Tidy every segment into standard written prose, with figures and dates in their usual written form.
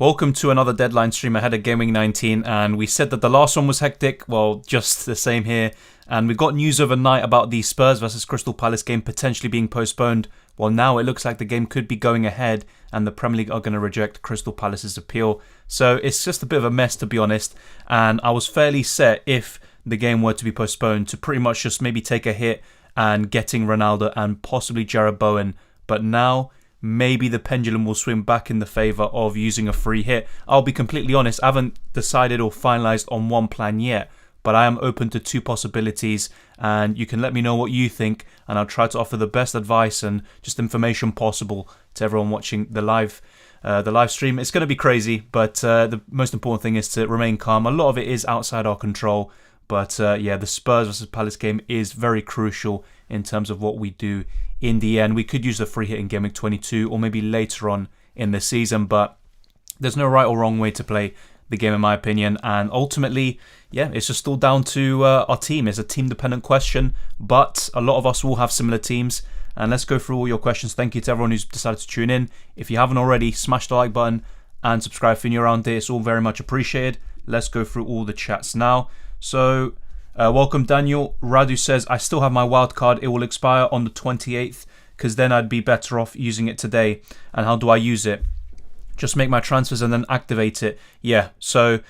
Welcome to another deadline stream ahead of Game Week 19, and we said that the last one was hectic. Well, just the same here. And we got news overnight about the Spurs versus Crystal Palace game potentially being postponed. Well, now it looks like the game could be going ahead, and the Premier League are going to reject Crystal Palace's appeal. So it's just a bit of a mess, to be honest. And I was fairly set, if the game were to be postponed, to pretty much just maybe take a hit and getting Ronaldo and possibly Jared Bowen. But now maybe the pendulum will swing back in the favour of using a free hit. I'll be completely honest, I haven't decided or finalised on one plan yet, but I am open to two possibilities, and you can let me know what you think, and I'll try to offer the best advice and just information possible to everyone watching the live stream. It's going to be crazy, but the most important thing is to remain calm. A lot of it is outside our control, but the Spurs versus Palace game is very crucial in terms of what we do in the end. We could use the free hit in Game Week 22 or maybe later on in the season, but there's no right or wrong way to play the game in my opinion, and ultimately, it's just all down to our team. It's a team-dependent question, but a lot of us will have similar teams, and let's go through all your questions. Thank you to everyone who's decided to tune in. If you haven't already, smash the like button and subscribe if you're around here. It's all very much appreciated. Let's go through all the chats now. So, welcome Daniel. Radu says, I still have my wild card. It will expire on the 28th, because then I'd be better off using it today. And how do I use it? Just make my transfers and then activate it. So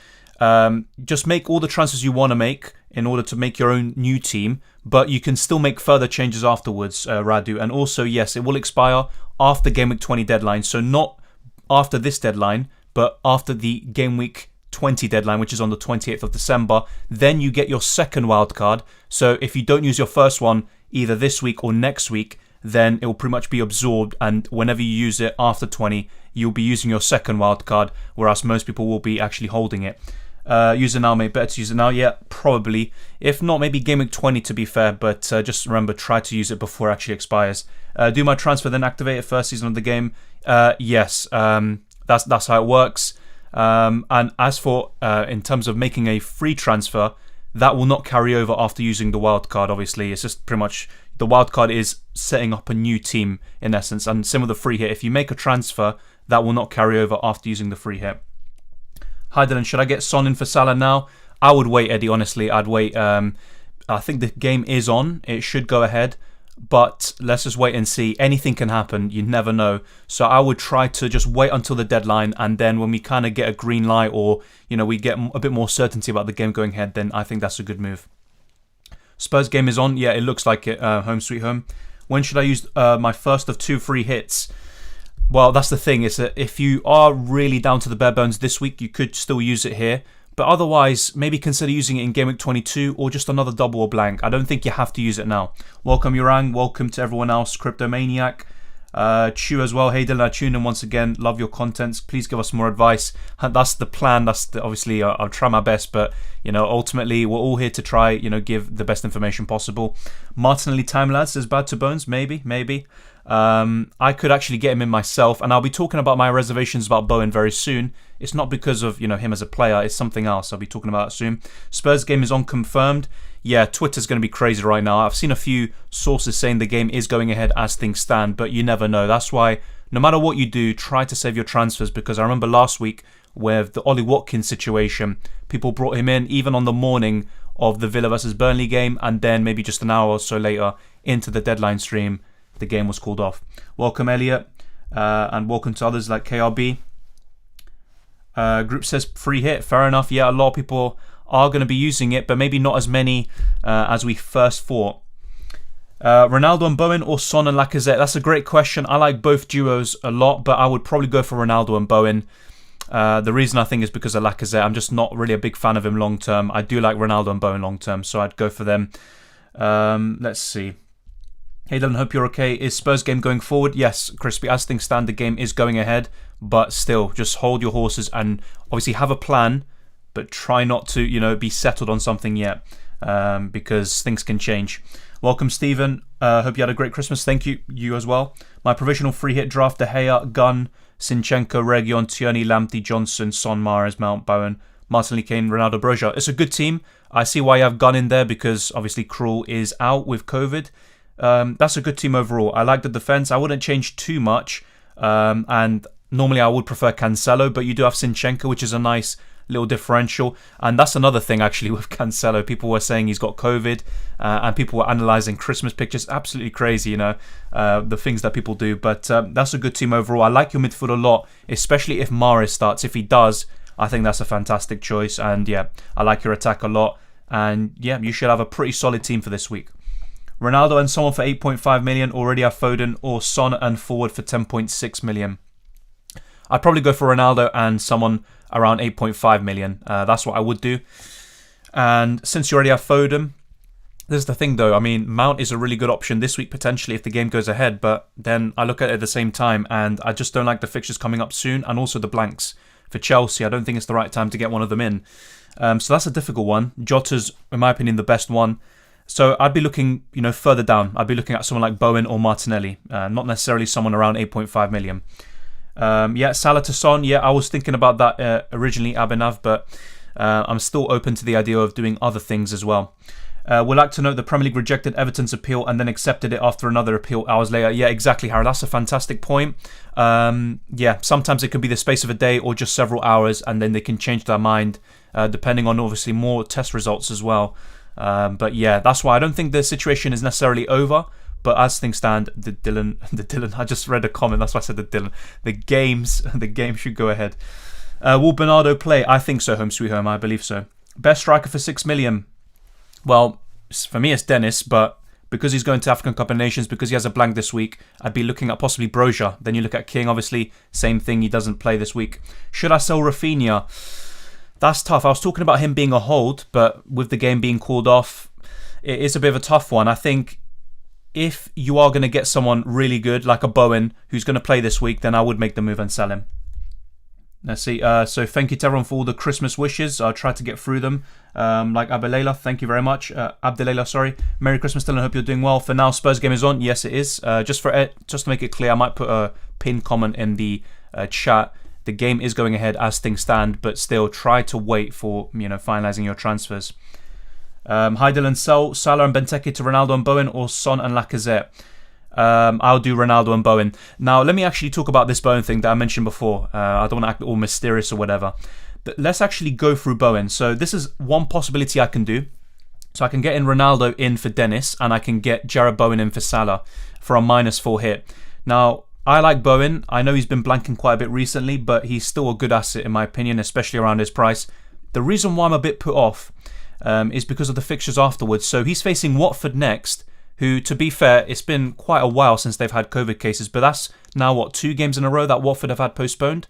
just make all the transfers you want to make in order to make your own new team, but you can still make further changes afterwards, Radu. And also, yes, it will expire after Game Week 20 deadline. So not after this deadline, but after the Game Week 20 deadline, which is on the 28th of December. Then you get your second wildcard. So if you don't use your first one either this week or next week, then it will pretty much be absorbed, and whenever you use it after 20, you'll be using your second wildcard, whereas most people will be actually holding it. Use it now, mate. Better to use it now? Yeah, probably. If not, maybe Game Week 20 to be fair, but just remember, try to use it before it actually expires. Do my transfer, then activate it first season of the game? Yes, that's how it works. And as for in terms of making a free transfer, that will not carry over after using the wildcard, obviously. It's just pretty much, the wildcard is setting up a new team in essence, and same with the free hit. If you make a transfer, that will not carry over after using the free hit. Hi Dylan, should I get Son in for Salah now? I would wait, Eddie, honestly. I'd wait. I think the game is on. It should go ahead, but let's just wait and see. Anything can happen. You never know. So I would try to just wait until the deadline, and then when we kind of get a green light, or we get a bit more certainty about the game going ahead, then I think that's a good move. Spurs game is on. Yeah, it looks like it. Home sweet home. When should I use my first of two free hits? Well, that's the thing, is that if you are really down to the bare bones this week, you could still use it here. But otherwise, maybe consider using it in Game Week 22 or just another double or blank. I don't think you have to use it now. Welcome, Yurang. Welcome to everyone else. Cryptomaniac. Chew as well. Hey, Dylan, I tune in once again. Love your contents. Please give us more advice. That's the plan. Obviously, I'll try my best. But, ultimately, we're all here to try, give the best information possible. Martinelli Time Lads says bad to Bones. Maybe. I could actually get him in myself, and I'll be talking about my reservations about Bowen very soon. It's not because of him as a player, it's something else I'll be talking about soon. Spurs game is unconfirmed. Yeah, Twitter's going to be crazy right now. I've seen a few sources saying the game is going ahead as things stand, but you never know. That's why no matter what you do, try to save your transfers, because I remember last week with the Ollie Watkins situation, people brought him in even on the morning of the Villa versus Burnley game, and then maybe just an hour or so later into the deadline stream, the game was called off. Welcome, Elliot, and welcome to others like KRB. Group says free hit. Fair enough. Yeah, a lot of people are going to be using it, but maybe not as many as we first thought. Ronaldo and Bowen or Son and Lacazette? That's a great question. I like both duos a lot, but I would probably go for Ronaldo and Bowen. The reason I think is because of Lacazette. I'm just not really a big fan of him long term. I do like Ronaldo and Bowen long term, so I'd go for them. Let's see. Hey Dylan, hope you're okay. Is Spurs game going forward? Yes, Crispy, as things stand, the game is going ahead, but still, just hold your horses and obviously have a plan, but try not to, be settled on something yet, because things can change. Welcome, Stephen. Hope you had a great Christmas. Thank you. You as well. My provisional free hit draft: De Gea, Gunn, Sinchenko, Region, Tierney, Lamptey, Johnson, Son, Mahrez, Mount, Bowen, Martinelli, Kane, Ronaldo, Broja. It's a good team. I see why you have Gunn in there, because obviously Krul is out with COVID. That's a good team overall. I like the defence. I wouldn't change too much. And Normally I would prefer Cancelo, but you do have Zinchenko, which is a nice little differential. And that's another thing actually with Cancelo. People were saying he's got COVID, and people were analysing Christmas pictures. Absolutely crazy, the things that people do. But that's a good team overall. I like your midfield a lot, especially if Mahrez starts. If he does, I think that's a fantastic choice. And yeah, I like your attack a lot. And yeah, you should have a pretty solid team for this week. Ronaldo and someone for 8.5 million. Already have Foden or Son and forward for 10.6 million. I'd probably go for Ronaldo and someone around 8.5 million. That's what I would do. And since you already have Foden, this is the thing though. I mean, Mount is a really good option this week potentially if the game goes ahead. But then I look at it at the same time and I just don't like the fixtures coming up soon. And also the blanks for Chelsea. I don't think it's the right time to get one of them in. So that's a difficult one. Jota's, in my opinion, the best one. So I'd be looking, further down. I'd be looking at someone like Bowen or Martinelli. Not necessarily someone around 8.5 million. Salah to Son. Yeah, I was thinking about that originally, Abhinav, but I'm still open to the idea of doing other things as well. We'd like to note the Premier League rejected Everton's appeal and then accepted it after another appeal hours later. Yeah, exactly, Harry. That's a fantastic point. Sometimes it could be the space of a day or just several hours, and then they can change their mind depending on obviously more test results as well. But yeah, that's why I don't think the situation is necessarily over. But as things stand, the Dylan, I just read a comment, that's why I said the Dylan. The game should go ahead. Will Bernardo play? I think so, home sweet home, I believe so. Best striker for 6 million. Well, for me it's Dennis, but because he's going to African Cup of Nations, because he has a blank this week, I'd be looking at possibly Broja. Then you look at King, obviously, same thing, he doesn't play this week. Should I sell Rafinha? That's tough. I was talking about him being a hold, but with the game being called off, it is a bit of a tough one. I think if you are going to get someone really good, like a Bowen, who's going to play this week, then I would make the move and sell him. Let's see. So thank you to everyone for all the Christmas wishes. I'll try to get through them. Like Abdelayla, thank you very much. Abdelayla, sorry. Merry Christmas, Dylan. I hope you're doing well. For now, Spurs game is on. Yes, it is. Just to make it clear, I might put a pinned comment in the chat. The game is going ahead as things stand, but still try to wait for finalising your transfers. Hi Dylan, sell Salah and Benteke to Ronaldo and Bowen or Son and Lacazette. I'll do Ronaldo and Bowen. Now let me actually talk about this Bowen thing that I mentioned before. I don't want to act all mysterious or whatever, but let's actually go through Bowen. So this is one possibility I can do. So I can get in Ronaldo in for Dennis, and I can get Jarrod Bowen in for Salah for a -4 hit. Now I like Bowen. I know he's been blanking quite a bit recently, but he's still a good asset in my opinion, especially around his price. The reason why I'm a bit put off is because of the fixtures afterwards. So he's facing Watford next, who, to be fair, it's been quite a while since they've had COVID cases, but that's now, 2 games in a row that Watford have had postponed?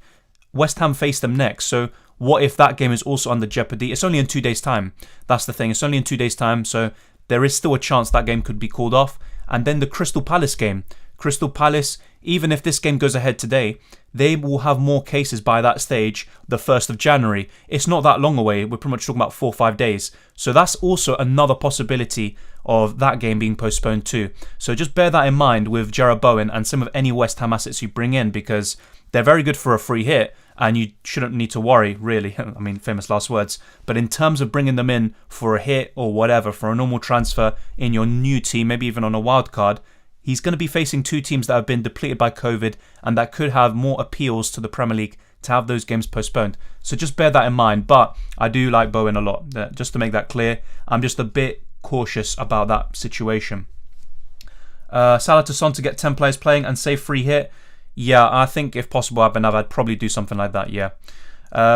West Ham face them next, so what if that game is also under jeopardy? It's only in 2 days' time. That's the thing, it's only in 2 days' time, so there is still a chance that game could be called off. And then the Crystal Palace game. Crystal Palace, even if this game goes ahead today, they will have more cases by that stage, the 1st of January. It's not that long away. We're pretty much talking about 4 or 5 days. So that's also another possibility of that game being postponed too. So just bear that in mind with Jarrod Bowen and some of any West Ham assets you bring in, because they're very good for a free hit and you shouldn't need to worry, really. I mean, famous last words. But in terms of bringing them in for a hit or whatever, for a normal transfer in your new team, maybe even on a wild card, he's going to be facing 2 teams that have been depleted by COVID and that could have more appeals to the Premier League to have those games postponed. So just bear that in mind. But I do like Bowen a lot. Just to make that clear, I'm just a bit cautious about that situation. Salah to Son to get 10 players playing and save free hit. Yeah, I think if possible, I'd probably do something like that, yeah.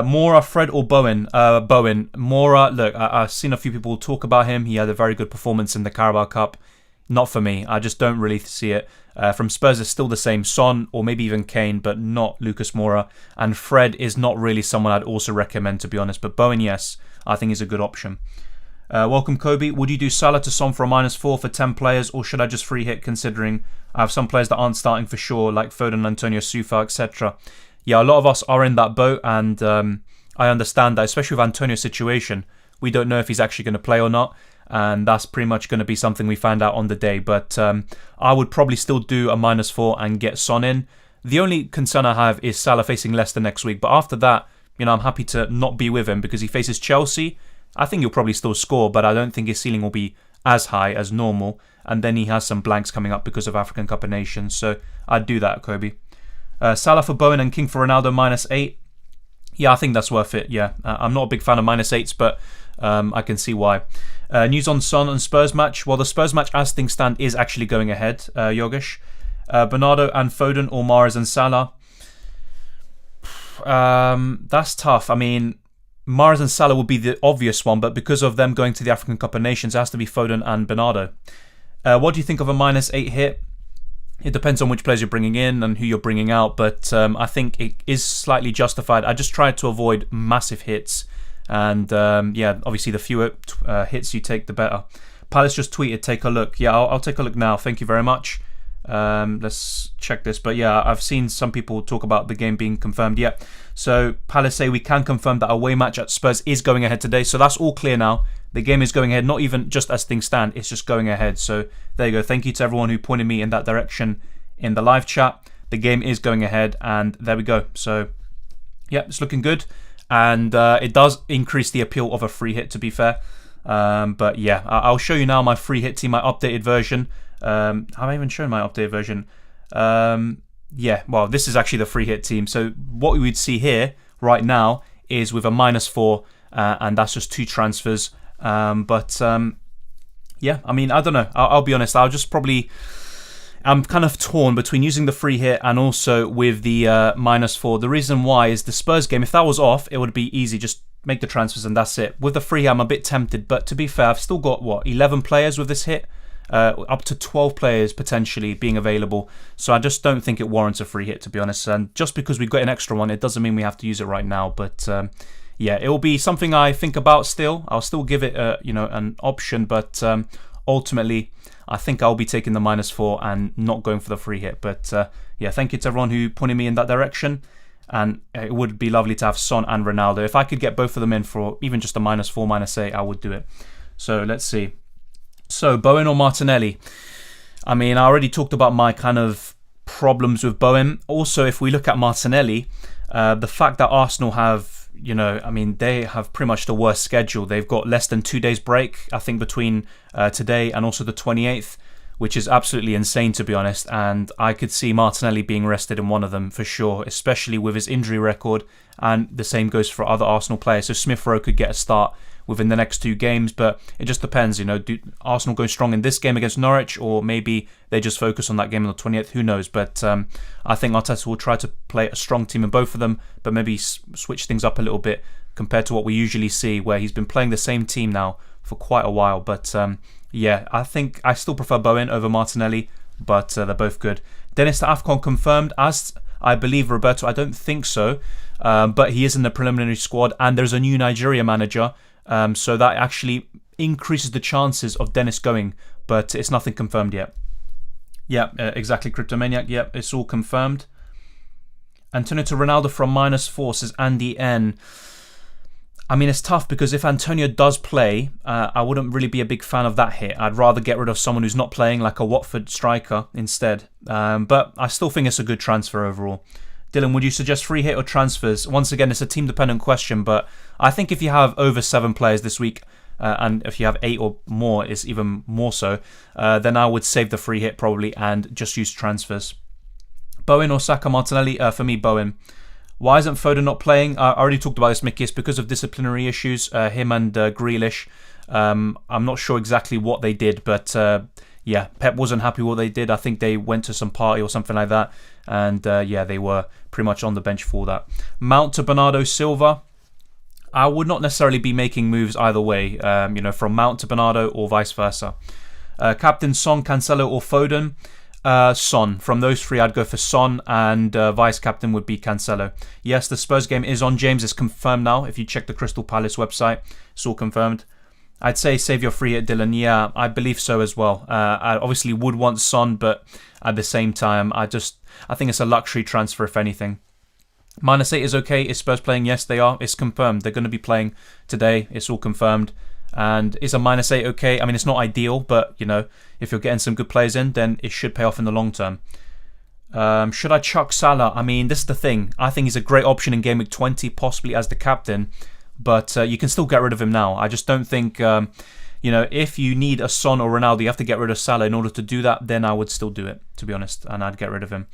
Mora, Fred or Bowen? Bowen. Mora, look, I've seen a few people talk about him. He had a very good performance in the Carabao Cup. Not for me. I just don't really see it. From Spurs, it's still the same. Son or maybe even Kane, but not Lucas Moura. And Fred is not really someone I'd also recommend, to be honest. But Bowen, yes, I think is a good option. Welcome, Kobe. Would you do Salah to Son for a -4 for 10 players, or should I just free hit, considering I have some players that aren't starting for sure, like Foden, Antonio Sousa, etc.? Yeah, a lot of us are in that boat, and I understand that, especially with Antonio's situation. We don't know if he's actually going to play or not, and that's pretty much going to be something we find out on the day. But I would probably still do a -4 and get Son in. The only concern I have is Salah facing Leicester next week, but after that, I'm happy to not be with him because he faces Chelsea. I think he'll probably still score, but I don't think his ceiling will be as high as normal. And then he has some blanks coming up because of African Cup of Nations. So I'd do that, Kobe. Salah for Bowen and King for Ronaldo -8. Yeah, I think that's worth it. Yeah, I'm not a big fan of -8s, but I can see why. News on Son and Spurs match. Well, the Spurs match as things stand is actually going ahead, Yogesh. Bernardo and Foden or Mahrez and Salah. That's tough. I mean, Mahrez and Salah would be the obvious one, but because of them going to the African Cup of Nations, it has to be Foden and Bernardo. What do you think of a -8 hit? It depends on which players you're bringing in and who you're bringing out, but I think it is slightly justified. I just tried to avoid massive hits, and yeah, obviously the fewer hits you take, the better. Palace just tweeted, take a look. Yeah, I'll take a look now. Thank you very much. Let's check this. But yeah, I've seen some people talk about the game being confirmed. Yeah, so Palace say we can confirm that away match at Spurs is going ahead today. So that's all clear now. The game is going ahead, not even just as things stand, it's just going ahead. So there you go. Thank you to everyone who pointed me in that direction in the live chat. The game is going ahead, and there we go. So yeah, it's looking good, and it does increase the appeal of a free hit, to be fair. But yeah, I'll show you now my free hit team, my updated version. Have I even shown my updated version? Yeah, well, this is actually the free hit team. So what we would see here right now is with a -4, and that's just 2 transfers. Yeah, I mean, I don't know. I'll be honest. I'm kind of torn between using the free hit and also with the -4. The reason why is the Spurs game. If that was off, it would be easy. Just make the transfers and that's it. With the free hit, I'm a bit tempted. But to be fair, I've still got, 11 players with this hit? Up to 12 players potentially being available. So I just don't think it warrants a free hit, to be honest. And just because we've got an extra one, it doesn't mean we have to use it right now. But yeah, it will be something I think about still. I'll still give it an option, but ultimately I think I'll be taking the -4 and not going for the free hit. But yeah, thank you to everyone who pointed me in that direction, and it would be lovely to have Son and Ronaldo. If I could get both of them in for even just a -4, -8, I would do it. So let's see. So Bowen or Martinelli? I mean, I already talked about my kind of problems with Bowen. Also, if we look at Martinelli, the fact that Arsenal have, I mean, they have pretty much the worst schedule. They've got less than 2 days break, I think, between today and also the 28th, which is absolutely insane, to be honest. And I could see Martinelli being rested in one of them for sure, especially with his injury record. And the same goes for other Arsenal players. So Smith Rowe could get a start within the next 2 games, but it just depends. Do Arsenal go strong in this game against Norwich, or maybe they just focus on that game on the 20th? Who knows? But I think Arteta will try to play a strong team in both of them, but maybe switch things up a little bit compared to what we usually see, where he's been playing the same team now for quite a while. But yeah, I think I still prefer Bowen over Martinelli, but they're both good. Dennis to AFCON confirmed, as I believe Roberto. I don't think so, but he is in the preliminary squad, and there's a new Nigeria manager. So that actually increases the chances of Dennis going, but it's nothing confirmed yet. Yeah, exactly, Cryptomaniac. Yeah, it's all confirmed. Antonio to Ronaldo from -4, says Andy N. I mean, it's tough because if Antonio does play, I wouldn't really be a big fan of that hit. I'd rather get rid of someone who's not playing, like a Watford striker instead. But I still think it's a good transfer overall. Dylan, would you suggest free hit or transfers? Once again, it's a team-dependent question, but I think if you have over 7 players this week, and if you have 8 or more, it's even more so, then I would save the free hit probably and just use transfers. Bowen or Saka Martinelli? For me, Bowen. Why isn't Foden not playing? I already talked about this, Mickey. It's because of disciplinary issues, him and Grealish. I'm not sure exactly what they did, but yeah, Pep wasn't happy with what they did. I think they went to some party or something like that. And yeah, they were pretty much on the bench for that. Mount to Bernardo Silva. I would not necessarily be making moves either way, from Mount to Bernardo or vice versa. Captain Son, Cancelo or Foden? Son. From those 3, I'd go for Son, and vice captain would be Cancelo. Yes, the Spurs game is on, James. It's confirmed now. If you check the Crystal Palace website, it's all confirmed. I'd say save your free hit, Dylan. Yeah, I believe so as well. I obviously would want Son, but at the same time, I think it's a luxury transfer, if anything. -8 is okay. Is Spurs playing? Yes, they are. It's confirmed. They're going to be playing today. It's all confirmed. And is a -8 okay? I mean, it's not ideal, but, if you're getting some good players in, then it should pay off in the long term. Should I chuck Salah? I mean, this is the thing. I think he's a great option in Game Week 20, possibly as the captain. But you can still get rid of him now. I just don't think, if you need a Son or Ronaldo, you have to get rid of Salah in order to do that, then I would still do it, to be honest, and I'd get rid of him.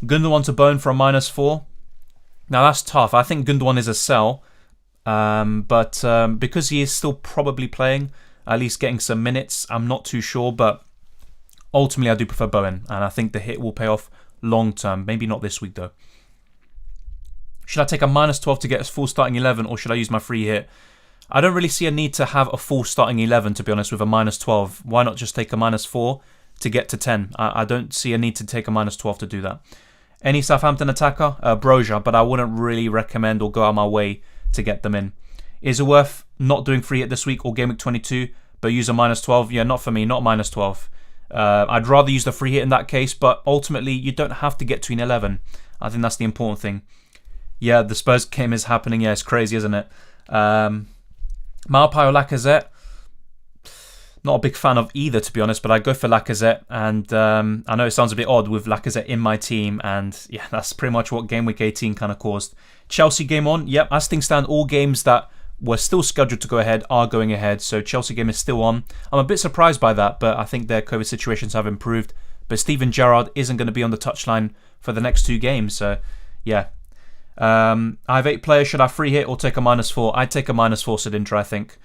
Gundogan to Bowen for a -4. Now that's tough. I think Gundogan is a sell, but because he is still probably playing, at least getting some minutes, I'm not too sure. But ultimately, I do prefer Bowen, and I think the hit will pay off long term. Maybe not this week though. Should I take a -12 to get a full starting 11, or should I use my free hit? I don't really see a need to have a full starting 11, to be honest, with a -12. Why not just take a -4 to get to 10? I don't see a need to take a -12 to do that. Any Southampton attacker? Brozier, but I wouldn't really recommend or go out of my way to get them in. Is it worth not doing free hit this week or Game Week 22, but use a -12? Yeah, not for me, not -12. I'd rather use the free hit in that case, but ultimately you don't have to get to an 11. I think that's the important thing. Yeah, the Spurs game is happening. Yeah, it's crazy, isn't it? Maupay or Lacazette? Not a big fan of either, to be honest, but I'd go for Lacazette. And I know it sounds a bit odd with Lacazette in my team, and yeah, that's pretty much what Game Week 18 kind of caused. Chelsea game on. Yep, as things stand, all games that were still scheduled to go ahead are going ahead, so Chelsea game is still on. I'm a bit surprised by that, but I think their COVID situations have improved. But Steven Gerrard isn't going to be on the touchline for the next 2 games, so yeah. I have 8 players. Should I free hit or take a -4? I'd take a -4 Sidintra, I think.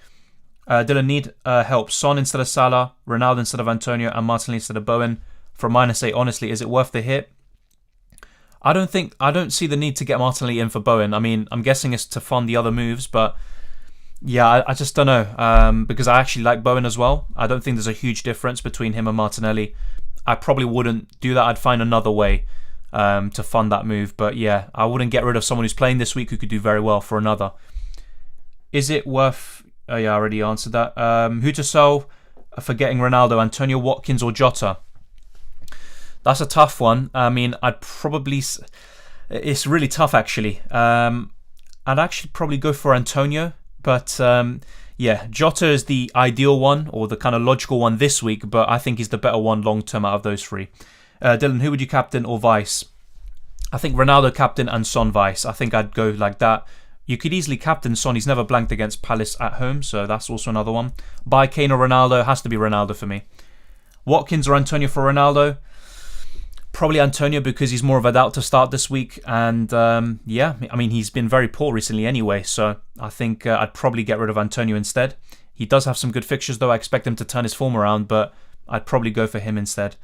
Dylan need help. Son instead of Salah, Ronaldo instead of Antonio, and Martinelli instead of Bowen for a -8. Honestly, is it worth the hit? I don't see the need to get Martinelli in for Bowen. I mean, I'm guessing it's to fund the other moves, but yeah, I just don't know. Because I actually like Bowen as well. I don't think there's a huge difference between him and Martinelli. I probably wouldn't do that. I'd find another way to fund that move. But yeah, I wouldn't get rid of someone who's playing this week who could do very well for another. Is it worth... Oh yeah, I already answered that. Who to sell for getting Ronaldo, Antonio, Watkins or Jota? That's a tough one. I mean, I'd probably... It's really tough, actually. I'd actually probably go for Antonio. But yeah, Jota is the ideal one, or the kind of logical one this week, but I think he's the better one long-term out of those 3. Dylan, who would you captain or vice? I think Ronaldo captain and Son vice. I think I'd go like that. You could easily captain Son. He's never blanked against Palace at home, so that's also another one. Buy Kane or Ronaldo. It has to be Ronaldo for me. Watkins or Antonio for Ronaldo? Probably Antonio, because he's more of a doubt to start this week. And yeah, I mean, he's been very poor recently anyway, so I think I'd probably get rid of Antonio instead. He does have some good fixtures, though. I expect him to turn his form around, but I'd probably go for him instead.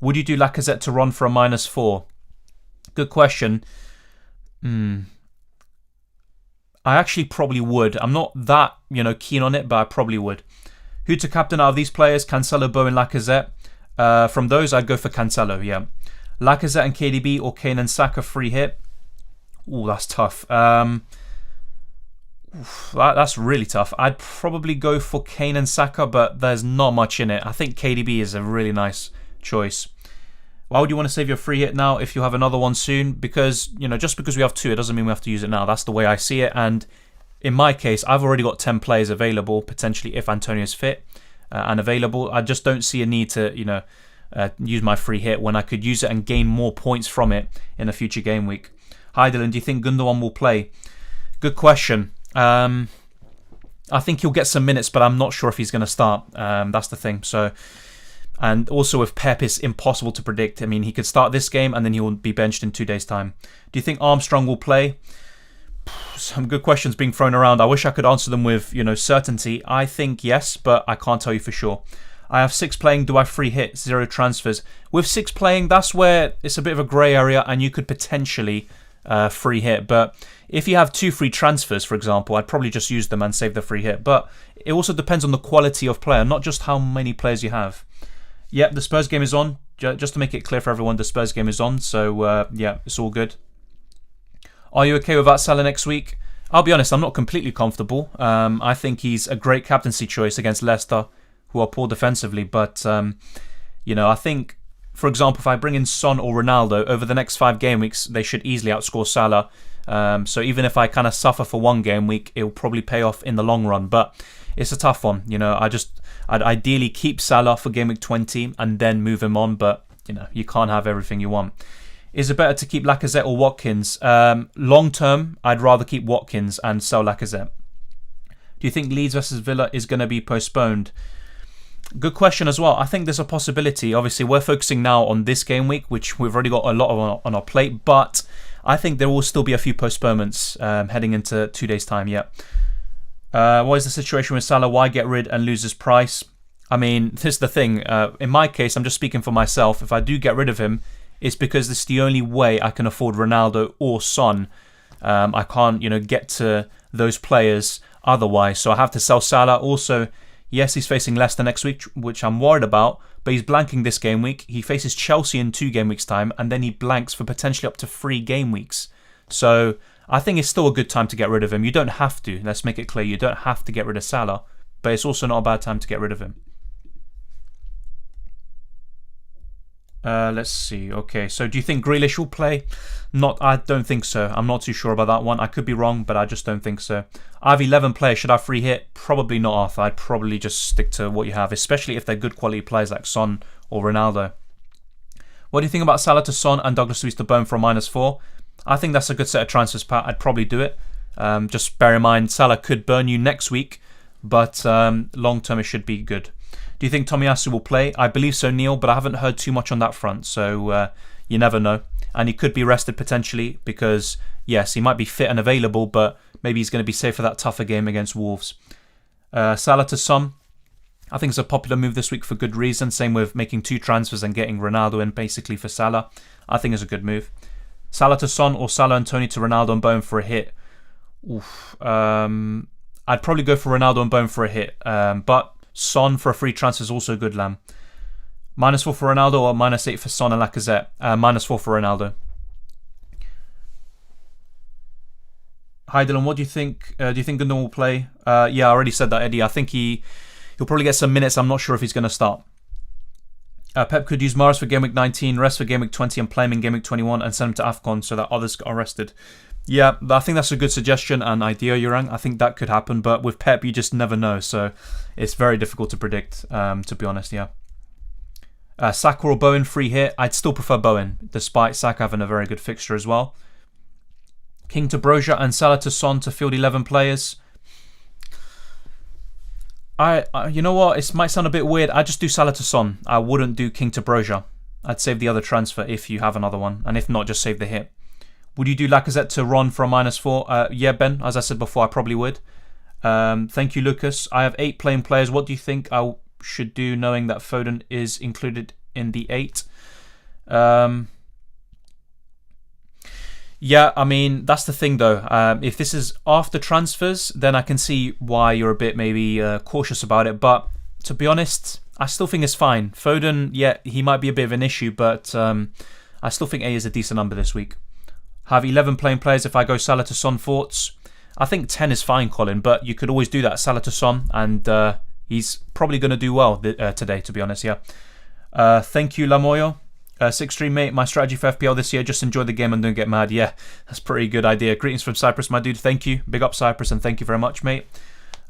Would you do Lacazette to Ron for a -4? Good question. I actually probably would. I'm not that, keen on it, but I probably would. Who to captain out of these players? Cancelo, Bowen, Lacazette. From those, I'd go for Cancelo, yeah. Lacazette and KDB or Kane and Saka free hit. Ooh, that's tough. That's really tough. I'd probably go for Kane and Saka, but there's not much in it. I think KDB is a really nice choice. Why would you want to save your free hit now if you have another one soon? Because, just because we have 2, it doesn't mean we have to use it now. That's the way I see it. And in my case, I've already got 10 players available, potentially, if Antonio's fit and available. I just don't see a need to, use my free hit when I could use it and gain more points from it in a future game week. Hi, Dylan. Do you think Gundogan will play? Good question. I think he'll get some minutes, but I'm not sure if he's going to start. That's the thing. And also with Pep, it's impossible to predict. I mean, he could start this game and then he will be benched in 2 days' time. Do you think Armstrong will play? Some good questions being thrown around. I wish I could answer them with, certainty. I think yes, but I can't tell you for sure. I have 6 playing. Do I free hit? 0 transfers. With 6 playing, that's where it's a bit of a grey area and you could potentially free hit. But if you have 2 free transfers, for example, I'd probably just use them and save the free hit. But it also depends on the quality of player, not just how many players you have. Yep, the Spurs game is on. Just to make it clear for everyone, the Spurs game is on. So, yeah, it's all good. Are you okay without Salah next week? I'll be honest, I'm not completely comfortable. I think he's a great captaincy choice against Leicester, who are poor defensively. But, I think, for example, if I bring in Son or Ronaldo, over the next 5 game weeks, they should easily outscore Salah. So even if I kind of suffer for 1 game week, it will probably pay off in the long run. But it's a tough one. I'd ideally keep Salah for game week 20 and then move him on, but you can't have everything you want. Is it better to keep Lacazette or Watkins? Long term, I'd rather keep Watkins and sell Lacazette. Do you think Leeds versus Villa is going to be postponed? Good question as well. I think there's a possibility. Obviously, we're focusing now on this game week, which we've already got a lot on our plate, but I think there will still be a few postponements heading into 2 days' time. Yeah. What is the situation with Salah? Why get rid and lose his price? I mean, this is the thing. In my case, I'm just speaking for myself. If I do get rid of him, it's because this is the only way I can afford Ronaldo or Son. I can't, get to those players otherwise. So I have to sell Salah. Also, yes, he's facing Leicester next week, which I'm worried about, but he's blanking this game week. He faces Chelsea in 2 game weeks' time, and then he blanks for potentially up to 3 game weeks. So I think it's still a good time to get rid of him. You don't have to. Let's make it clear. You don't have to get rid of Salah, but it's also not a bad time to get rid of him. Let's see. Okay, so do you think Grealish will play? I don't think so. I'm not too sure about that one. I could be wrong, but I just don't think so. I have 11 players. Should I free hit? Probably not, Arthur. I'd probably just stick to what you have, especially if they're good quality players like Son or Ronaldo. What do you think about Salah to Son and Douglas Luiz to Bowen for a -4? I think that's a good set of transfers, Pat. I'd probably do it. Just bear in mind, Salah could burn you next week, but long term it should be good. Do you think Tomiyasu will play? I believe so, Neil, but I haven't heard too much on that front, so you never know. And he could be rested potentially because, yes, he might be fit and available, but maybe he's going to be safe for that tougher game against Wolves. Salah to Son. I think it's a popular move this week for good reason. Same with making 2 transfers and getting Ronaldo in basically for Salah. I think it's a good move. Salah to Son or Salah and Tony to Ronaldo and Bowen for a hit. Oof. I'd probably go for Ronaldo and Bowen for a hit, but Son for a free transfer is also good, Lamb. -4 for Ronaldo or -8 for Son and Lacazette? -4 for Ronaldo. Hi Dylan, what do you think? Do you think Gundogan will play? Yeah, I already said that, Eddie. I think he'll probably get some minutes. I'm not sure if he's going to start. Pep could use Mahrez for Game Week 19, rest for Game Week 20 and play him in Game Week 21 and send him to AFCON so that others get arrested. Yeah, I think that's a good suggestion and idea, Yurang. I think that could happen, but with Pep, you just never know. So it's very difficult to predict, to be honest, yeah. Saka or Bowen, free hit. I'd still prefer Bowen, despite Saka having a very good fixture as well. King to Broja and Salah to Son to field 11 players. You know what? It might sound a bit weird. I just do Salah to Son. I wouldn't do King to Broja. I'd save the other transfer if you have another one, and if not, just save the hit. Would you do Lacazette to Ron for a -4? Yeah, Ben. As I said before, I probably would. Thank you, Lucas. I have 8 playing players. What do you think I should do, knowing that Foden is included in the 8? Yeah, I mean, that's the thing though. If this is after transfers, then I can see why you're a bit maybe cautious about it. But to be honest, I still think it's fine. Foden, yeah, he might be a bit of an issue, but I still think 8 is a decent number this week. Have 11 playing players if I go Salah to Son thoughts. I think 10 is fine, Colin, but you could always do that. Salah to Son, and he's probably going to do well today, to be honest, yeah. Thank you, Lamoyo. 6-3, mate. My strategy for FPL this year, just enjoy the game and don't get mad. Yeah, that's a pretty good idea. Greetings from Cyprus, my dude. Thank you. Big up, Cyprus, and thank you very much, mate.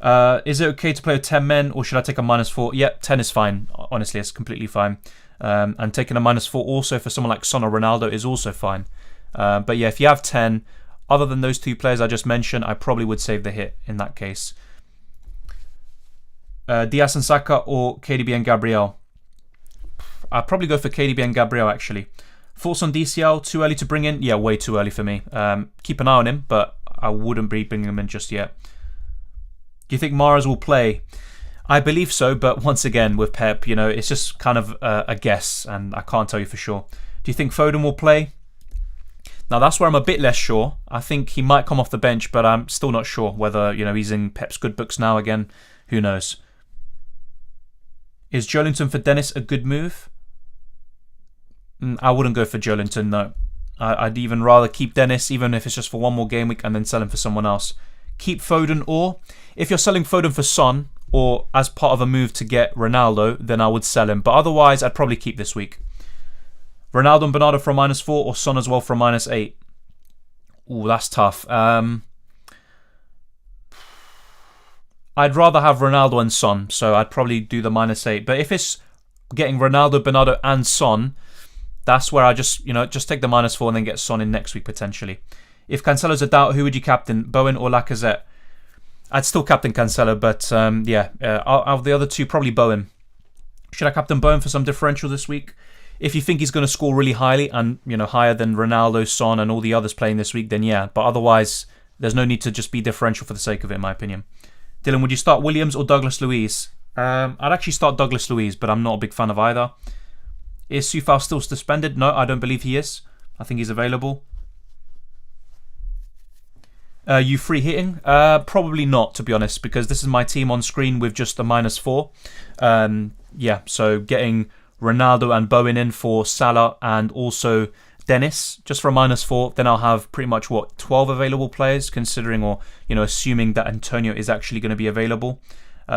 Is it okay to play with 10 men, or should I take a -4? Yep, 10 is fine. Honestly, it's completely fine. And taking a -4 also for someone like Son or Ronaldo is also fine. But yeah, if you have 10, other than those 2 players I just mentioned, I probably would save the hit in that case. Diaz and Saka or KDB and Gabriel? I'd probably go for KDB and Gabriel, actually. Thoughts on DCL? Too early to bring in? Yeah, way too early for me. Keep an eye on him, but I wouldn't be bringing him in just yet. Do you think Mahrez will play? I believe so, but once again, with Pep, it's just kind of a guess, and I can't tell you for sure. Do you think Foden will play? Now, that's where I'm a bit less sure. I think he might come off the bench, but I'm still not sure whether, he's in Pep's good books now again. Who knows? Is Joelinton for Dennis a good move? I wouldn't go for Joelinton, no. I'd even rather keep Dennis, even if it's just for 1 more game week, and then sell him for someone else. Keep Foden, or if you're selling Foden for Son, or as part of a move to get Ronaldo, then I would sell him. But otherwise, I'd probably keep this week. Ronaldo and Bernardo for a -4, or Son as well for a -8? Ooh, that's tough. I'd rather have Ronaldo and Son, so I'd probably do the -8. But if it's getting Ronaldo, Bernardo, and Son, that's where I just take the -4 and then get Son in next week potentially. If Cancelo's a doubt, who would you captain, Bowen or Lacazette? I'd still captain Cancelo, but out of the other 2, probably Bowen. Should I captain Bowen for some differential this week? If you think he's going to score really highly and, higher than Ronaldo, Son and all the others playing this week, then yeah. But otherwise, there's no need to just be differential for the sake of it, in my opinion. Dylan, would you start Williams or Douglas Luiz? I'd actually start Douglas Luiz, but I'm not a big fan of either. Is Sufal still suspended? No, I don't believe he is. I think he's available. You free hitting? Probably not, to be honest, because this is my team on screen with just a -4. Yeah, so getting Ronaldo and Bowen in for Salah and also Dennis, just for a -4, then I'll have pretty much, 12 available players, considering or, assuming that Antonio is actually going to be available.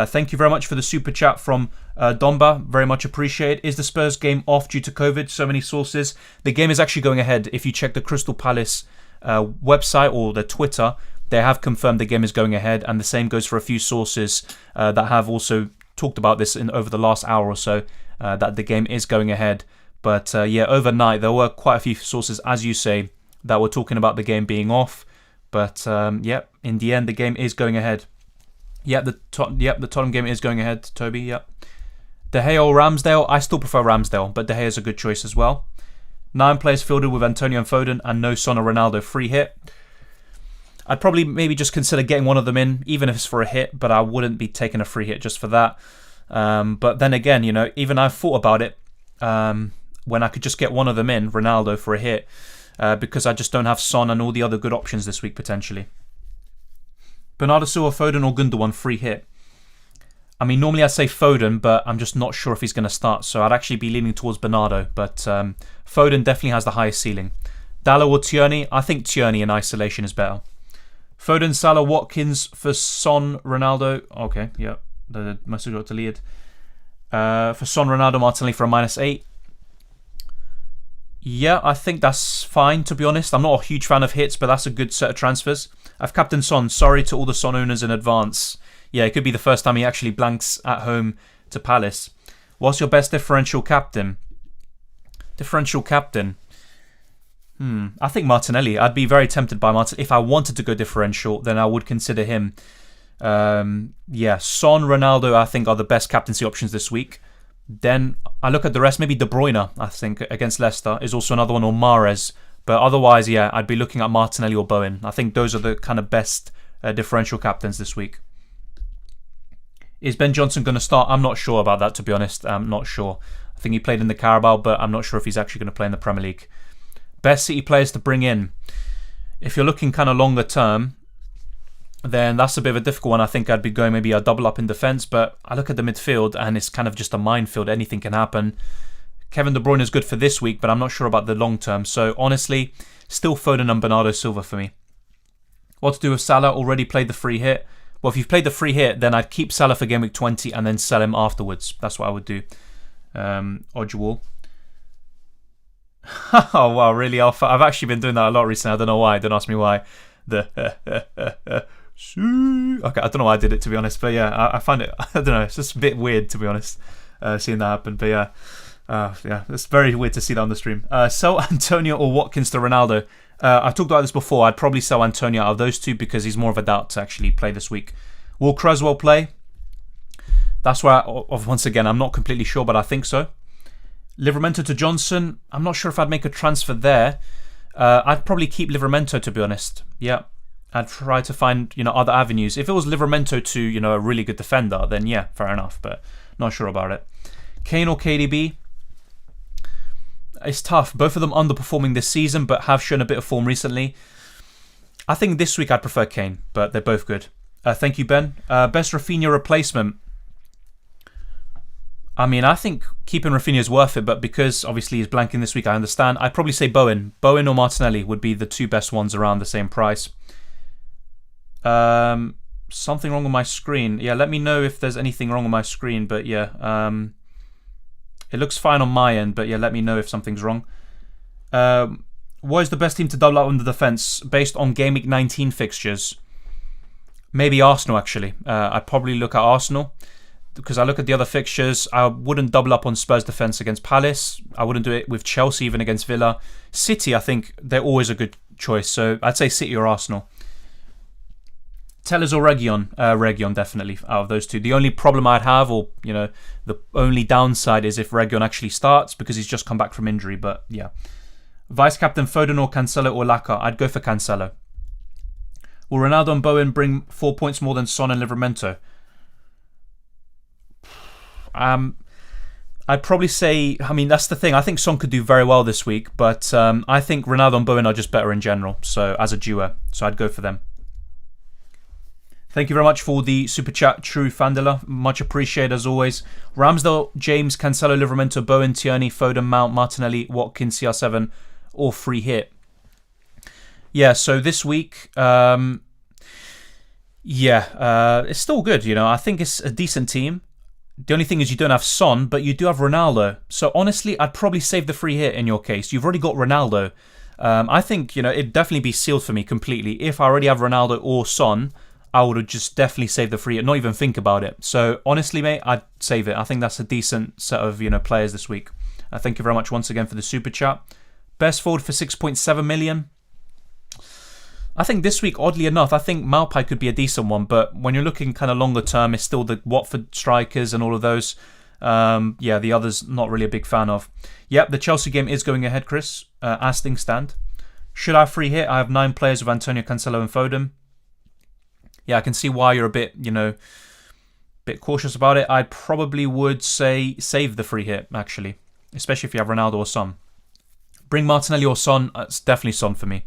Thank you very much for the super chat from Domba. Very much appreciated. Is the Spurs game off due to COVID? So many sources. The game is actually going ahead. If you check the Crystal Palace website or their Twitter, they have confirmed the game is going ahead, and the same goes for a few sources that have also talked about this over the last hour or so, that the game is going ahead. But yeah, overnight there were quite a few sources, as you say, that were talking about the game being off. But yeah, in the end, the game is going ahead. Yep, the Tottenham game is going ahead, Toby, yep. De Gea or Ramsdale? I still prefer Ramsdale, but De Gea is a good choice as well. 9 players fielded with Antonio and Foden and no Son or Ronaldo free hit. I'd probably maybe just consider getting one of them in, even if it's for a hit, but I wouldn't be taking a free hit just for that. But then again, even I've thought about it when I could just get one of them in, Ronaldo, for a hit, because I just don't have Son and all the other good options this week, potentially. Bernardo Silva, Foden or Gundogan free hit? I mean, normally I'd say Foden, but I'm just not sure if he's going to start, so I'd actually be leaning towards Bernardo, but Foden definitely has the highest ceiling. Dallo or Tierney? I think Tierney in isolation is better. Foden, Salah, Watkins for Son, Ronaldo. Okay, yeah, the message got deleted. For Son, Ronaldo, Martinelli for a -8. Yeah, I think that's fine, to be honest. I'm not a huge fan of hits, but that's a good set of transfers. I've captained Son. Sorry to all the Son owners in advance. Yeah, it could be the first time he actually blanks at home to Palace. What's your best differential captain? Differential captain? I think Martinelli. I'd be very tempted by Martinelli. If I wanted to go differential, then I would consider him. Yeah, Son, Ronaldo, I think are the best captaincy options this week. Then I look at the rest. Maybe De Bruyne, I think, against Leicester is also another one, or Mahrez. But otherwise, yeah, I'd be looking at Martinelli or Bowen. I think those are the kind of best differential captains this week. Is Ben Johnson going to start? I'm not sure about that, to be honest. I'm not sure. I think he played in the Carabao, but I'm not sure if he's actually going to play in the Premier League. Best City players to bring in. If you're looking kind of longer term, then that's a bit of a difficult one. I think I'd be going maybe a double up in defence, but I look at the midfield and it's kind of just a minefield. Anything can happen. Kevin De Bruyne is good for this week, but I'm not sure about the long term. So honestly, still Foden and Bernardo Silva for me. What to do with Salah? Already played the free hit. Well, if you've played the free hit, then I'd keep Salah for Game Week 20 and then sell him afterwards. That's what I would do. Odjewall. Oh wow, really? I've actually been doing that a lot recently. I don't know why. Don't ask me why. Okay, I don't know why I did it, to be honest, but yeah, I find it, I don't know, it's just a bit weird, to be honest, seeing that happen. But yeah, it's very weird to see that on the stream. Sell Antonio or Watkins to Ronaldo. I've talked about this before. I'd probably sell Antonio out of those two because he's more of a doubt to actually play this week. Will Cresswell play? That's where, once again, I'm not completely sure, but I think so. Livramento to Johnson. I'm not sure if I'd make a transfer there. I'd probably keep Livramento, to be honest. Yeah. I'd try to find, other avenues. If it was Livramento to, a really good defender, then yeah, fair enough, but not sure about it. Kane or KDB? It's tough. Both of them underperforming this season, but have shown a bit of form recently. I think this week I'd prefer Kane, but they're both good. Thank you, Ben. Best Rafinha replacement? I mean, I think keeping Rafinha is worth it, but because obviously he's blanking this week, I understand. I'd probably say Bowen. Bowen or Martinelli would be the two best ones around the same price. Something wrong with my screen. Yeah, let me know if there's anything wrong with my screen, but yeah, it looks fine on my end, but yeah, let me know if something's wrong. What is the best team to double up on the defence based on Game Week 19 fixtures? Maybe Arsenal, actually. I'd probably look at Arsenal because I look at the other fixtures. I wouldn't double up on Spurs defence against Palace. I wouldn't do it with Chelsea, even against Villa. City, I think they're always a good choice, so I'd say City or Arsenal. Tellers or Region? Region, definitely, out of those two. The only problem I'd have, or, the only downside is if Region actually starts, because he's just come back from injury, but yeah. Vice captain Foden or Cancelo or Laka? I'd go for Cancelo. Will Ronaldo and Bowen bring 4 points more than Son and Livramento? I'd probably say, that's the thing. I think Son could do very well this week, but I think Ronaldo and Bowen are just better in general, so as a duo. So I'd go for them. Thank you very much for the super chat, True Fandela. Much appreciated as always. Ramsdale, James, Cancelo, Livramento, Bowen, Tierney, Foden, Mount, Martinelli, Watkins, CR7, or free hit. Yeah, so this week, it's still good. I think it's a decent team. The only thing is you don't have Son, but you do have Ronaldo. So honestly, I'd probably save the free hit in your case. You've already got Ronaldo. I think, it'd definitely be sealed for me completely. If I already have Ronaldo or Son, I would have just definitely saved the free hit, not even think about it. So honestly, mate, I'd save it. I think that's a decent set of, players this week. Thank you very much once again for the super chat. Best forward for 6.7 million. I think this week, oddly enough, I think Maupay could be a decent one, but when you're looking kind of longer term, it's still the Watford strikers and all of those. The others, not really a big fan of. Yep, the Chelsea game is going ahead, Chris, as things stand. Should I free hit? I have 9 players with Antonio, Cancelo and Foden. Yeah, I can see why you're a bit, bit cautious about it. I probably would say save the free hit, actually, especially if you have Ronaldo or Son. Bring Martinelli or Son, it's definitely Son for me.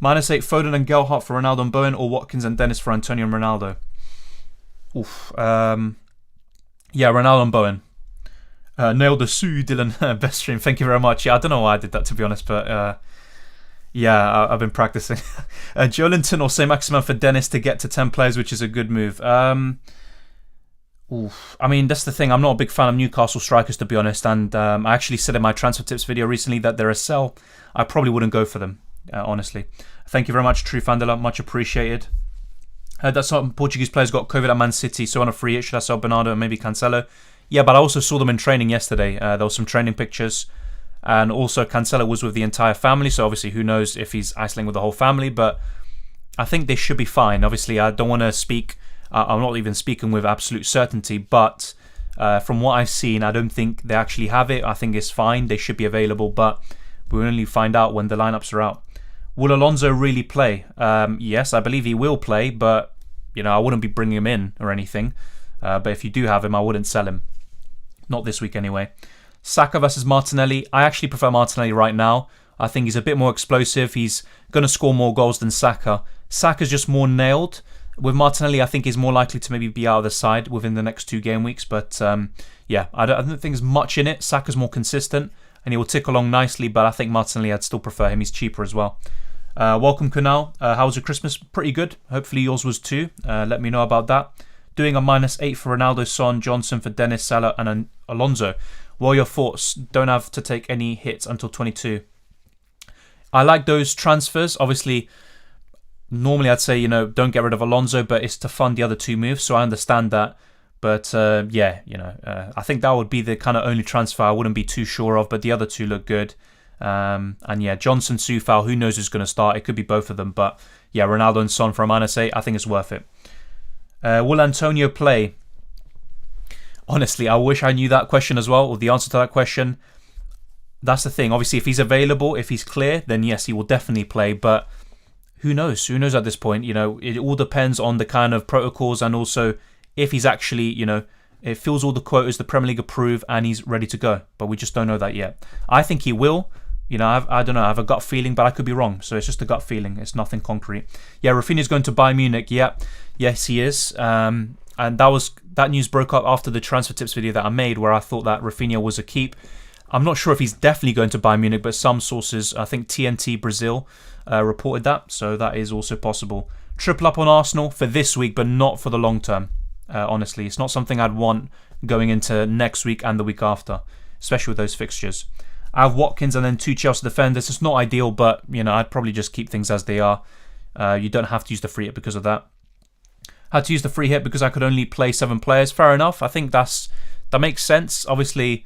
-8 Foden and Gelhardt for Ronaldo and Bowen, or Watkins and Dennis for Antonio and Ronaldo. Ronaldo and Bowen. Nailed the Sue, Dylan. Best stream. Thank you very much. Yeah, I don't know why I did that, to be honest, but I've been practicing. Joelinton or St. Maximin for Dennis to get to 10 players, which is a good move. That's the thing. I'm not a big fan of Newcastle strikers, to be honest, and I actually said in my transfer tips video recently that they're a sell. I probably wouldn't go for them. Honestly. Thank you very much, True Fandela. Much appreciated. Heard that some Portuguese players got COVID at Man City, so on a free hit, should I sell Bernardo and maybe Cancelo? Yeah, but I also saw them in training yesterday. There were some training pictures, and also Cancelo was with the entire family, so obviously who knows if he's isolating with the whole family, but I think they should be fine. Obviously, I don't want to speak, I'm not even speaking with absolute certainty, but from what I've seen, I don't think they actually have it. I think it's fine. They should be available, but we'll only find out when the lineups are out. Will Alonso really play? Yes, I believe he will play, but I wouldn't be bringing him in or anything. But if you do have him, I wouldn't sell him. Not this week anyway. Saka versus Martinelli. I actually prefer Martinelli right now. I think he's a bit more explosive. He's going to score more goals than Saka. Saka's just more nailed. With Martinelli, I think he's more likely to maybe be out of the side within the next 2 game weeks. But I don't think there's much in it. Saka's more consistent and he will tick along nicely. But I think Martinelli, I'd still prefer him. He's cheaper as well. Welcome, Kunal. How was your Christmas? Pretty good. Hopefully yours was too. Let me know about that. Doing a -8 for Ronaldo, Son, Johnson for Dennis, Salah and Alonso. What are your thoughts? Don't have to take any hits until 22. I like those transfers. Obviously, normally I'd say, don't get rid of Alonso, but it's to fund the other 2 moves, so I understand that. But I think that would be the kind of only transfer I wouldn't be too sure of, but the other 2 look good. Johnson, Soufal, who knows who's going to start? It could be both of them, but yeah, Ronaldo and Son for a -8, I think it's worth it. Will Antonio play? Honestly, I wish I knew that question as well, or the answer to that question. That's the thing. Obviously, if he's available, if he's clear, then yes, he will definitely play, but who knows? Who knows at this point? It all depends on the kind of protocols and also if he's actually, it fills all the quotas the Premier League approve and he's ready to go, but we just don't know that yet. I think he will. I don't know, I have a gut feeling, but I could be wrong. So it's just a gut feeling. It's nothing concrete. Yeah, Rafinha's going to Bayern Munich. Yeah, yes, he is. And that news broke up after the transfer tips video that I made, where I thought that Rafinha was a keep. I'm not sure if he's definitely going to Bayern Munich, but some sources, I think TNT Brazil, reported that. So that is also possible. Triple up on Arsenal for this week, but not for the long term. Honestly, it's not something I'd want going into next week and the week after, especially with those fixtures. I have Watkins and then 2 Chelsea defenders. It's not ideal, but I'd probably just keep things as they are. You don't have to use the free hit because of that. Had to use the free hit because I could only play 7 players. Fair enough. I think that makes sense. Obviously,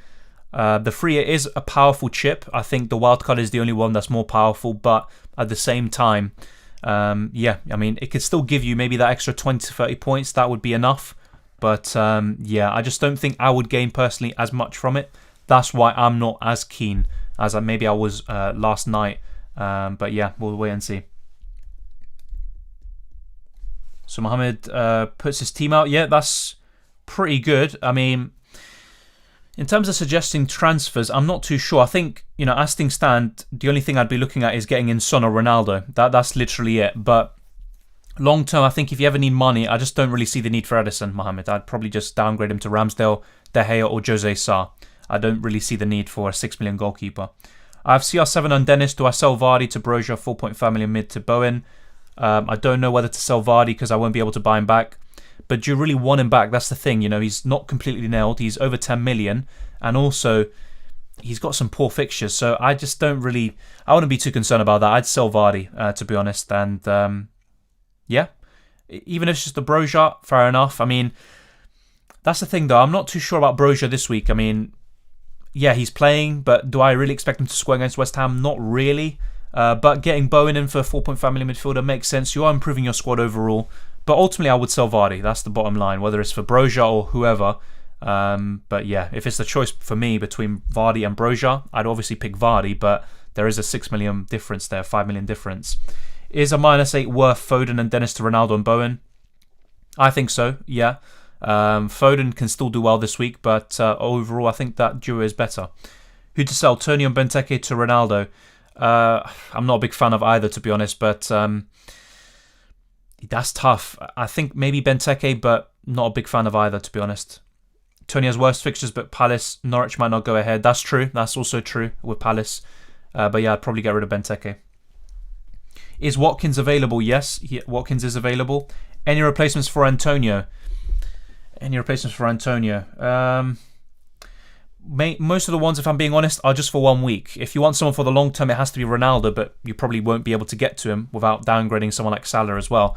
the free hit is a powerful chip. I think the wildcard is the only one that's more powerful, but at the same time, Yeah, I mean, it could still give you maybe that extra 20 to 30 points. That would be enough. But yeah, I just don't think I would gain personally as much from it. That's why I'm not as keen as maybe I was last night. But yeah, we'll wait and see. So Mohammed puts his team out. Yeah, that's pretty good. I mean, in terms of suggesting transfers, I'm not too sure. I think, as things stand, the only thing I'd be looking at is getting in Son or Ronaldo. That's literally it. But long term, I think if you ever need money, I just don't really see the need for Edison, Mohammed. I'd probably just downgrade him to Ramsdale, De Gea or Jose Sarr. I don't really see the need for a 6 million goalkeeper. I have CR7 on Dennis. Do I sell Vardy to Broja? 4.5 million mid to Bowen. I don't know whether to sell Vardy because I won't be able to buy him back. But do you really want him back? That's the thing. He's not completely nailed. He's over 10 million. And also, he's got some poor fixtures. So I just don't really... I wouldn't be too concerned about that. I'd sell Vardy, to be honest. And yeah, even if it's just the Broja, fair enough. I mean, that's the thing, though. I'm not too sure about Broja this week. I mean, yeah, he's playing. But do I really expect him to score against West Ham? Not really. But getting Bowen in for 4.5 million midfielder makes sense. You are improving your squad overall. But ultimately, I would sell Vardy. That's the bottom line, whether it's for Broja or whoever. But yeah, if it's the choice for me between Vardy and Broja, I'd obviously pick Vardy. But there is a 6 million difference there, 5 million difference. Is a -8 worth Foden and Dennis to Ronaldo and Bowen? I think so, yeah. Foden can still do well this week, but overall, I think that duo is better. Who to sell? Tony and Benteke to Ronaldo. I'm not a big fan of either, to be honest, but that's tough. I think maybe Benteke, but not a big fan of either, to be honest. Tony has worse fixtures, but Palace, Norwich might not go ahead. That's true. That's also true with Palace. But yeah, I'd probably get rid of Benteke. Is Watkins available? Yes, Watkins is available. Any replacements for Antonio? Most of the ones, if I'm being honest, are just for 1 week. If you want someone for the long term, it has to be Ronaldo, but you probably won't be able to get to him without downgrading someone like Salah as well.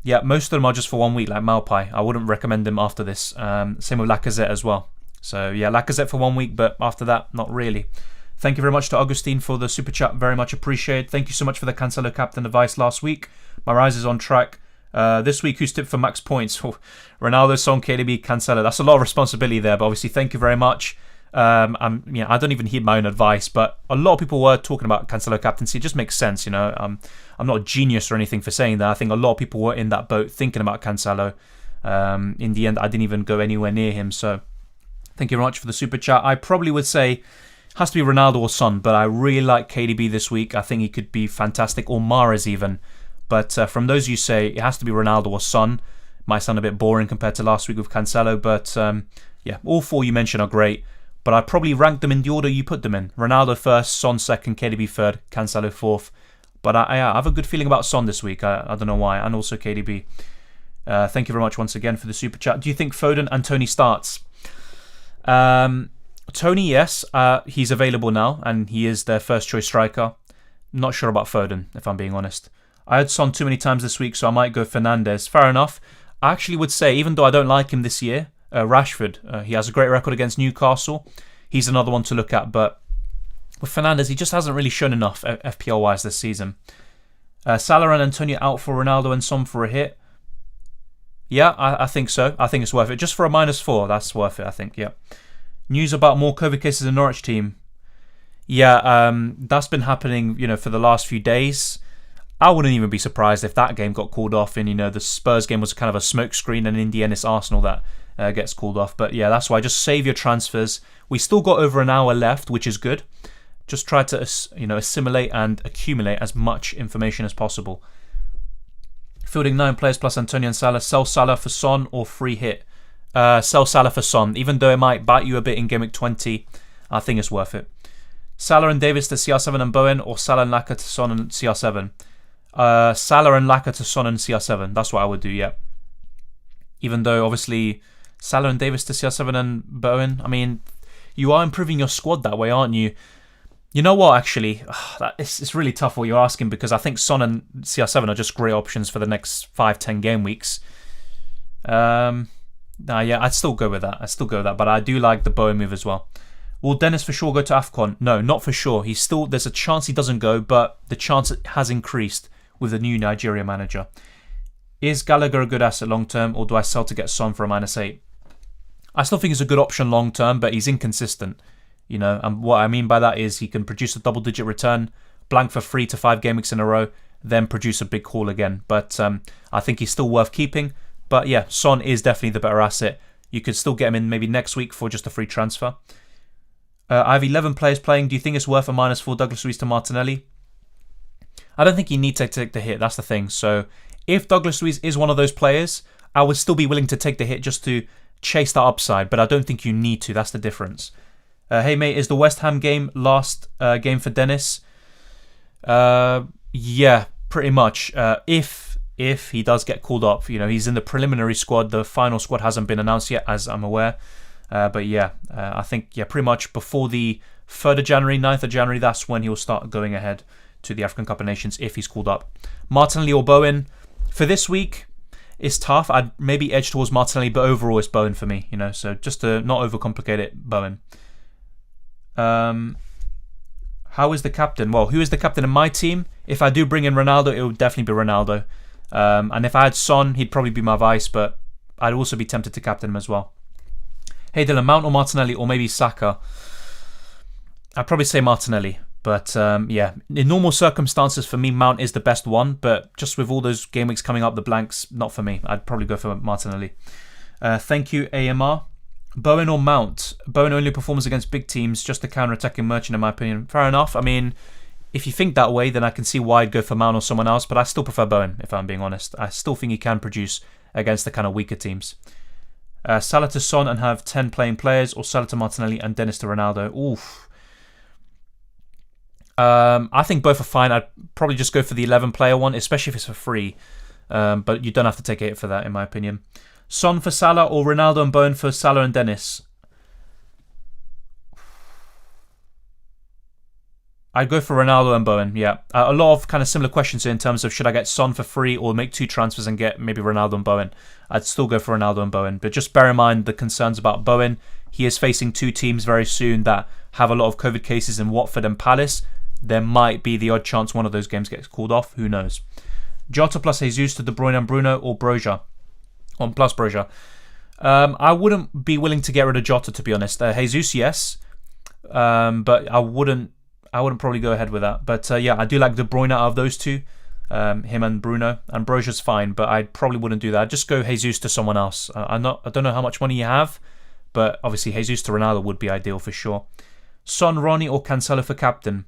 Yeah, most of them are just for 1 week, like Malpai. I wouldn't recommend him after this. Same with Lacazette as well. So yeah, Lacazette for 1 week, but after that, not really. Thank you very much to Augustine for the super chat. Very much appreciated. Thank you so much for the Cancelo captain advice last week. My rise is on track. This week, who's tipped for max points? Ronaldo, Son, KDB, Cancelo. That's a lot of responsibility there, but obviously, thank you very much. I don't even heed my own advice, but a lot of people were talking about Cancelo captaincy. It just makes sense, I'm not a genius or anything for saying that. I think a lot of people were in that boat thinking about Cancelo. In the end, I didn't even go anywhere near him. So, thank you very much for the super chat. I probably would say has to be Ronaldo or Son, but I really like KDB this week. I think he could be fantastic, or Mahrez even. But from those you say, it has to be Ronaldo or Son. Might sound a bit boring compared to last week with Cancelo, but yeah, all four you mentioned are great. But I'd probably rank them in the order you put them in. Ronaldo first, Son second, KDB third, Cancelo fourth. But I have a good feeling about Son this week. I don't know why, and also KDB. Thank you very much once again for the super chat. Do you think Foden and Tony starts? Tony, yes. He's available now, and he is their first choice striker. Not sure about Foden, if I'm being honest. I had Son too many times this week, so I might go Fernandes. Fair enough. I actually would say, even though I don't like him this year, Rashford, he has a great record against Newcastle. He's another one to look at, but with Fernandes, he just hasn't really shown enough FPL-wise this season. Salah and Antonio out for Ronaldo and Son for a hit. Yeah, I think so. I think it's worth it. Just for a -4, that's worth it, I think, yeah. News about more COVID cases in Norwich team. Yeah, that's been happening, for the last few days. I wouldn't even be surprised if that game got called off and, the Spurs game was kind of a smokescreen and in the end it's Arsenal that gets called off. But yeah, that's why just save your transfers. We still got over an hour left, which is good. Just try to, assimilate and accumulate as much information as possible. Fielding 9 players plus Antonio and Salah. Sell Salah for Son or free hit. Sell Salah for Son. Even though it might bite you a bit in Gameweek 20, I think it's worth it. Salah and Davis to CR7 and Bowen, or Salah and Laka to Son and CR7. Salah and Laka to Son and CR7. That's what I would do, yeah. Even though, obviously, Salah and Davis to CR7 and Bowen, I mean, you are improving your squad that way, aren't you? You know what, actually? It's really tough what you're asking because I think Son and CR7 are just great options for the next 5-10 game weeks. Yeah, I'd still go with that. But I do like the Bowen move as well. Will Dennis for sure go to AFCON? No, not for sure. There's a chance he doesn't go, but the chance has increased with the new Nigeria manager. Is Gallagher a good asset long term, or do I sell to get Son for a -8? I still think he's a good option long term, but he's inconsistent. And what I mean by that is he can produce a double-digit return, blank for 3 to 5 game weeks in a row, then produce a big haul again. But I think he's still worth keeping. But yeah, Son is definitely the better asset. You could still get him in maybe next week for just a free transfer. I have 11 players playing. Do you think it's worth a -4 Douglas Luiz to Martinelli? I don't think you need to take the hit. That's the thing. So if Douglas Luiz is one of those players, I would still be willing to take the hit just to chase that upside. But I don't think you need to. That's the difference. Hey mate, is the West Ham game last game for Dennis? Yeah, pretty much. If he does get called up, he's in the preliminary squad. The final squad hasn't been announced yet, as I'm aware. But yeah, I think pretty much before the 3rd of January, 9th of January, that's when he'll start going ahead to the African Cup of Nations if he's called up. Martinelli or Bowen for this week is tough. I'd maybe edge towards Martinelli, but overall it's Bowen for me. So just to not overcomplicate it, Bowen. How is the captain? Well, who is the captain in my team? If I do bring in Ronaldo, it would definitely be Ronaldo. And if I had Son, he'd probably be my vice, but I'd also be tempted to captain him as well. Hey Dylan, Mount or Martinelli, or maybe Saka? I'd probably say Martinelli, but yeah, in normal circumstances for me, Mount is the best one, but just with all those game weeks coming up, the blanks, not for me. I'd probably go for Martinelli. Thank you, AMR. Bowen or Mount? Bowen only performs against big teams, just a counter-attacking merchant in my opinion. Fair enough. I mean, if you think that way, then I can see why I'd go for Mount or someone else, but I still prefer Bowen, if I'm being honest. I still think he can produce against the kind of weaker teams. Salah to Son and have 10 playing players, or Salah to Martinelli and Dennis to Ronaldo. Oof. I think both are fine. I'd probably just go for the 11-player one, especially if it's for free. But you don't have to take a hit for that, in my opinion. Son for Salah, or Ronaldo and Bowen for Salah and Dennis? I'd go for Ronaldo and Bowen, yeah. A lot of kind of similar questions here in terms of should I get Son for free or make 2 transfers and get maybe Ronaldo and Bowen. I'd still go for Ronaldo and Bowen. But just bear in mind the concerns about Bowen. He is facing 2 teams very soon that have a lot of COVID cases in Watford and Palace. There might be the odd chance one of those games gets called off. Who knows? Jota plus Jesus to De Bruyne and Bruno, or Broja? Plus Broja. I wouldn't be willing to get rid of Jota, to be honest. Jesus, yes. But I wouldn't probably go ahead with that. But yeah, I do like De Bruyne out of those 2. Him and Bruno. And Broja's fine, but I probably wouldn't do that. I'd just go Jesus to someone else. I don't know how much money you have, but obviously Jesus to Ronaldo would be ideal for sure. Son, Ronnie, or Cancelo for captain?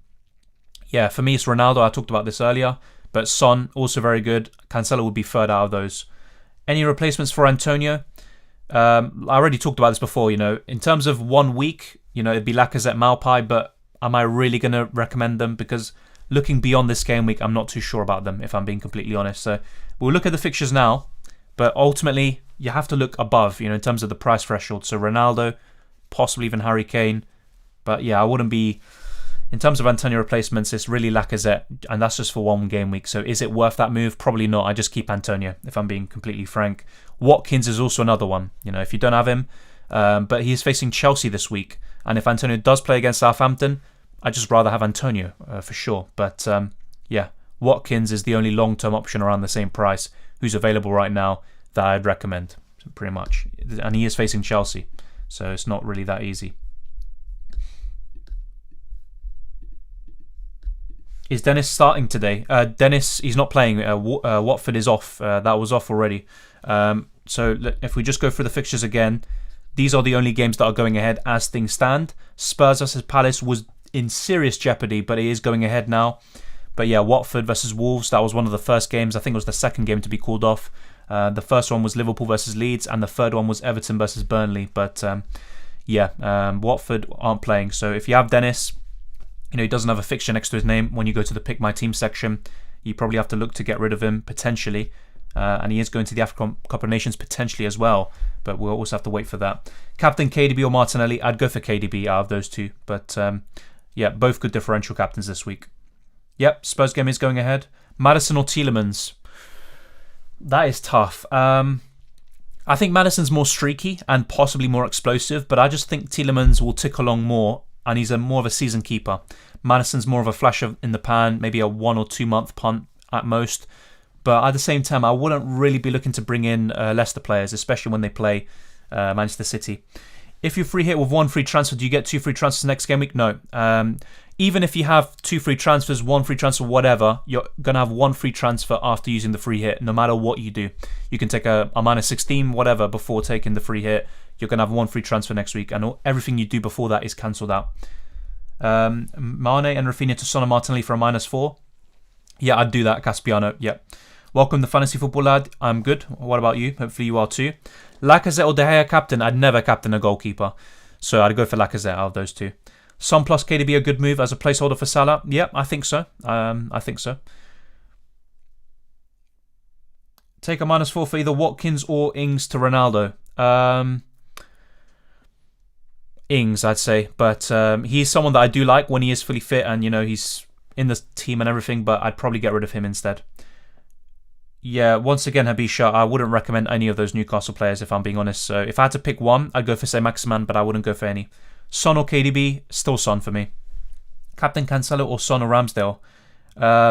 Yeah, for me it's Ronaldo. I talked about this earlier. But Son, also very good. Cancelo would be third out of those. Any replacements for Antonio? I already talked about this before. In terms of 1 week, it'd be Lacazette, Malpai, but am I really going to recommend them? Because looking beyond this game week, I'm not too sure about them, if I'm being completely honest. So we'll look at the fixtures now, but ultimately you have to look above, in terms of the price threshold. So Ronaldo, possibly even Harry Kane. But yeah, I wouldn't be... In terms of Antonio replacements, it's really Lacazette, and that's just for 1 game week. So is it worth that move? Probably not. I just keep Antonio, if I'm being completely frank. Watkins is also another one, if you don't have him. But he is facing Chelsea this week. And if Antonio does play against Southampton, I'd just rather have Antonio for sure. But yeah, Watkins is the only long-term option around the same price who's available right now that I'd recommend, pretty much. And he is facing Chelsea, so it's not really that easy. Is Dennis starting today? Dennis, he's not playing. Watford is off. That was off already. So if we just go through the fixtures again, these are the only games that are going ahead as things stand. Spurs versus Palace was in serious jeopardy, but it is going ahead now. But yeah, Watford versus Wolves, that was one of the first games. I think it was the second game to be called off. The first one was Liverpool versus Leeds, and the third one was Everton versus Burnley. But yeah, Watford aren't playing. So if you have Dennis... he doesn't have a fixture next to his name when you go to the Pick My Team section. You probably have to look to get rid of him, potentially. And he is going to the African Cup of Nations, potentially as well. But we'll also have to wait for that. Captain KDB or Martinelli? I'd go for KDB out of those 2. But yeah, both good differential captains this week. Yep, Spurs game is going ahead. Maddison or Tielemans? That is tough. I think Maddison's more streaky and possibly more explosive. But I just think Tielemans will tick along more. And he's more of a season keeper. Maddison's more of a flash in the pan, maybe a 1 or 2 month punt at most. But at the same time, I wouldn't really be looking to bring in Leicester players, especially when they play Manchester City. If you free hit with 1 free transfer, do you get 2 free transfers next game week? No. Even if you have 2 free transfers, 1 free transfer, whatever, you're going to have 1 free transfer after using the free hit, no matter what you do. You can take a minus 16, whatever, before taking the free hit. You're going to have 1 free transfer next week, and everything you do before that is cancelled out. Mane and Rafinha to Son and Martinelli for a minus 4. Yeah, I'd do that, Caspiano. Yeah. Welcome to Fantasy Football Lad. I'm good. What about you? Hopefully you are too. Lacazette or De Gea captain? I'd never captain a goalkeeper. So I'd go for Lacazette out of those two. Son plus KDB a good move as a placeholder for Salah? Yeah, I think so. I think so. Take a minus 4 for either Watkins or Ings to Ronaldo. Ings, I'd say. But he's someone that I do like when he is fully fit and, he's in the team and everything. But I'd probably get rid of him instead. Yeah, once again, Habisha, I wouldn't recommend any of those Newcastle players if I'm being honest. So if I had to pick one, I'd go for, say, Maximan, but I wouldn't go for any. Son or KDB? Still Son for me. Captain Cancelo or Son or Ramsdale?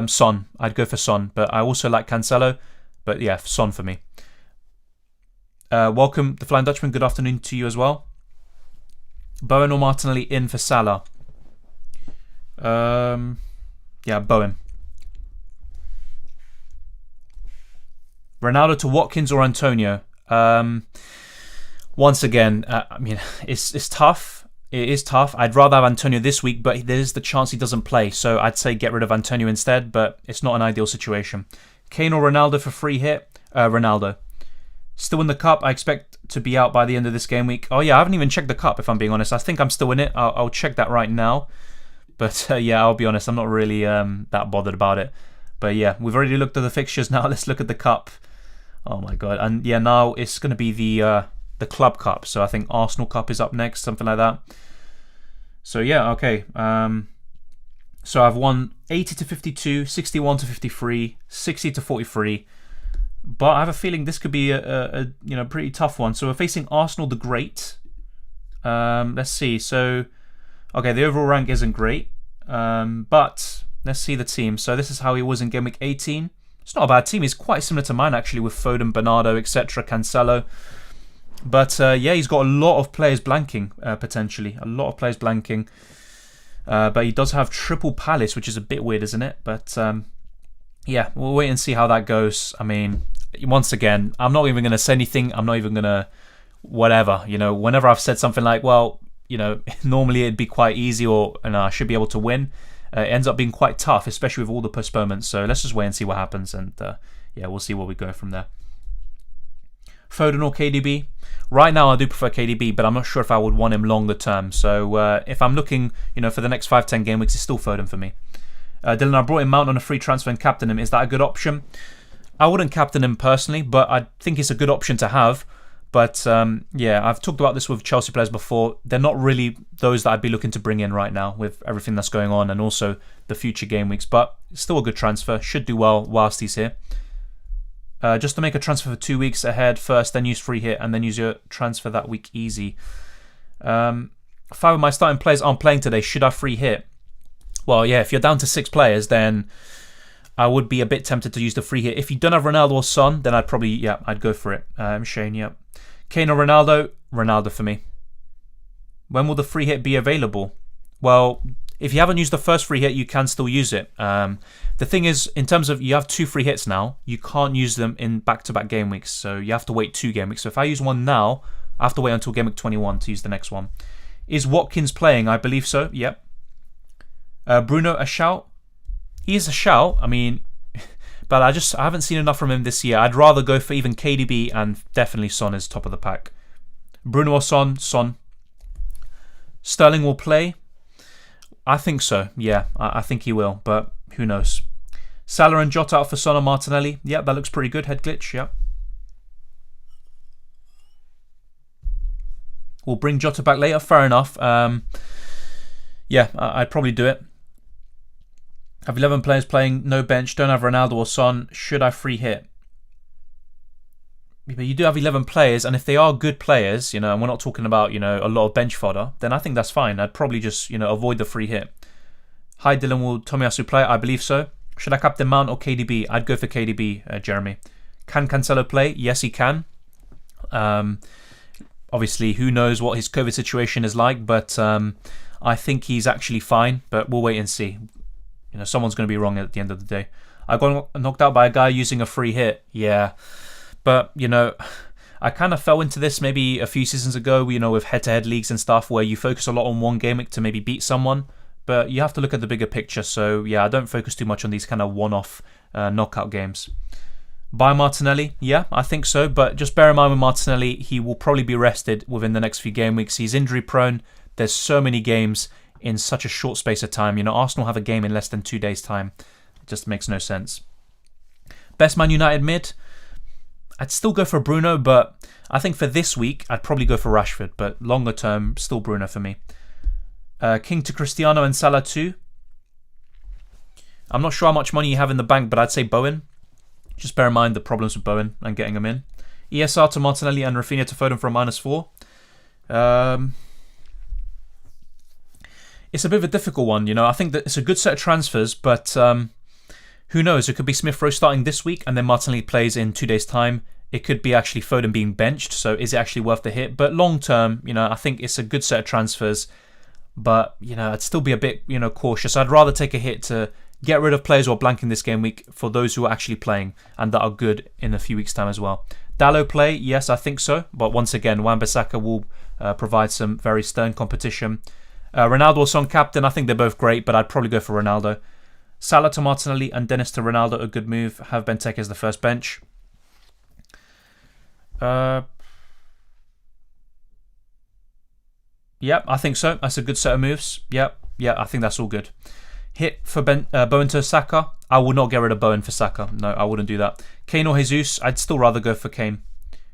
Son. I'd go for Son, but I also like Cancelo. But yeah, Son for me. Welcome, the Flying Dutchman. Good afternoon to you as well. Bowen or Martinelli in for Salah? Yeah, Bowen. Ronaldo to Watkins or Antonio? Once again, I mean, it's tough. It is tough. I'd rather have Antonio this week, but there's the chance he doesn't play. So I'd say get rid of Antonio instead, but it's not an ideal situation. Kane or Ronaldo for free hit? Ronaldo. Still in the cup. I expect to be out by the end of this game week. Oh yeah, I haven't even checked the cup if I'm being honest. I think I'm still in it. I'll check that right now. But yeah, I'll be honest. I'm not really that bothered about it. But yeah, we've already looked at the fixtures. Now let's look at the cup. Oh my god. And yeah, now it's going to be the Club Cup. So I think Arsenal Cup is up next, something like that. So yeah, okay. So I've won 80 to 52, 61 to 53, 60 to 43. But I have a feeling this could be a pretty tough one. So we're facing Arsenal the Great. Let's see. So okay, the overall rank isn't great. But let's see the team. So this is how he was in Game Week 18. It's not a bad team. He's quite similar to mine actually, with Foden, Bernardo, etc., Cancelo. But yeah, he's got a lot of players blanking potentially. A lot of players blanking. But he does have triple Palace, which is a bit weird, isn't it? But yeah, we'll wait and see how that goes. I mean, once again, I'm not even going to say anything. I'm not even going to whatever. Whenever I've said something like, well, normally it'd be quite easy or I should be able to win. It ends up being quite tough, especially with all the postponements. So let's just wait and see what happens. And yeah, we'll see where we go from there. Foden or KDB? Right now I do prefer KDB, but I'm not sure if I would want him longer term. So if I'm looking for the next 5-10 game weeks, it's still Foden for me. Dylan, I brought him Mount on a free transfer and captain him. Is that a good option? I wouldn't captain him personally, but I think it's a good option to have. But yeah, I've talked about this with Chelsea players before. They're not really those that I'd be looking to bring in right now with everything that's going on and also the future game weeks. But it's still a good transfer. Should do well whilst he's here. Just to make a transfer for 2 weeks ahead first, then use free hit, and then use your transfer that week easy. 5 of my starting players aren't playing today. Should I free hit? Well, yeah, if you're down to 6 players, then I would be a bit tempted to use the free hit. If you don't have Ronaldo or Son, then I'd probably, yeah, I'd go for it. Shane, yeah. Kane or Ronaldo? Ronaldo for me. When will the free hit be available? Well, if you haven't used the first free hit, you can still use it. The thing is, in terms of you have 2 free hits now, you can't use them in back-to-back game weeks. So you have to wait 2 game weeks. So if I use one now, I have to wait until game week 21 to use the next one. Is Watkins playing? I believe so. Yep. Bruno, a shout? He is a shout. I mean, but I haven't seen enough from him this year. I'd rather go for even KDB and definitely Son is top of the pack. Bruno or Son? Son. Sterling will play? I think so. Yeah, I think he will, but who knows? Salah and Jota out for Son or Martinelli? Yeah, that looks pretty good. Head glitch, yeah. We'll bring Jota back later. Fair enough. Yeah, I'd probably do it. Have 11 players playing, no bench, don't have Ronaldo or Son. Should I free hit? But you do have 11 players, and if they are good players, and we're not talking about, a lot of bench fodder, then I think that's fine. I'd probably just, avoid the free hit. Hi Dylan, will Tomiyasu play? I believe so. Should I captain Mount or KDB? I'd go for KDB, Jeremy. Can Cancelo play? Yes, he can. Obviously, who knows what his COVID situation is like, but I think he's actually fine, but we'll wait and see. Someone's going to be wrong at the end of the day. I got knocked out by a guy using a free hit. Yeah. But, I kind of fell into this maybe a few seasons ago, with head-to-head leagues and stuff where you focus a lot on one game week to maybe beat someone. But you have to look at the bigger picture. So, yeah, I don't focus too much on these kind of one-off knockout games. Buy Martinelli? Yeah, I think so. But just bear in mind with Martinelli, he will probably be rested within the next few game weeks. He's injury-prone. There's so many games in such a short space of time. Arsenal have a game in less than 2 days' time. It just makes no sense. Best Man United mid? I'd still go for Bruno, but I think for this week, I'd probably go for Rashford. But longer term, still Bruno for me. King to Cristiano and Salah too. I'm not sure how much money you have in the bank, but I'd say Bowen. Just bear in mind the problems with Bowen and getting him in. ESR to Martinelli and Rafinha to Foden for a -4. It's a bit of a difficult one, I think that it's a good set of transfers, but who knows? It could be Smith Rowe starting this week and then Martinelli plays in 2 days' time. It could be actually Foden being benched, so is it actually worth the hit? But long term, I think it's a good set of transfers, but, I'd still be a bit, cautious. I'd rather take a hit to get rid of players who are blanking this game week for those who are actually playing and that are good in a few weeks' time as well. Dalot play? Yes, I think so. But once again, Wan-Bissaka will provide some very stern competition. Ronaldo or Son captain? I think they're both great, but I'd probably go for Ronaldo. Salah to Martinelli and Dennis to Ronaldo, a good move. Have Benteke as the first bench. Yep, I think so. That's a good set of moves. Yep, I think that's all good. Hit for Bowen to Saka. I will not get rid of Bowen for Saka. No, I wouldn't do that. Kane or Jesus? I'd still rather go for Kane.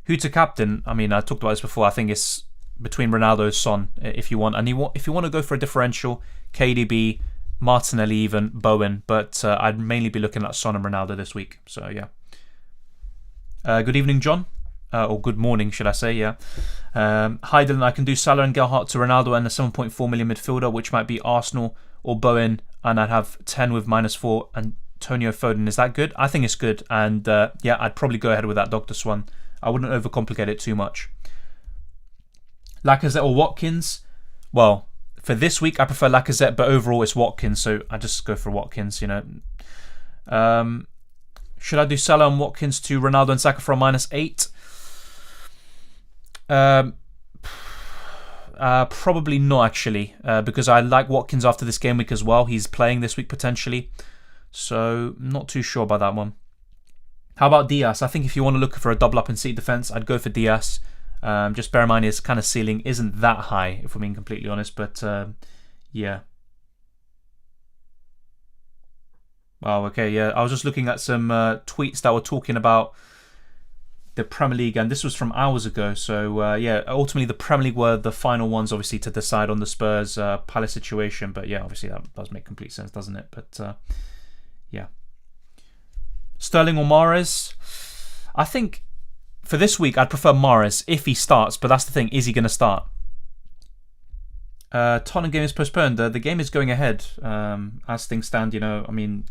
Who to captain? I mean, I talked about this before. I think it's between Ronaldo and Son if you want. And if you want to go for a differential, KDB, Martinelli even, Bowen. But I'd mainly be looking at Son and Ronaldo this week. So, yeah. Good evening, John. Or good morning, should I say, yeah. Hi, Dylan. I can do Salah and Gelhardt to Ronaldo and a 7.4 million midfielder, which might be Arsenal or Bowen. And I'd have 10 with -4 and Antonio Foden. Is that good? I think it's good. And yeah, I'd probably go ahead with that, Dr. Swan. I wouldn't overcomplicate it too much. Lacazette or Watkins? Well, for this week, I prefer Lacazette, but overall it's Watkins, so I just go for Watkins, Should I do Salah and Watkins to Ronaldo and Saka for a -8? Probably not, actually, because I like Watkins after this game week as well. He's playing this week potentially, so not too sure about that one. How about Diaz? I think if you want to look for a double up in seat defense, I'd go for Diaz. Just bear in mind his kind of ceiling isn't that high, if we're being completely honest, but yeah. Wow, okay, yeah. I was just looking at some tweets that were talking about the Premier League, and this was from hours ago. So, yeah, ultimately the Premier League were the final ones, obviously, to decide on the Spurs Palace situation. But, yeah, obviously that does make complete sense, doesn't it? But, yeah. Sterling or Mahrez? I think for this week, I'd prefer Mahrez if he starts. But that's the thing. Is he going to start? Tottenham game is postponed. The game is going ahead as things stand. I mean,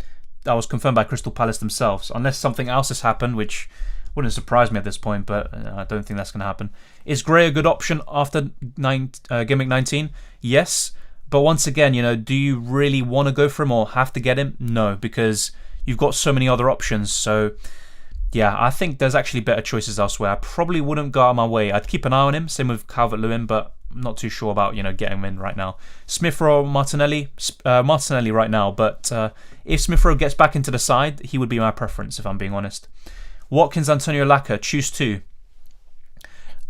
that was confirmed by Crystal Palace themselves. Unless something else has happened, which wouldn't surprise me at this point, but I don't think that's going to happen. Is Gray a good option after Game Week 19? Yes. But once again, do you really want to go for him or have to get him? No, because you've got so many other options. So, yeah, I think there's actually better choices elsewhere. I probably wouldn't go out of my way. I'd keep an eye on him. Same with Calvert-Lewin, but I'm not too sure about, getting him in right now. Smith Rowe or Martinelli? Martinelli right now, but if Smith Rowe gets back into the side, he would be my preference, if I'm being honest. Watkins, Antonio Laka, choose two.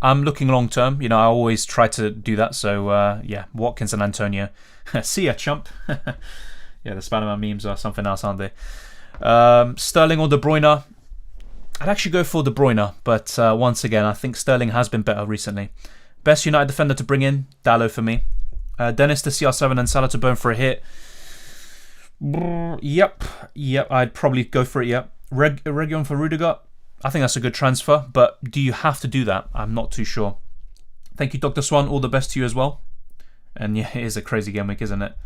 I'm looking long term. I always try to do that. So, yeah, Watkins and Antonio. See ya, chump. Yeah, the Spider-Man memes are something else, aren't they? Sterling or De Bruyne? I'd actually go for De Bruyne, but once again, I think Sterling has been better recently. Best United defender to bring in? Dalot for me. Dennis to CR7 and Salah to Bowen for a hit. Yep, I'd probably go for it, yep. Region for Rudiger? I think that's a good transfer, but do you have to do that? I'm not too sure. Thank you, Dr. Swan. All the best to you as well. And yeah, it is a crazy game week, isn't it?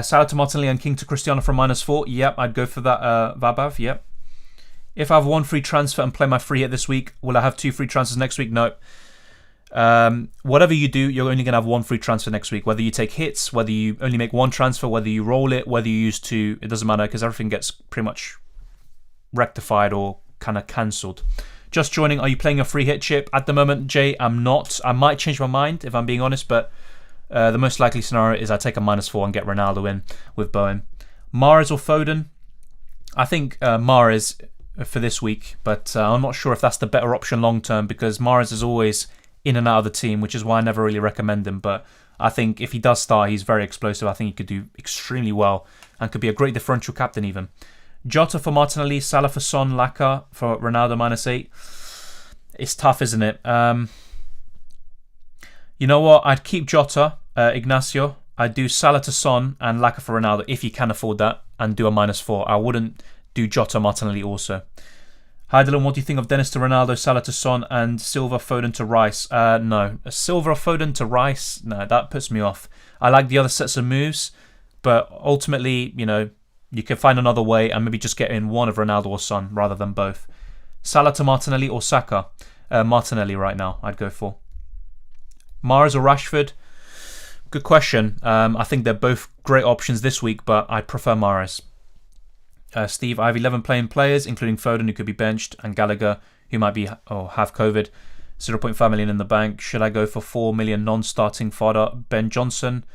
Salah to Martinelli and King to Cristiano for -4. Yep, I'd go for that. Vabav, yep. If I have one free transfer and play my free hit this week, will I have 2 free transfers next week? No. Whatever you do, you're only going to have 1 free transfer next week. Whether you take hits, whether you only make 1 transfer, whether you roll it, whether you use 2, it doesn't matter because everything gets pretty much rectified or kind of cancelled. Just joining, are you playing a free hit chip? At the moment, Jay, I'm not. I might change my mind if I'm being honest, but the most likely scenario is I take a -4 and get Ronaldo in with Bowen. Mahrez or Foden? I think Mahrez for this week, but I'm not sure if that's the better option long term because Mahrez is always in and out of the team, which is why I never really recommend him. But I think if he does start, he's very explosive. I think he could do extremely well and could be a great differential captain even. Jota for Martinelli, Salah for Son, Laka for Ronaldo -8. It's tough, isn't it? You know what? I'd keep Jota, Ignacio. I'd do Salah to Son and Laka for Ronaldo if you can afford that and do a -4. I wouldn't do Jota Martinelli also. Hi Dylan, what do you think of Dennis to Ronaldo, Salah to Son and Silva Foden to Rice? No. Silva Foden to Rice? No, that puts me off. I like the other sets of moves, but ultimately, you can find another way and maybe just get in one of Ronaldo or Son rather than both. Salah to Martinelli or Saka? Martinelli right now, I'd go for. Mahrez or Rashford? Good question. I think they're both great options this week, but I prefer Mahrez. Steve, I have 11 playing players, including Foden, who could be benched, and Gallagher, who might be have COVID. 0.5 million in the bank. Should I go for 4 million non-starting fodder? Ben Johnson?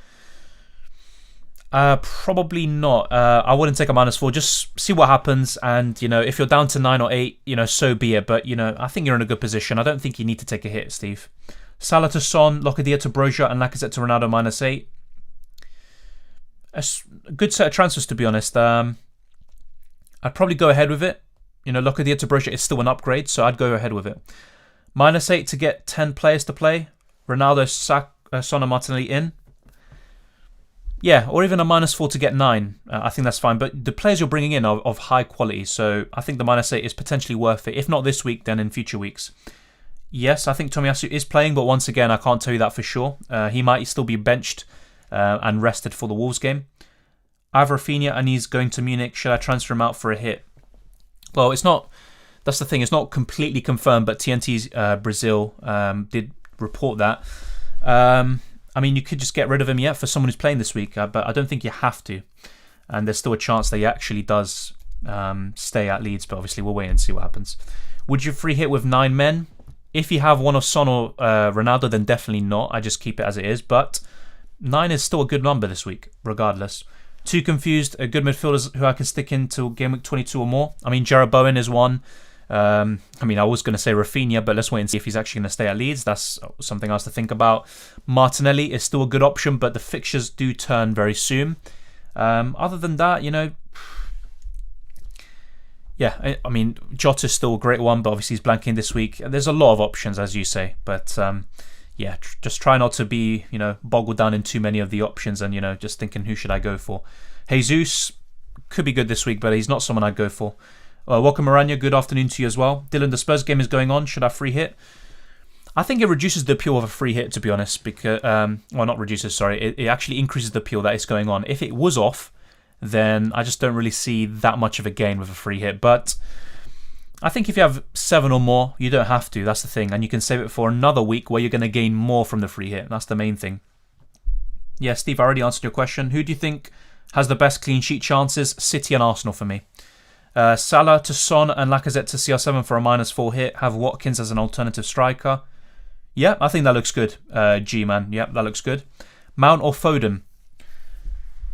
Probably not. I wouldn't take a -4. Just see what happens, and if you're down to 9 or 8, so be it. But I think you're in a good position. I don't think you need to take a hit, Steve. Salah to Son, Locadia to Broja, and Lacazette to Ronaldo -8. A good set of transfers, to be honest. I'd probably go ahead with it. Locadia to Broja is still an upgrade, so I'd go ahead with it. -8 to get 10 players to play. Ronaldo, Son, and Martinelli in. Yeah, or even a -4 to get 9. I think that's fine. But the players you're bringing in are of high quality, so I think the -8 is potentially worth it. If not this week, then in future weeks. Yes, I think Tomiyasu is playing, but once again, I can't tell you that for sure. He might still be benched and rested for the Wolves game. I have Rafinha and he's going to Munich. Should I transfer him out for a hit? Well, it's not. That's the thing. It's not completely confirmed, but TNT's Brazil did report that. I mean, you could just get rid of him, for someone who's playing this week, but I don't think you have to. And there's still a chance that he actually does stay at Leeds, but obviously we'll wait and see what happens. Would you free hit with 9 men? If you have one of Son or Ronaldo, then definitely not. I just keep it as it is. But 9 is still a good number this week, regardless. Too confused. Good midfielders who I can stick into Game Week 22 or more. I mean, Jared Bowen is one. I was going to say Rafinha, but let's wait and see if he's actually going to stay at Leeds. That's something else to think about. Martinelli is still a good option, but the fixtures do turn very soon. Other than that, Jota's still a great one, but obviously he's blanking this week. There's a lot of options, as you say, but just try not to be, boggled down in too many of the options and, just thinking who should I go for. Jesus could be good this week, but he's not someone I'd go for. Welcome, Aranya. Good afternoon to you as well. Dylan, the Spurs game is going on. Should I free hit? I think it reduces the appeal of a free hit, to be honest. Because, not reduces, sorry. It actually increases the appeal that it's going on. If it was off, then I just don't really see that much of a gain with a free hit. But I think if you have 7 or more, you don't have to. That's the thing. And you can save it for another week where you're going to gain more from the free hit. That's the main thing. Yeah, Steve, I already answered your question. Who do you think has the best clean sheet chances? City and Arsenal for me. Salah to Son and Lacazette to CR7 for a -4 hit. Have Watkins as an alternative striker. Yeah, I think that looks good. G-man. Yeah, that looks good. Mount or Foden?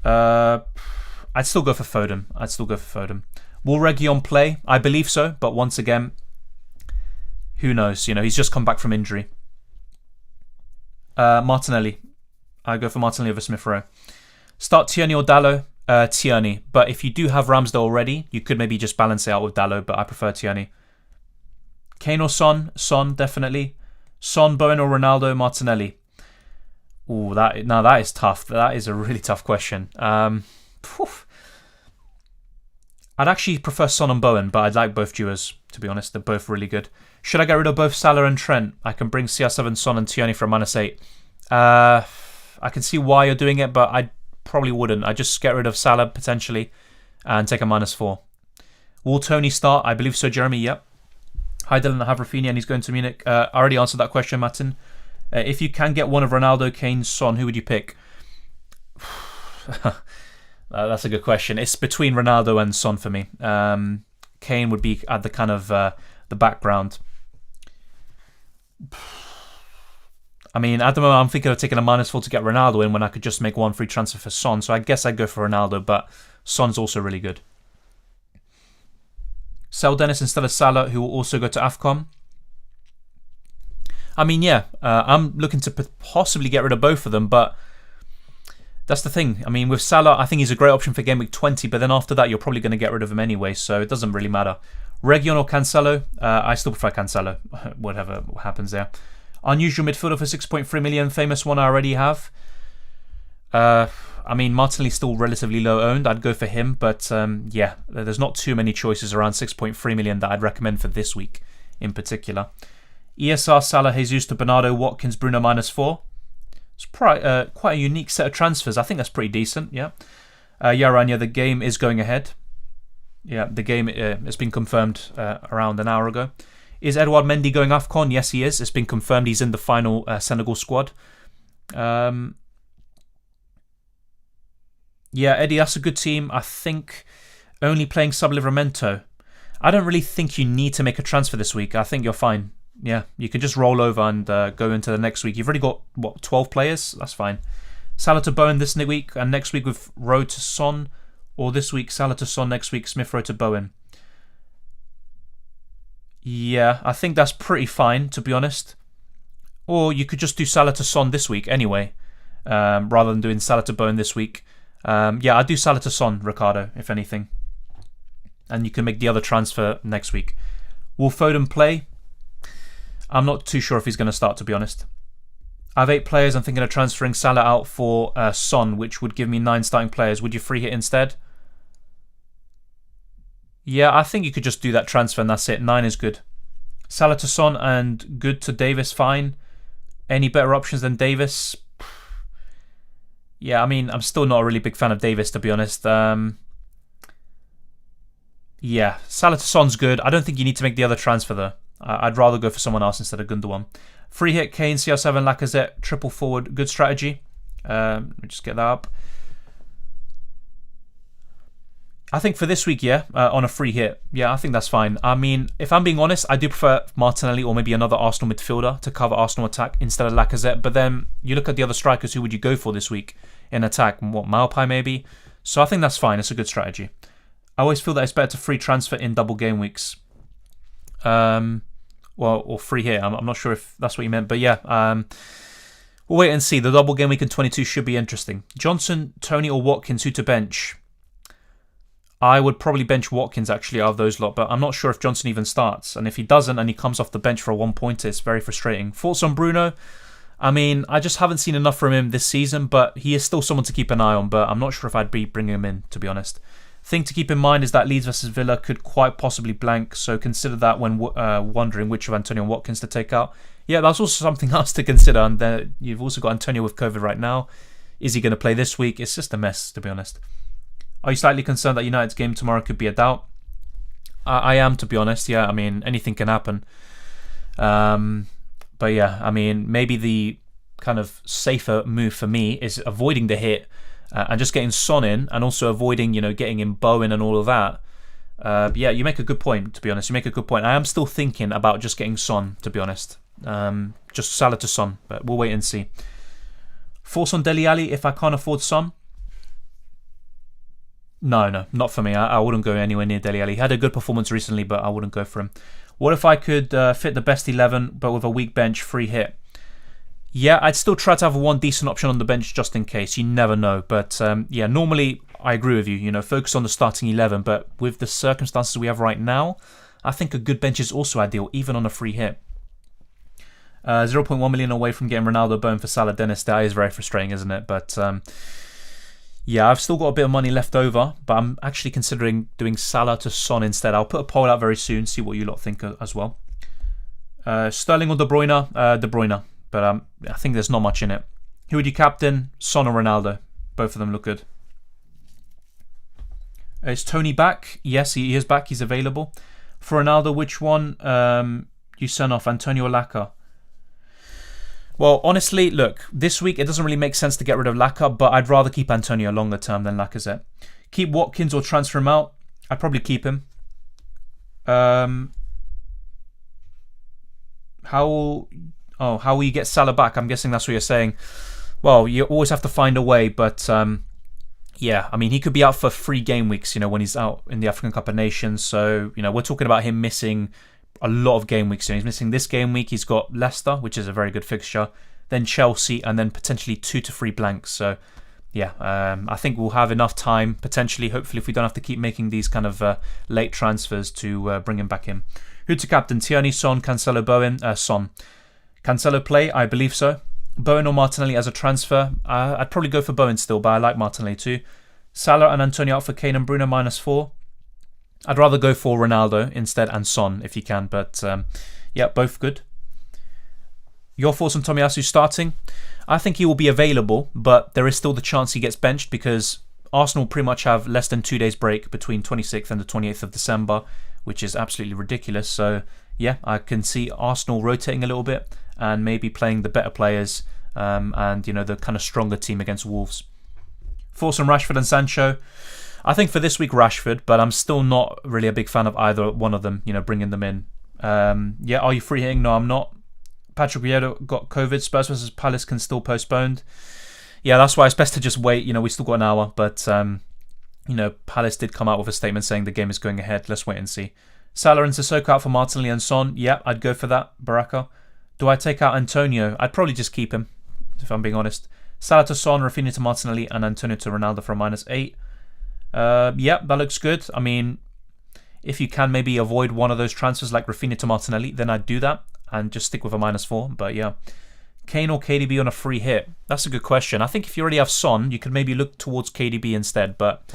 I'd still go for Foden. Will Reguilon play? I believe so, but once again, who knows? He's just come back from injury. Martinelli. I go for Martinelli over Smith Rowe. Start Tierney or Dallo? Tierney. But if you do have Ramsdale already, you could maybe just balance it out with Dallo, but I prefer Tierney. Kane or Son? Son, definitely. Son, Bowen or Ronaldo? Martinelli. Ooh, that is tough. That is a really tough question. I'd actually prefer Son and Bowen, but I'd like both duos, to be honest. They're both really good. Should I get rid of both Salah and Trent? I can bring CR7, Son and Tierney for a -8. I can see why you're doing it, but probably wouldn't. I'd just get rid of Salah potentially and take a -4. Will Tony start? I believe so, Jeremy. Yep. Hi, Dylan. I have Rafinha and he's going to Munich. I already answered that question, Martin. If you can get one of Ronaldo, Kane, Son, who would you pick? That's a good question. It's between Ronaldo and Son for me. Kane would be at the kind of the background. I mean, at the moment, I'm thinking of taking a -4 to get Ronaldo in when I could just make one free transfer for Son. So I guess I'd go for Ronaldo, but Son's also really good. Sell Dennis instead of Salah, who will also go to AFCON. I mean, yeah, I'm looking to possibly get rid of both of them, but that's the thing. I mean, with Salah, I think he's a great option for Game Week 20, but then after that, you're probably going to get rid of him anyway, so it doesn't really matter. Region or Cancelo? I still prefer Cancelo, whatever happens there. Unusual midfielder for 6.3 million, famous one I already have. I mean, Martinelli's still relatively low owned. I'd go for him, but yeah, there's not too many choices around 6.3 million that I'd recommend for this week in particular. ESR, Salah, Jesus to Bernardo, Watkins, Bruno -4. It's quite a unique set of transfers. I think that's pretty decent, yeah. Yaranya, the game is going ahead. Yeah, the game has been confirmed around an hour ago. Is Edouard Mendy going AFCON? Yes, he is. It's been confirmed he's in the final Senegal squad. Yeah, Eddie, that's a good team. I think only playing Sub-Livramento. I don't really think you need to make a transfer this week. I think you're fine. Yeah, you can just roll over and go into the next week. You've already got, 12 players? That's fine. Salah to Bowen this week, and next week with Rowe to Son. Or this week, Salah to Son, next week, Smith Rowe to Bowen. Yeah, I think that's pretty fine, to be honest. Or you could just do Salah to Son this week anyway, rather than doing Salah to Bowen this week. Yeah, I'd do Salah to Son, Ricardo, if anything. And you can make the other transfer next week. Will Foden play? I'm not too sure if he's going to start, to be honest. I have 8 players. I'm thinking of transferring Salah out for Son, which would give me 9 starting players. Would you free hit instead? Yeah, I think you could just do that transfer and that's it. 9 is good. Salah to Son and good to Davis, fine. Any better options than Davis? Yeah, I mean, I'm still not a really big fan of Davis, to be honest. Yeah, Salah to Son's good. I don't think you need to make the other transfer, though. I'd rather go for someone else instead of Gundogan. Free hit, Kane, CR7, Lacazette, triple forward. Good strategy. Let me just get that up. I think for this week, yeah, on a free hit, yeah, I think that's fine. I mean, if I'm being honest, I do prefer Martinelli or maybe another Arsenal midfielder to cover Arsenal attack instead of Lacazette. But then you look at the other strikers, who would you go for this week in attack? What, Maupay maybe? So I think that's fine. It's a good strategy. I always feel that it's better to free transfer in double game weeks. Well, or free hit. I'm not sure if that's what you meant, but yeah. We'll wait and see. The double game week in 22 should be interesting. Johnson, Tony, or Watkins, who to bench? I would probably bench Watkins actually out of those lot, but I'm not sure if Johnson even starts. And if he doesn't and he comes off the bench for a 1-pointer, it's very frustrating. Thoughts on Bruno? I mean, I just haven't seen enough from him this season, but he is still someone to keep an eye on, but I'm not sure if I'd be bringing him in, to be honest. Thing to keep in mind is that Leeds versus Villa could quite possibly blank, so consider that when wondering which of Antonio and Watkins to take out. Yeah, that's also something else to consider. And then you've also got Antonio with COVID right now. Is he going to play this week? It's just a mess, to be honest. Are you slightly concerned that United's game tomorrow could be a doubt? I am, to be honest. Yeah, I mean, anything can happen. But yeah, I mean, maybe the kind of safer move for me is avoiding the hit and just getting Son in, and also avoiding, getting in Bowen and all of that. Yeah, you make a good point, to be honest. You make a good point. I am still thinking about just getting Son, to be honest. Just Salah to Son, but we'll wait and see. Force on Dele Alli if I can't afford Son? No, not for me. I wouldn't go anywhere near Dele Alli. He had a good performance recently, but I wouldn't go for him. What if I could fit the best 11, but with a weak bench, free hit? Yeah, I'd still try to have one decent option on the bench just in case. You never know. But yeah, normally I agree with you. Focus on the starting 11. But with the circumstances we have right now, I think a good bench is also ideal, even on a free hit. 0.1 million away from getting Ronaldo, Bowen for Salah, Dennis. That is very frustrating, isn't it? But yeah, I've still got a bit of money left over, but I'm actually considering doing Salah to Son instead. I'll put a poll out very soon, see what you lot think as well. Sterling or De Bruyne? De Bruyne, but I think there's not much in it. Who would you captain, Son or Ronaldo? Both of them look good. Is Tony back? Yes, he is back. He's available. For Ronaldo, which one you send off, Antonio or Laka? Well, honestly, look, this week it doesn't really make sense to get rid of Laka, but I'd rather keep Antonio longer term than Lacazette. Keep Watkins or transfer him out? I'd probably keep him. How will you get Salah back? I'm guessing that's what you're saying. Well, you always have to find a way, but yeah, I mean, he could be out for 3 game weeks, when he's out in the African Cup of Nations. So, we're talking about him missing a lot of game weeks. He's missing this game week. He's got Leicester, which is a very good fixture, then Chelsea, and then potentially 2 to 3 blanks. So, yeah, I think we'll have enough time, potentially, hopefully, if we don't have to keep making these kind of late transfers to bring him back in. Who to captain? Tierney, Son, Cancelo, Bowen? Son. Cancelo play? I believe so. Bowen or Martinelli as a transfer? I'd probably go for Bowen still, but I like Martinelli too. Salah and Antonio out for Kane and Bruno -4. I'd rather go for Ronaldo instead and Son if you can, but yeah, both good. Your thoughts on Tomiyasu starting? I think he will be available, but there is still the chance he gets benched because Arsenal pretty much have less than 2 days break between 26th and the 28th of December, which is absolutely ridiculous. So yeah, I can see Arsenal rotating a little bit and maybe playing the better players and the kind of stronger team against Wolves. Thoughts on Rashford and Sancho? I think for this week Rashford, but I'm still not really a big fan of either one of them, bringing them in. Yeah, are you free hitting? No, I'm not. Patrick Vieira got COVID. Spurs versus Palace can still postponed. Yeah, that's why it's best to just wait. We still got an hour, but Palace did come out with a statement saying the game is going ahead. Let's wait and see. Salah and Sissoko out for Martinelli and Son. Yeah, I'd go for that. Baraka. Do I take out Antonio? I'd probably just keep him, if I'm being honest. Salah to Son, Rafinha to Martinelli, and Antonio to Ronaldo for a -8. Yeah, that looks good. I mean, if you can maybe avoid one of those transfers like Rafinha to Martinelli, then I'd do that and just stick with a -4. But yeah, Kane or KDB on a free hit? That's a good question. I think if you already have Son, you could maybe look towards KDB instead. But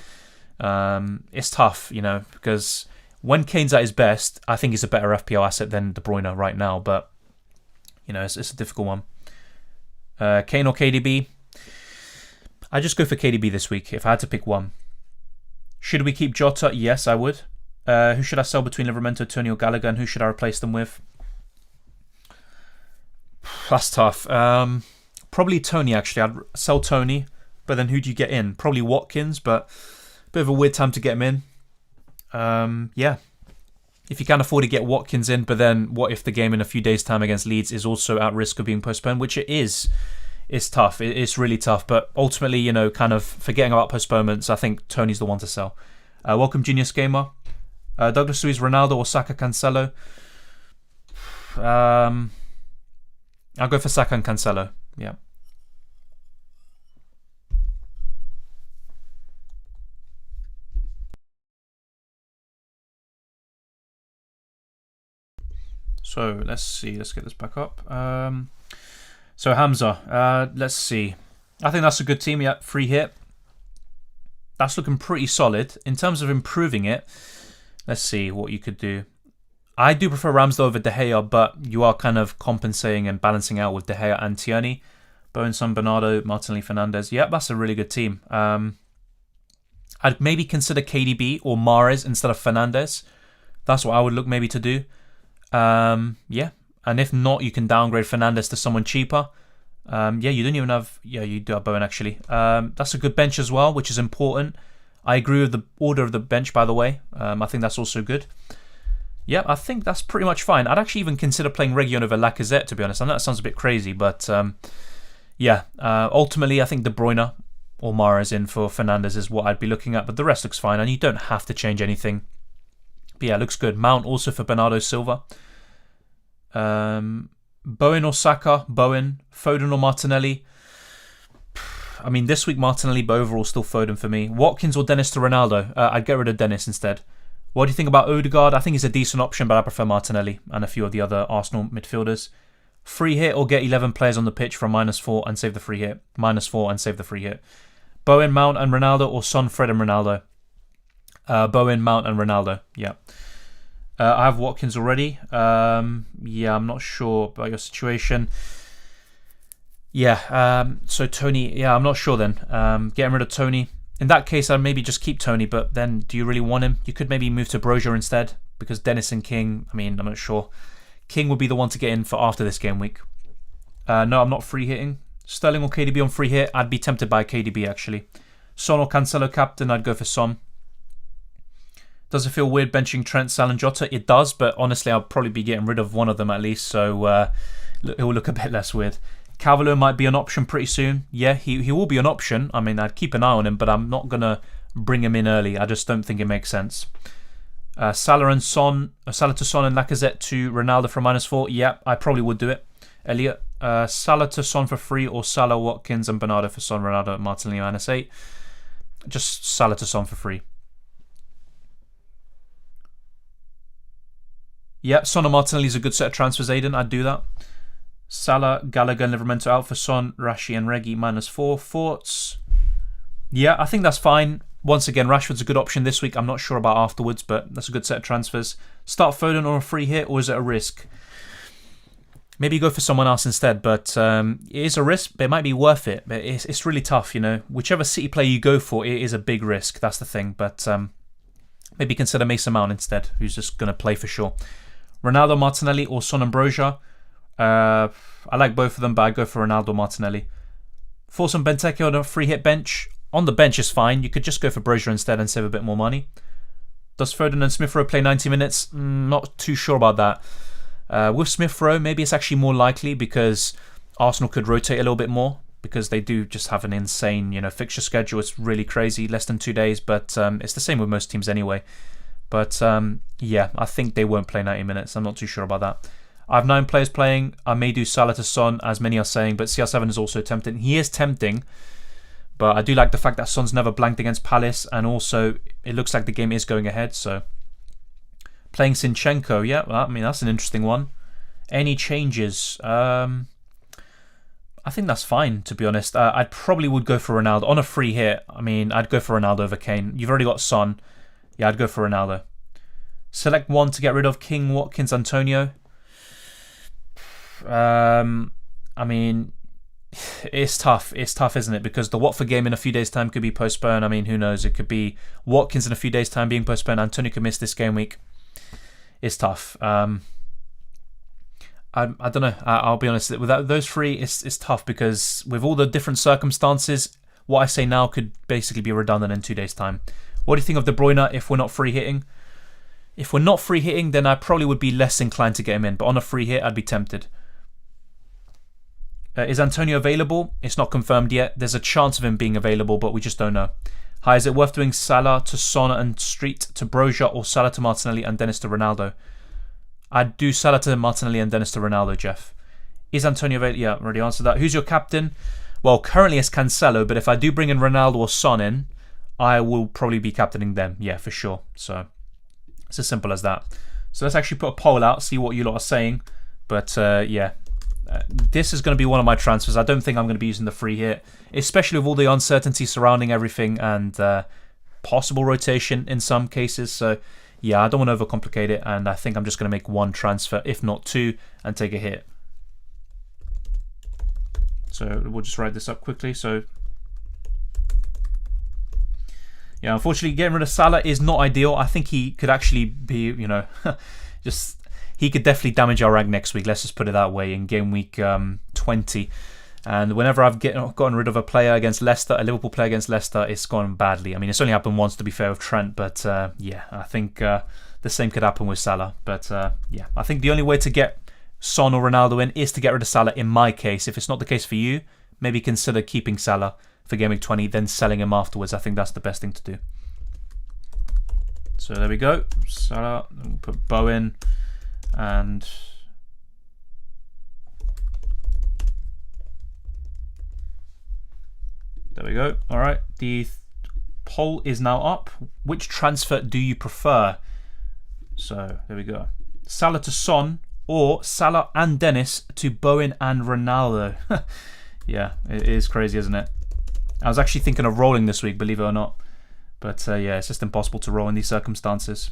it's tough, because when Kane's at his best, I think he's a better FPL asset than De Bruyne right now. But it's a difficult one. Kane or KDB? I just go for KDB this week if I had to pick one. Should we keep Jota? Yes, I would. Who should I sell between Livramento, Tony or Gallagher, and who should I replace them with? That's tough. Probably Tony, actually. I'd sell Tony, but then who do you get in? Probably Watkins, but a bit of a weird time to get him in. Yeah. If you can afford to get Watkins in, but then what if the game in a few days' time against Leeds is also at risk of being postponed, which it is. It's tough. It's really tough. But ultimately, kind of forgetting about postponements, I think Tony's the one to sell. Welcome, Genius Gamer. Douglas Luiz, Ronaldo or Saka, Cancelo? I'll go for Saka and Cancelo. Yeah. So let's see. Let's get this back up. So Hamza, let's see. I think that's a good team. Yeah, free hit. That's looking pretty solid. In terms of improving it, let's see what you could do. I do prefer Ramsdale over De Gea, but you are kind of compensating and balancing out with De Gea and Tierney. Bowen, Son, Bernardo, Martinelli, Fernandes. Yep, that's a really good team. I'd maybe consider KDB or Mahrez instead of Fernandes. That's what I would look maybe to do. Yeah. And if not, you can downgrade Fernandes to someone cheaper. Yeah, you don't even have... Yeah, you do have Bowen, actually. That's a good bench as well, which is important. I agree with the order of the bench, by the way. I think that's also good. Yeah, I think that's pretty much fine. I'd actually even consider playing Region over Lacazette, to be honest. I know that sounds a bit crazy, but... yeah, ultimately, I think De Bruyne or Mahrez in for Fernandes is what I'd be looking at. But the rest looks fine, and you don't have to change anything. But yeah, it looks good. Mount also for Bernardo Silva. Bowen or Saka, Bowen, Foden or Martinelli. I mean, this week Martinelli, but overall still Foden for me. Watkins or Dennis to Ronaldo. I'd get rid of Dennis instead. What do you think about Odegaard? I think he's a decent option, but I prefer Martinelli and a few of the other Arsenal midfielders. Free hit or get 11 players on the pitch for a -4 and save the free hit. -4 and save the free hit. Bowen, Mount and Ronaldo or Son, Fred and Ronaldo. Bowen, Mount and Ronaldo. Yeah. I have Watkins already. Yeah, I'm not sure about your situation. Yeah, so Tony, yeah, I'm not sure then. Getting rid of Tony. In that case, I'd maybe just keep Tony, but then do you really want him? You could maybe move to Brozier instead, because Dennis and King, I mean, I'm not sure. King would be the one to get in for after this game week. No, I'm not free hitting. Sterling or KDB on free hit, I'd be tempted by KDB actually. Son or Cancelo captain, I'd go for Son. Does it feel weird benching Trent, Sal and Jota? It does, but honestly I'll probably be getting rid of one of them at least, so it will look a bit less weird. Cavalier might be an option pretty soon. Yeah, he will be an option. I mean, I'd keep an eye on him, but I'm not going to bring him in early. I just don't think it makes sense. Salah to Son and Lacazette to Ronaldo for -4. Yeah, I probably would do it. Elliot. Salah to Son for free, or Salah, Watkins and Bernardo for Son, Ronaldo, Martinelli -8. Just Salah to Son for free. Yep, Son and Martinelli is a good set of transfers, Aiden. I'd do that. Salah, Gallagher and Livramento out for Son, Rashi and Regi -4. Thoughts? Yeah, I think that's fine. Once again, Rashford's a good option this week. I'm not sure about afterwards, but that's a good set of transfers. Start Foden on a free hit, or is it a risk? Maybe go for someone else instead, but it is a risk, but it might be worth it. But it's really tough, you know. Whichever City player you go for, it is a big risk. That's the thing. But maybe consider Mason Mount instead, who's just going to play for sure. Ronaldo, Martinelli, or Son and Brozier. I like both of them, but I go for Ronaldo, Martinelli. Force and Benteke on a free hit bench. On the bench is fine. You could just go for Brozier instead and save a bit more money. Does Foden and Smith Rowe play 90 minutes? Not too sure about that. With Smith Rowe, maybe it's actually more likely because Arsenal could rotate a little bit more, because they do just have an insane, fixture schedule. It's really crazy, less than 2 days, but it's the same with most teams anyway. But yeah, I think they won't play 90 minutes. I'm not too sure about that. I have 9 players playing. I may do Salah to Son, as many are saying, but CR7 is also tempting. He is tempting, but I do like the fact that Son's never blanked against Palace, and also it looks like the game is going ahead. So playing Zinchenko, yeah, well, I mean, that's an interesting one. Any changes? I think that's fine, to be honest. I probably would go for Ronaldo. On a free hit, I mean, I'd go for Ronaldo over Kane. You've already got Son. Yeah, I'd go for Ronaldo. Select one to get rid of King, Watkins, Antonio. I mean, it's tough. It's tough, isn't it? Because the Watford game in a few days' time could be postponed. I mean, who knows? It could be Watkins in a few days' time being postponed. Antonio could miss this game week. It's tough. I don't know. I'll be honest. Without those three, it's tough, because with all the different circumstances, what I say now could basically be redundant in 2 days' time. What do you think of De Bruyne if we're not free hitting? If we're not free hitting, then I probably would be less inclined to get him in. But on a free hit, I'd be tempted. Is Antonio available? It's not confirmed yet. There's a chance of him being available, but we just don't know. Hi, is it worth doing Salah to Son and Street to Brozier, or Salah to Martinelli and Dennis to Ronaldo? I'd do Salah to Martinelli and Dennis to Ronaldo, Jeff. Is Antonio available? Yeah, I already answered that. Who's your captain? Well, currently it's Cancelo, but if I do bring in Ronaldo or Son in, I will probably be captaining them. Yeah, for sure. So it's as simple as that. So let's actually put a poll out, see what you lot are saying. But yeah, this is going to be one of my transfers. I don't think I'm going to be using the free hit, especially with all the uncertainty surrounding everything and possible rotation in some cases. So yeah, I don't want to overcomplicate it, and I think I'm just going to make one transfer, if not 2, and take a hit. So we'll just write this up quickly. So yeah, unfortunately, getting rid of Salah is not ideal. I think he could actually be, he could definitely damage our rank next week. Let's just put it that way, in game week 20. And whenever I've gotten rid of a player against Leicester, a Liverpool player against Leicester, it's gone badly. I mean, it's only happened once, to be fair, with Trent. But yeah, I think the same could happen with Salah. But yeah, I think the only way to get Son or Ronaldo in is to get rid of Salah, in my case. If it's not the case for you, maybe consider keeping Salah for game week 20, then selling him afterwards. I think that's the best thing to do. So there we go. Salah, we'll put Bowen, and there we go. All right, the poll is now up. Which transfer do you prefer? So there we go. Salah to Son, or Salah and Dennis to Bowen and Ronaldo. Yeah, it is crazy, isn't it? I was actually thinking of rolling this week, believe it or not. But yeah, it's just impossible to roll in these circumstances.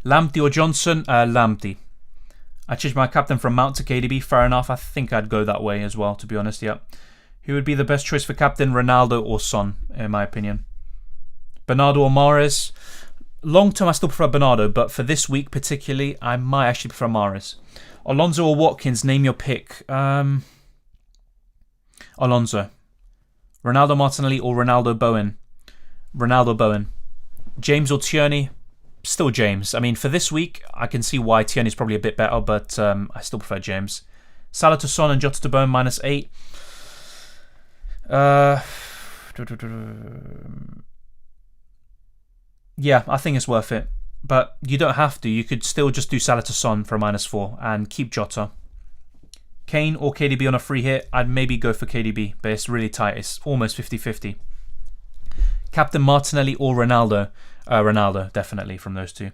Lamptey or Johnson? Lamptey. I changed my captain from Mount to KDB. Fair enough. I think I'd go that way as well, to be honest. Yeah. Who would be the best choice for captain? Ronaldo or Son, in my opinion. Bernardo or Mahrez? Long term, I still prefer Bernardo, but for this week particularly, I might actually prefer Mahrez. Alonso or Watkins? Name your pick. Alonso. Ronaldo Martinelli or Ronaldo Bowen? Ronaldo Bowen. James or Tierney? Still James. I mean, for this week, I can see why Tierney's probably a bit better, but I still prefer James. Salah to Son and Jota to Bowen -8. Yeah, I think it's worth it. But you don't have to. You could still just do Salah to Son for -4 and keep Jota. Kane or KDB on a free hit? I'd maybe go for KDB, but it's really tight. It's almost 50-50. Captain Martinelli or Ronaldo? Ronaldo, definitely, from those two.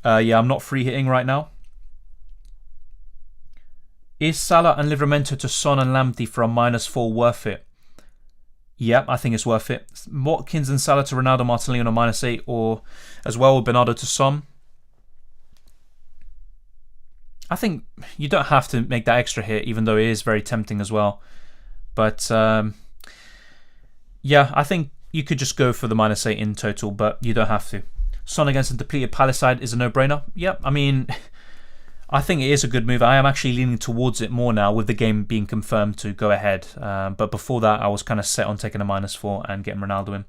Yeah, I'm not free hitting right now. Is Salah and Livramento to Son and Lamptey for a -4 worth it? Yeah, I think it's worth it. Watkins and Salah to Ronaldo Martinelli on a -8, or as well with Bernardo to Son. I think you don't have to make that extra hit, even though it is very tempting as well. But yeah, I think you could just go for the -8 in total, but you don't have to. Son against a depleted Palace side is a no-brainer. Yep, I mean, I think it is a good move. I am actually leaning towards it more now with the game being confirmed to go ahead. But before that, I was kind of set on taking a -4 and getting Ronaldo in.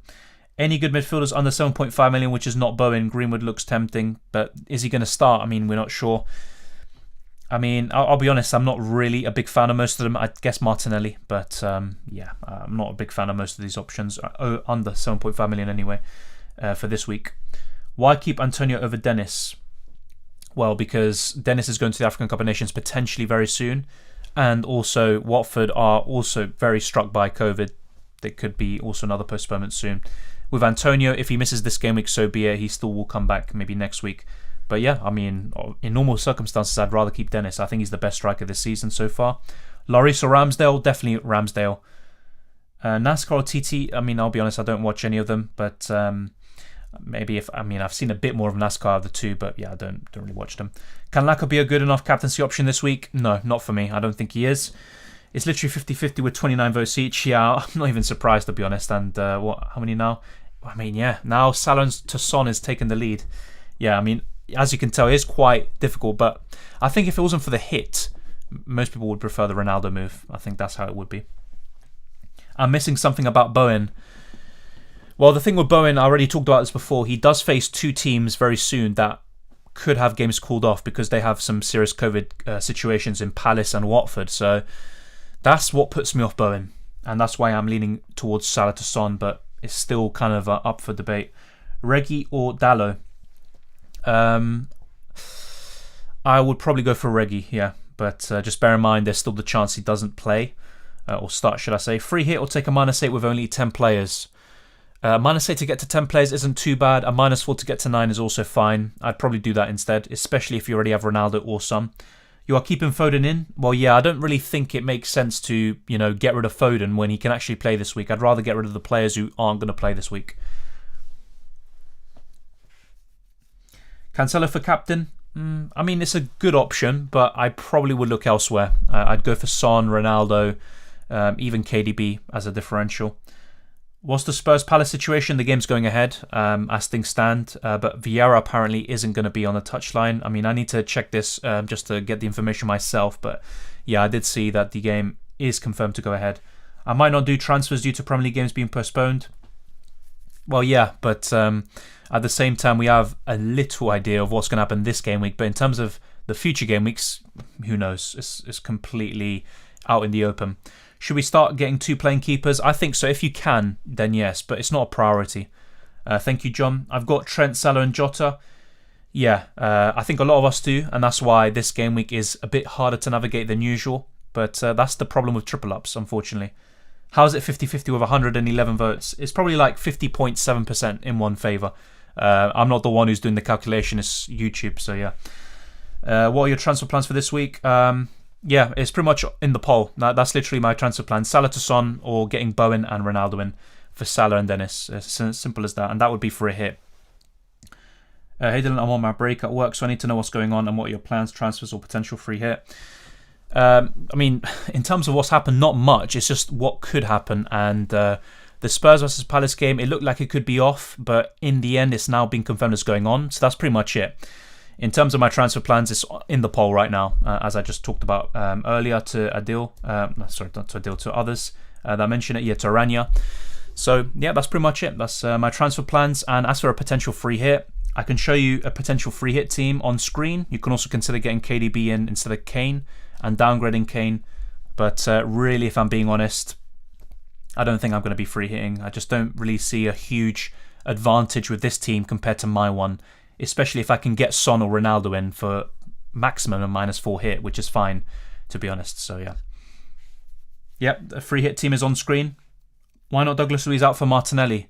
Any good midfielders under 7.5 million, which is not Bowen? Greenwood looks tempting, but is he going to start? I mean, we're not sure. I mean, I'll be honest, I'm not really a big fan of most of them. I guess Martinelli, but yeah, I'm not a big fan of most of these options. Under 7.5 million anyway for this week. Why keep Antonio over Dennis? Well, because Dennis is going to the African Cup of Nations potentially very soon. And also, Watford are also very struck by COVID. There could be also another postponement soon. With Antonio, if he misses this game week, so be it. He still will come back maybe next week. But yeah, I mean, in normal circumstances, I'd rather keep Dennis. I think he's the best striker this season so far. Lloris or Ramsdale? Definitely Ramsdale. NASCAR or TT? I mean, I'll be honest, I don't watch any of them. But maybe I've seen a bit more of NASCAR of the two, but yeah, I don't really watch them. Can Laka be a good enough captaincy option this week? No, not for me. I don't think he is. It's literally 50-50 with 29 votes each. Yeah, I'm not even surprised, to be honest. And how many now? I mean, yeah, now Salah to Son is taking the lead. Yeah, I mean, as you can tell, it is quite difficult, but I think if it wasn't for the hit, most people would prefer the Ronaldo move. I think that's how it would be. I'm missing something about Bowen. Well, the thing with Bowen, I already talked about this before, he does face two teams very soon that could have games called off because they have some serious COVID situations in Palace and Watford. So that's what puts me off Bowen, and that's why I'm leaning towards Salah to Son, but it's still kind of up for debate. Reggie or Dallo? I would probably go for Reggie, yeah. But just bear in mind, there's still the chance he doesn't play, or start, should I say. Free hit or take a -8 with only 10 players. -8 to get to 10 players isn't too bad. A -4 to get to 9 is also fine. I'd probably do that instead, especially if you already have Ronaldo or Son. You are keeping Foden in? Well, yeah, I don't really think it makes sense to, get rid of Foden when he can actually play this week. I'd rather get rid of the players who aren't going to play this week. Cancelo for captain? I mean, it's a good option, but I probably would look elsewhere. I'd go for Son, Ronaldo, even KDB as a differential. What's the Spurs Palace situation? The game's going ahead as things stand, but Vieira apparently isn't going to be on the touchline. I mean, I need to check this just to get the information myself, but yeah, I did see that the game is confirmed to go ahead. I might not do transfers due to Premier League games being postponed. Well, yeah, but at the same time, we have a little idea of what's going to happen this game week. But in terms of the future game weeks, who knows? It's completely out in the open. Should we start getting 2 playing keepers? I think so. If you can, then yes, but it's not a priority. Thank you, John. I've got Trent, Salah and Jota. Yeah, I think a lot of us do, and that's why this game week is a bit harder to navigate than usual. But that's the problem with triple ups, unfortunately. How is it 50-50 with 111 votes? It's probably like 50.7% in one favour. I'm not the one who's doing the calculation, it's YouTube, so yeah. What are your transfer plans for this week? Yeah, it's pretty much in the poll. That's literally my transfer plan. Salah to Son or getting Bowen and Ronaldo in for Salah and Dennis. It's as simple as that, and that would be for a hit. Hey Dylan, I'm on my break at work, so I need to know what's going on and what are your plans, transfers, or potential free hit. I mean, in terms of what's happened, not much. It's just what could happen. And the Spurs versus Palace game, it looked like it could be off, but in the end, it's now been confirmed as going on. So that's pretty much it. In terms of my transfer plans, it's in the poll right now, as I just talked about earlier to Adil. Sorry, not to Adil, to others that mentioned it. Yeah, to Aranya. So yeah, that's pretty much it. That's my transfer plans. And as for a potential free hit, I can show you a potential free hit team on screen. You can also consider getting KDB in instead of Kane and downgrading Kane. But really, if I'm being honest, I don't think I'm going to be free hitting. I just don't really see a huge advantage with this team compared to my one, especially if I can get Son or Ronaldo in for maximum a -4 hit, which is fine, to be honest. So yeah. Yep, the free hit team is on screen. Why not Douglas Luiz out for Martinelli?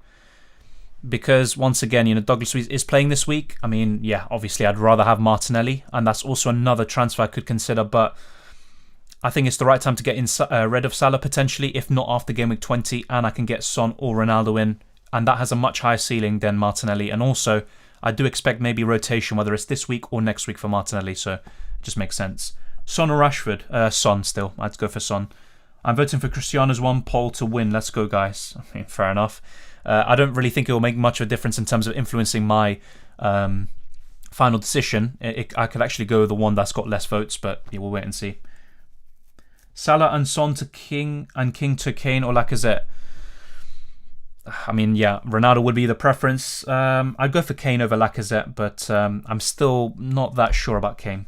Because once again, Douglas Luiz is playing this week. I mean, yeah, obviously I'd rather have Martinelli, and that's also another transfer I could consider, but I think it's the right time to get rid of Salah potentially, if not after game week 20, and I can get Son or Ronaldo in, and that has a much higher ceiling than Martinelli. And also, I do expect maybe rotation, whether it's this week or next week for Martinelli, so it just makes sense. Son or Rashford? Son still. I'd go for Son. I'm voting for Cristiano's one poll to win. Let's go, guys. I mean, fair enough. I don't really think it will make much of a difference in terms of influencing my final decision. I could actually go with the one that's got less votes, but yeah, we'll wait and see. Salah and Son to King and King to Kane or Lacazette. I mean, yeah, Ronaldo would be the preference. I'd go for Kane over Lacazette, but I'm still not that sure about Kane.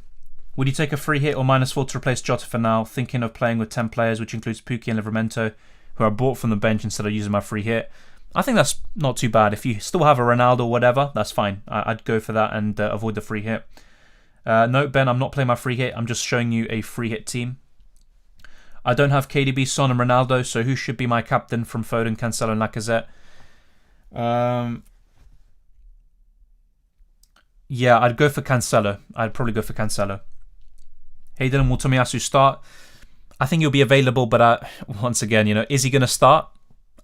Would you take a free hit or -4 to replace Jota for now? Thinking of playing with 10 players, which includes Pukki and Livramento, who are bought from the bench instead of using my free hit. I think that's not too bad. If you still have a Ronaldo or whatever, that's fine. I'd go for that and avoid the free hit. No, Ben, I'm not playing my free hit. I'm just showing you a free hit team. I don't have KDB, Son and Ronaldo, so who should be my captain from Foden, Cancelo and Lacazette? Yeah, I'd go for Cancelo. I'd probably go for Cancelo. Hey Dylan, will Tomiyasu start? I think he'll be available, but once again, is he going to start?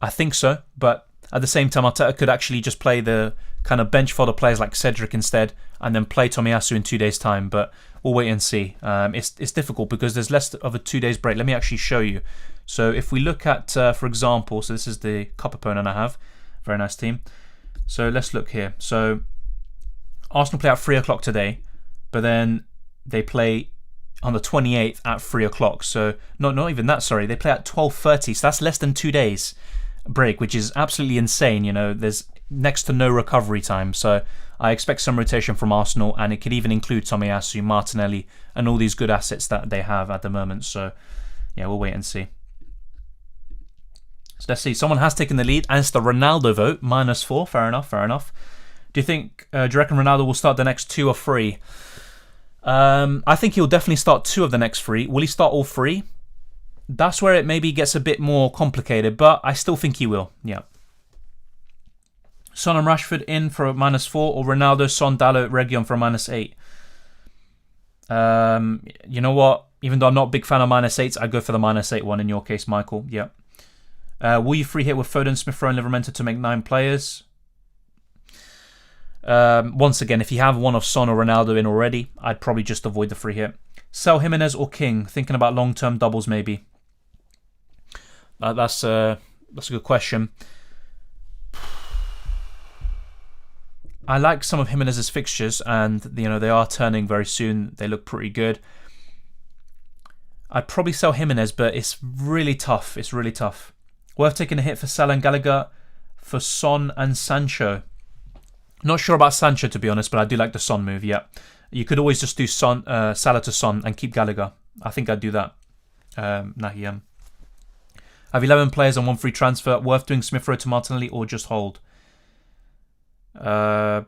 I think so, but at the same time, Arteta could actually just play the kind of bench fodder players like Cedric instead, and then play Tomiyasu in 2 days' time, but we'll wait and see. It's difficult because there's less of a 2 days break. Let me actually show you. So if we look at, for example, so this is the cup opponent I have. Very nice team. So let's look here. So Arsenal play at 3 o'clock today, but then they play on the 28th at 3 o'clock. So not even that, sorry. They play at 12:30, so that's less than 2 days break, which is absolutely insane. There's next to no recovery time. So I expect some rotation from Arsenal, and it could even include Tomiyasu, Martinelli, and all these good assets that they have at the moment. So yeah, we'll wait and see. So let's see. Someone has taken the lead, and it's the Ronaldo vote, -4. Fair enough, fair enough. Do you reckon Ronaldo will start the next 2 or 3? I think he'll definitely start 2 of the next 3. Will he start all 3? That's where it maybe gets a bit more complicated, but I still think he will. Yeah. Son and Rashford in for a -4, or Ronaldo, Son, Dalot, Reguilon for a -8. You know what? Even though I'm not a big fan of -8s, I'd go for the -8 one in your case, Michael. Yeah. Will you free hit with Foden, Smith Rowe, and Livramento to make 9 players? Once again, if you have one of Son or Ronaldo in already, I'd probably just avoid the free hit. Sell Jimenez or King? Thinking about long-term doubles, maybe. That's a good question. I like some of Jimenez's fixtures, and they are turning very soon. They look pretty good. I'd probably sell Jimenez, but it's really tough. It's really tough. Worth taking a hit for Salah and Gallagher, for Son and Sancho. Not sure about Sancho, to be honest, but I do like the Son move, yeah. You could always just do Salah to Son and keep Gallagher. I think I'd do that. Nahiyam. Have 11 players on 1 free transfer. Worth doing Smith Rowe to Martinelli or just hold? I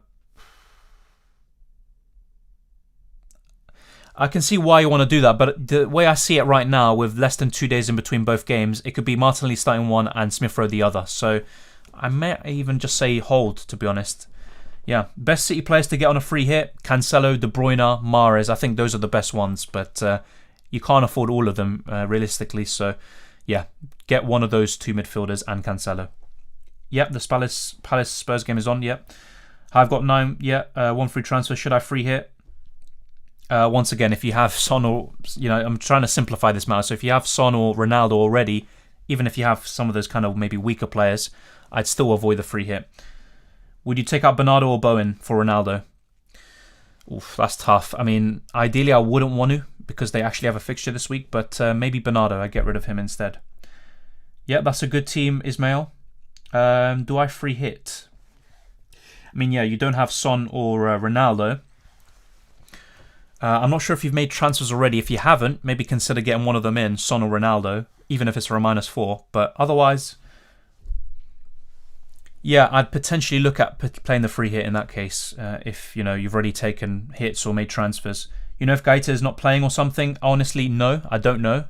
can see why you want to do that, but the way I see it right now, with less than 2 days in between both games, it could be Martinelli starting one and Smith Rowe the other. So I may even just say hold, to be honest. Yeah, best City players to get on a free hit: Cancelo, De Bruyne, Mahrez. I think those are the best ones, but you can't afford all of them realistically. So yeah, get one of those 2 midfielders and Cancelo. Yep, the Palace Spurs game is on. Yep. I've got 9. Yeah, 1 free transfer. Should I free hit? Once again, if you have Son or, I'm trying to simplify this matter. So if you have Son or Ronaldo already, even if you have some of those kind of maybe weaker players, I'd still avoid the free hit. Would you take out Bernardo or Bowen for Ronaldo? Oof, that's tough. I mean, ideally I wouldn't want to because they actually have a fixture this week, but maybe Bernardo, I get rid of him instead. Yeah, that's a good team, Ismail. Do I free hit? I mean, yeah, you don't have Son or Ronaldo. I'm not sure if you've made transfers already. If you haven't, maybe consider getting one of them in, Son or Ronaldo, even if it's for a -4. But otherwise, yeah, I'd potentially look at playing the free hit in that case. If you've already taken hits or made transfers. If Gaeta is not playing or something, honestly, no, I don't know.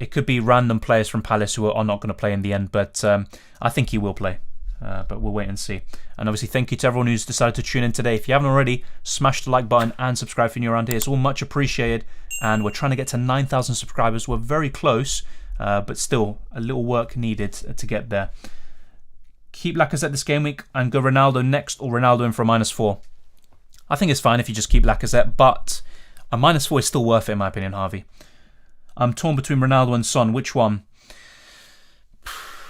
It could be random players from Palace who are not going to play in the end, but I think he will play. But we'll wait and see. And obviously, thank you to everyone who's decided to tune in today. If you haven't already, smash the like button and subscribe if you're around here. It's all much appreciated. And we're trying to get to 9,000 subscribers. We're very close, but still a little work needed to get there. Keep Lacazette this game week and go Ronaldo next or Ronaldo in for a -4. I think it's fine if you just keep Lacazette, but a -4 is still worth it in my opinion, Harvey. I'm torn between Ronaldo and Son. Which one?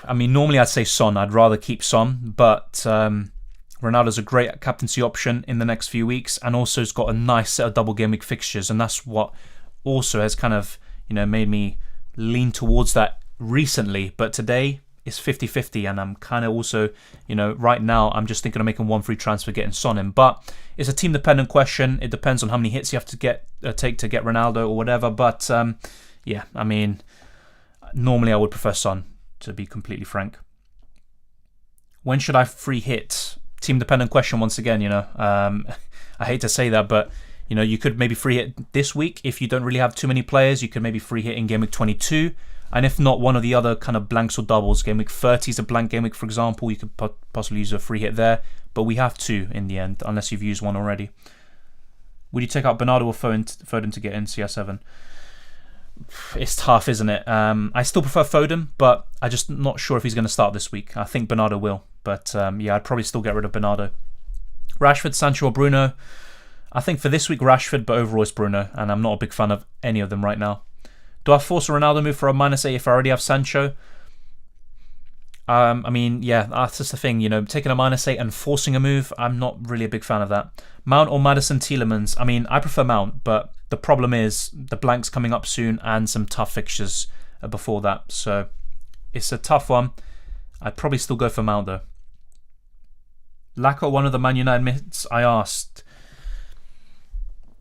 I mean, normally I'd say Son. I'd rather keep Son, but Ronaldo's a great captaincy option in the next few weeks, and also has got a nice set of double game week fixtures, and that's what also has kind of made me lean towards that recently. But today it's 50-50, and I'm kind of also right now I'm just thinking of making one free transfer, getting Son in. But it's a team dependent question. It depends on how many hits you have to take to get Ronaldo or whatever. But yeah, I mean, normally I would prefer Son, to be completely frank. When should I free hit? Team dependent question once again, I hate to say that, but you could maybe free hit this week if you don't really have too many players. You could maybe free hit in game week 22, and if not, one of the other kind of blanks or doubles. Game week 30 is a blank game week, for example. You could possibly use a free hit there, but we have 2 in the end, unless you've used one already. Would you take out Bernardo or Foden to get in CR7? It's tough, isn't it? I still prefer Foden, but I'm just not sure if he's going to start this week. I think Bernardo will, but yeah, I'd probably still get rid of Bernardo. Rashford, Sancho or Bruno? I think for this week Rashford, but overall it's Bruno, and I'm not a big fan of any of them right now. Do I force a Ronaldo move for a -8 if I already have Sancho? I mean, yeah, that's just the thing, taking a -8 and forcing a move, I'm not really a big fan of that. Mount or Maddison Tielemans? I mean, I prefer Mount, but the problem is the blank's coming up soon and some tough fixtures before that. So it's a tough one. I'd probably still go for Mount though. Lacazette, one of the Man United mids? I asked.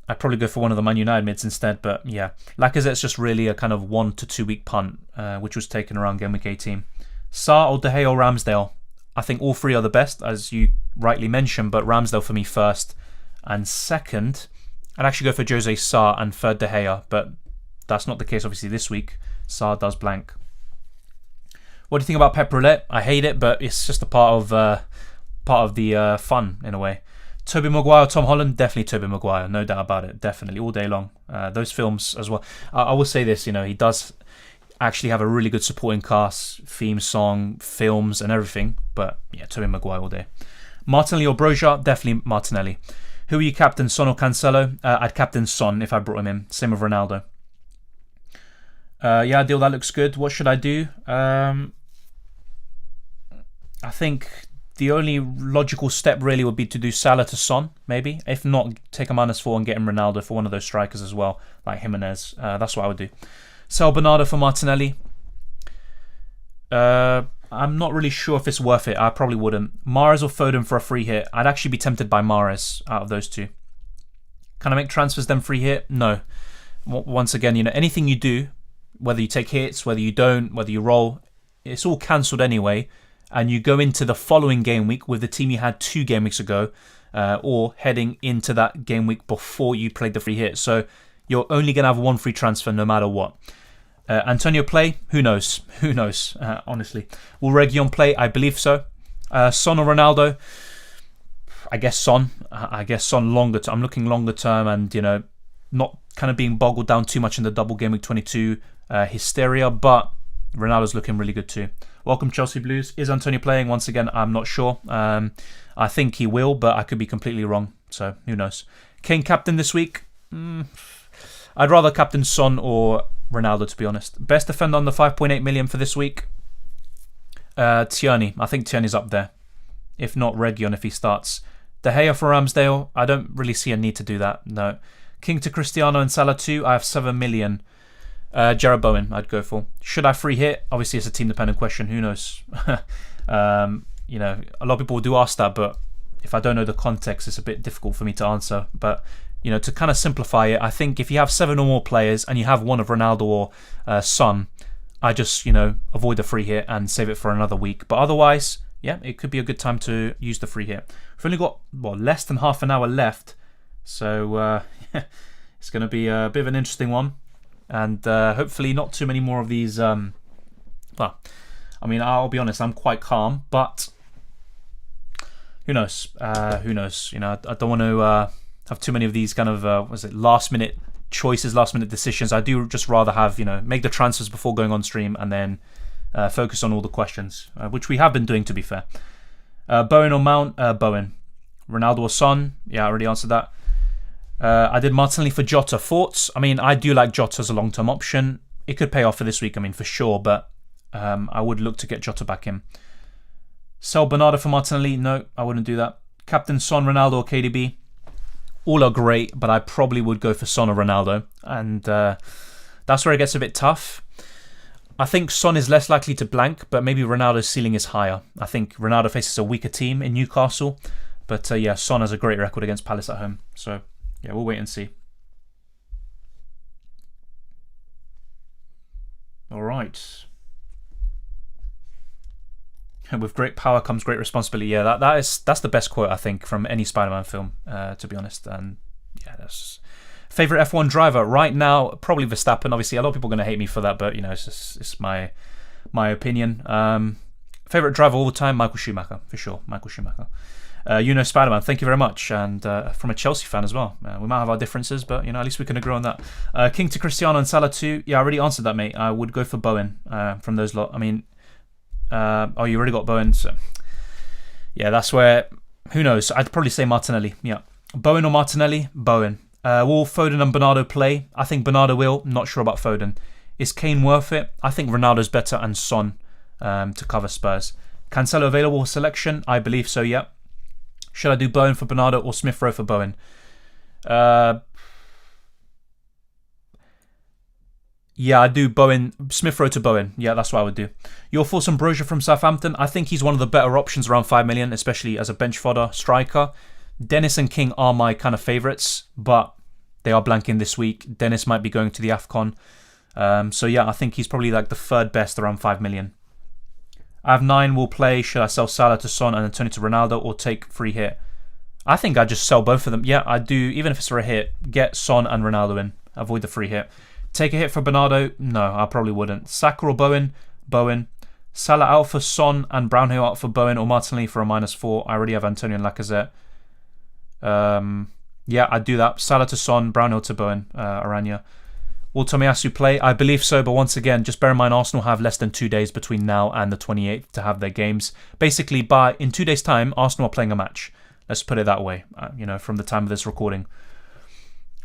I'd probably go for one of the Man United mids instead, but yeah. Lacazette's just really a kind of 1 to 2 week punt, which was taken around game week 18. Sarr or De Gea or Ramsdale? I think all 3 are the best, as you rightly mentioned, but Ramsdale for me first. And second, I'd actually go for Jose Sarr and third De Gea, but that's not the case obviously this week. Sarr does blank. What do you think about Pep Roulette? I hate it, but it's just a part of the fun in a way. Tobey Maguire, Tom Holland? Definitely Tobey Maguire, no doubt about it. Definitely, all day long. Those films as well. I will say this, he does actually have a really good supporting cast, theme song, films and everything. But yeah, Tobey Maguire all day. Martinelli or Broja? Definitely Martinelli. Who are you captain, Son or Cancelo? I'd captain Son if I brought him in. Same with Ronaldo. Yeah, deal, that looks good. What should I do? I think the only logical step really would be to do Salah to Son, maybe. If not, take a -4 and get him Ronaldo for one of those strikers as well, like Jimenez. That's what I would do. Sell Bernardo for Martinelli. I'm not really sure if it's worth it. I probably wouldn't. Mahrez or Foden for a free hit? I'd actually be tempted by Mahrez out of those 2. Can I make transfers then free hit? No. Once again, anything you do, whether you take hits, whether you don't, whether you roll, it's all cancelled anyway. And you go into the following game week with the team you had 2 game weeks ago, or heading into that game week before you played the free hit. So you're only going to have 1 free transfer no matter what. Antonio play? Who knows? Who knows? Honestly. Will Reguilon play? I believe so. Son or Ronaldo? I guess Son. I guess Son longer term. I'm looking longer term and, not kind of being boggled down too much in the double game week 22 hysteria. But Ronaldo's looking really good too. Welcome, Chelsea Blues. Is Antonio playing? Once again, I'm not sure. I think he will, but I could be completely wrong. So, who knows? Kane captain this week? I'd rather captain Son or Ronaldo, to be honest. Best defender on the 5.8 million for this week? Tierney. I think Tierney's up there. If not, Reguilon if he starts. De Gea for Ramsdale? I don't really see a need to do that, no. King to Cristiano and Salah 2? I have 7 million. Jared Bowen, I'd go for. Should I free hit? Obviously, it's a team-dependent question. Who knows? You know, a lot of people do ask that, but if I don't know the context, it's a bit difficult for me to answer. But, you know, to kind of simplify it, I think if you have 7 or more players and you have one of Ronaldo or Son, I just, you know, avoid the free hit and save it for another week. But otherwise, yeah, it could be a good time to use the free hit. We've only got, less than half an hour left. So, it's going to be a bit of an interesting one. And hopefully not too many more of these. Well, I mean, I'll be honest, I'm quite calm, but who knows? Who knows? You know, I don't want to have too many of these kind of last-minute choices, last-minute decisions. I do just rather have, you know, make the transfers before going on stream and then focus on all the questions, which we have been doing, to be fair. Bowen or Mount? Bowen. Ronaldo or Son? Yeah, I already answered that. I did Martinelli for Jota. Thoughts? I mean, I do like Jota as a long-term option. It could pay off for this week, I mean, for sure, but I would look to get Jota back in. Sell Bernardo for Martinelli? No, I wouldn't do that. Captain Son, Ronaldo or KDB? All are great, but I probably would go for Son or Ronaldo. And that's where it gets a bit tough. I think Son is less likely to blank, but maybe Ronaldo's ceiling is higher. I think Ronaldo faces a weaker team in Newcastle. But yeah, Son has a great record against Palace at home. So yeah, we'll wait and see. All right. And with great power comes great responsibility. Yeah, that's the best quote, I think, from any Spider-Man film, to be honest. And yeah, that's favorite F1 driver right now. Probably Verstappen. Obviously, a lot of people are going to hate me for that, but you know, it's my opinion. Favorite driver all the time, Michael Schumacher for sure. Michael Schumacher. You know, Spider-Man, thank you very much. And from a Chelsea fan as well. We might have our differences, but, you know, at least we can agree on that. King to Cristiano and Salah 2. Yeah, I already answered that, mate. I would go for Bowen from those lot. I mean, oh, you already got Bowen. So yeah, that's where, who knows? I'd probably say Martinelli. Yeah. Bowen or Martinelli? Bowen. Will Foden and Bernardo play? I think Bernardo will. Not sure about Foden. Is Kane worth it? I think Ronaldo's better and Son to cover Spurs. Cancelo available selection? I believe so, yeah. Should I do Bowen for Bernardo or Smith Rowe for Bowen? Yeah, I do Bowen, Smith Rowe to Bowen. Yeah, that's what I would do. Your thoughts on Brozier from Southampton? I think he's one of the better options around 5 million, especially as a bench fodder striker. Dennis and King are my kind of favourites, but they are blanking this week. Dennis might be going to the AFCON. So yeah, I think he's probably like the third best around 5 million. I have 9 will play. Should I sell Salah to Son and Antonio to Ronaldo or take free hit? I think I'd just sell both of them. Yeah, I do. Even if it's for a hit, get Son and Ronaldo in. Avoid the free hit. Take a hit for Bernardo? No, I probably wouldn't. Saka or Bowen? Bowen. Salah out for Son and Brownhill out for Bowen or Martinelli for a -4. I already have Antonio and Lacazette. Yeah, I'd do that. Salah to Son, Brownhill to Bowen, Aranya. Will Tomiyasu play? I believe so, but once again, just bear in mind Arsenal have less than 2 days between now and the 28th to have their games. Basically, in 2 days' time, Arsenal are playing a match. Let's put it that way, you know, from the time of this recording.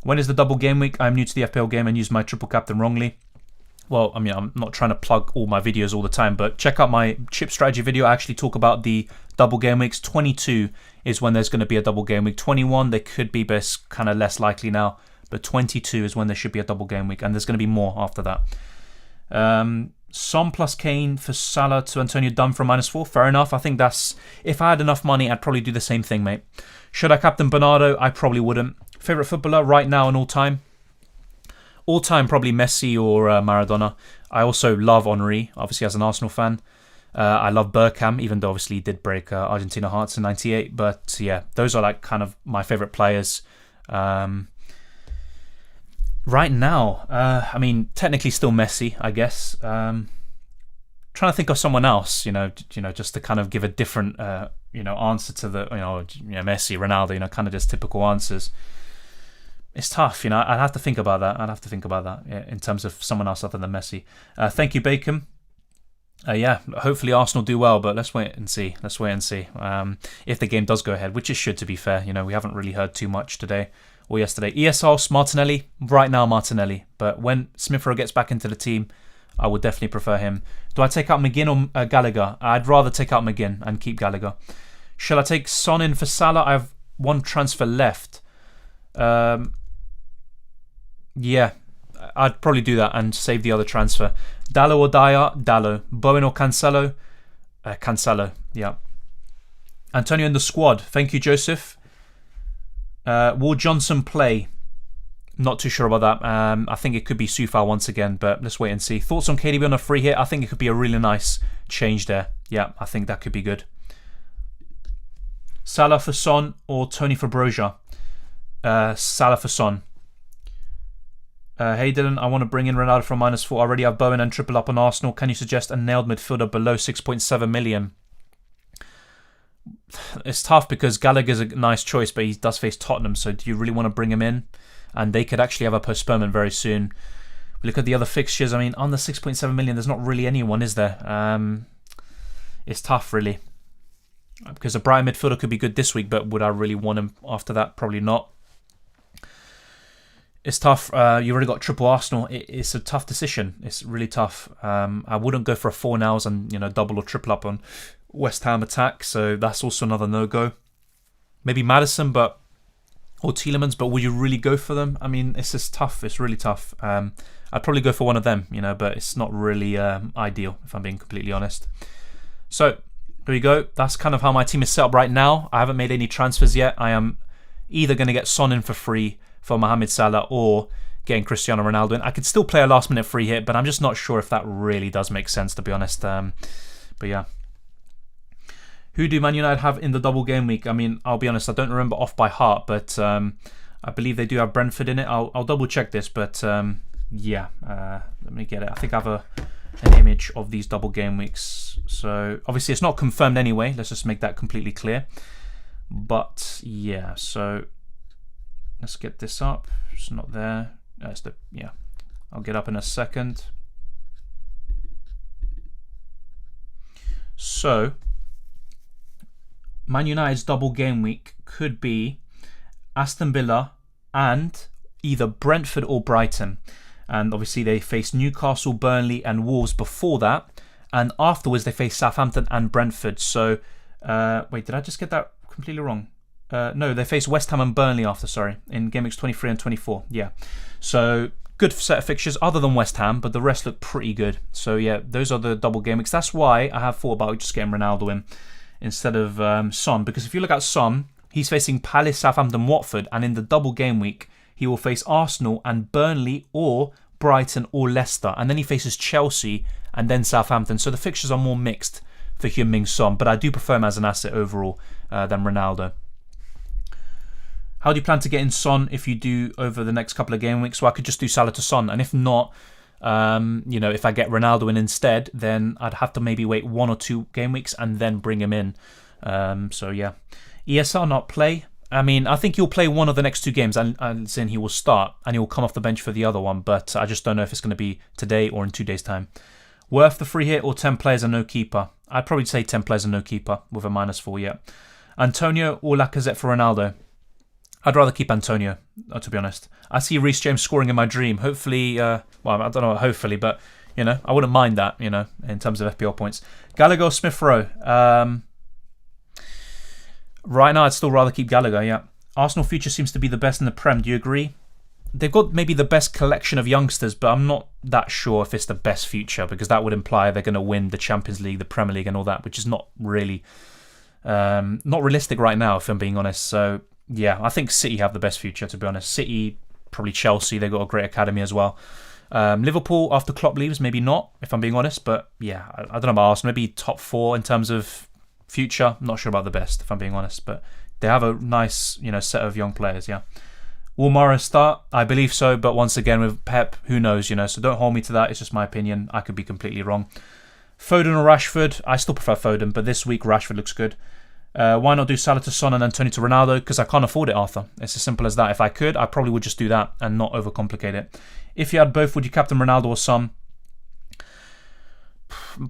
When is the double game week? I'm new to the FPL game and used my triple captain wrongly. Well, I mean, I'm not trying to plug all my videos all the time, but check out my chip strategy video. I actually talk about the double game weeks. 22 is when there's going to be a double game week. 21, there could be, but it's kind of less likely now. But 22 is when there should be a double game week, and there's going to be more after that. Son plus Kane for Salah to Antonio done for a -4. Fair enough. I think that's... If I had enough money, I'd probably do the same thing, mate. Should I captain Bernardo? I probably wouldn't. Favourite footballer right now and all time? All time, probably Messi or Maradona. I also love Henry, obviously as an Arsenal fan. I love Bergkamp, even though obviously he did break Argentina hearts in '98. But yeah, those are like kind of my favourite players. Right now, I mean, technically still Messi, I guess. Trying to think of someone else, you know, just to kind of give a different, answer to the, Messi, Ronaldo, kind of just typical answers. It's tough, I'd have to think about that. Yeah, in terms of someone else other than Messi. Thank you, Bacon. Yeah, hopefully Arsenal do well, but let's wait and see. Let's wait and see. If the game does go ahead, which it should, to be fair. We haven't really heard too much today or yesterday. ESR, Martinelli. Right now, Martinelli. But when Smith Rowe gets back into the team, I would definitely prefer him. Do I take out McGinn or Gallagher? I'd rather take out McGinn and keep Gallagher. Shall I take Son in for Salah? I have one transfer left. Yeah, I'd probably do that and save the other transfer. Dallo or Dyer? Dallo. Bowen or Cancelo? Cancelo, yeah. Antonio in the squad. Thank you, Joseph. Will Johnson play? Not too sure about that. I think it could be Sufal once again, but let's wait and see. Thoughts on KDB on a free hit? I think it could be a really nice change there. Yeah, I think that could be good. Salah for Son or Tony for Broja? Salah for Son. Hey Dylan, I want to bring in Ronaldo from -4. I already have Bowen and triple up on Arsenal. Can you suggest a nailed midfielder below 6.7 million? It's tough because Gallagher's a nice choice, but he does face Tottenham, so do you really want to bring him in? And they could actually have a postponement very soon. We look at the other fixtures. I mean, on the 6.7 million, there's not really anyone, is there? It's tough, really. Because a Brighton midfielder could be good this week, but would I really want him after that? Probably not. It's tough. You already got triple Arsenal. It's a tough decision. It's really tough. I wouldn't go for a 4 nows and double or triple up on West Ham attack. So that's also another no-go. Maybe Maddison, or Tielemans, but would you really go for them? I mean, it's just tough. It's really tough. I'd probably go for one of them, but it's not really ideal, if I'm being completely honest. So there you go. That's kind of how my team is set up right now. I haven't made any transfers yet. I am either going to get Son in for free for Mohamed Salah or getting Cristiano Ronaldo in. I could still play a last minute free hit, but I'm just not sure if that really does make sense, to be honest. But yeah. Who do Man United have in the double game week? I mean, I'll be honest, I don't remember off by heart, but I believe they do have Brentford in it. I'll double check this, but yeah, let me get it. I think I have an image of these double game weeks. So obviously it's not confirmed anyway. Let's just make that completely clear. But yeah, so let's get this up. It's not there. Yeah, I'll get up in a second. So Man United's double game week could be Aston Villa and either Brentford or Brighton. And obviously they face Newcastle, Burnley and Wolves before that. And afterwards they face Southampton and Brentford. So, wait, did I just get that completely wrong? No, they face West Ham and Burnley after, sorry, in game weeks 23 and 24. Yeah. So, good set of fixtures other than West Ham, but the rest look pretty good. So, yeah, those are the double game weeks. That's why I have thought about just getting Ronaldo in instead of Son. Because if you look at Son, he's facing Palace, Southampton, Watford, and in the double game week, he will face Arsenal and Burnley or Brighton or Leicester. And then he faces Chelsea and then Southampton. So the fixtures are more mixed for Heung-min Son, but I do prefer him as an asset overall than Ronaldo. How do you plan to get in Son if you do over the next couple of game weeks? Well, I could just do Salah to Son, and if not, if I get Ronaldo in instead, then I'd have to maybe wait 1 or 2 game weeks and then bring him in. So yeah, ESR not play. I mean, I think he'll play one of the next 2 games, and then he will start, and he will come off the bench for the other one. But I just don't know if it's going to be today or in 2 days' time. Worth the free hit or 10 players and no keeper? I'd probably say 10 players and no keeper with a -4. Yeah. Antonio or Lacazette for Ronaldo? I'd rather keep Antonio, to be honest. I see Reece James scoring in my dream. Hopefully, well, I don't know, hopefully, but, I wouldn't mind that, in terms of FPL points. Gallagher, Smith Rowe. Right now, I'd still rather keep Gallagher, yeah. Arsenal future seems to be the best in the Prem. Do you agree? They've got maybe the best collection of youngsters, but I'm not that sure if it's the best future, because that would imply they're going to win the Champions League, the Premier League and all that, which is not really, not realistic right now, if I'm being honest. So, yeah, I think City have the best future, to be honest. City, probably Chelsea, they've got a great academy as well. Liverpool, after Klopp leaves, maybe not, if I'm being honest. But, yeah, I don't know about Arsenal. Maybe top 4 in terms of future. I'm not sure about the best, if I'm being honest. But they have a nice, set of young players, yeah. Will Morris start? I believe so. But once again, with Pep, who knows, So don't hold me to that. It's just my opinion. I could be completely wrong. Foden or Rashford? I still prefer Foden, but this week Rashford looks good. Why not do Salah to Son and then Tony to Ronaldo? Because I can't afford it, Arthur. It's as simple as that. If I could, I probably would just do that and not overcomplicate it. If you had both, would you captain Ronaldo or Son?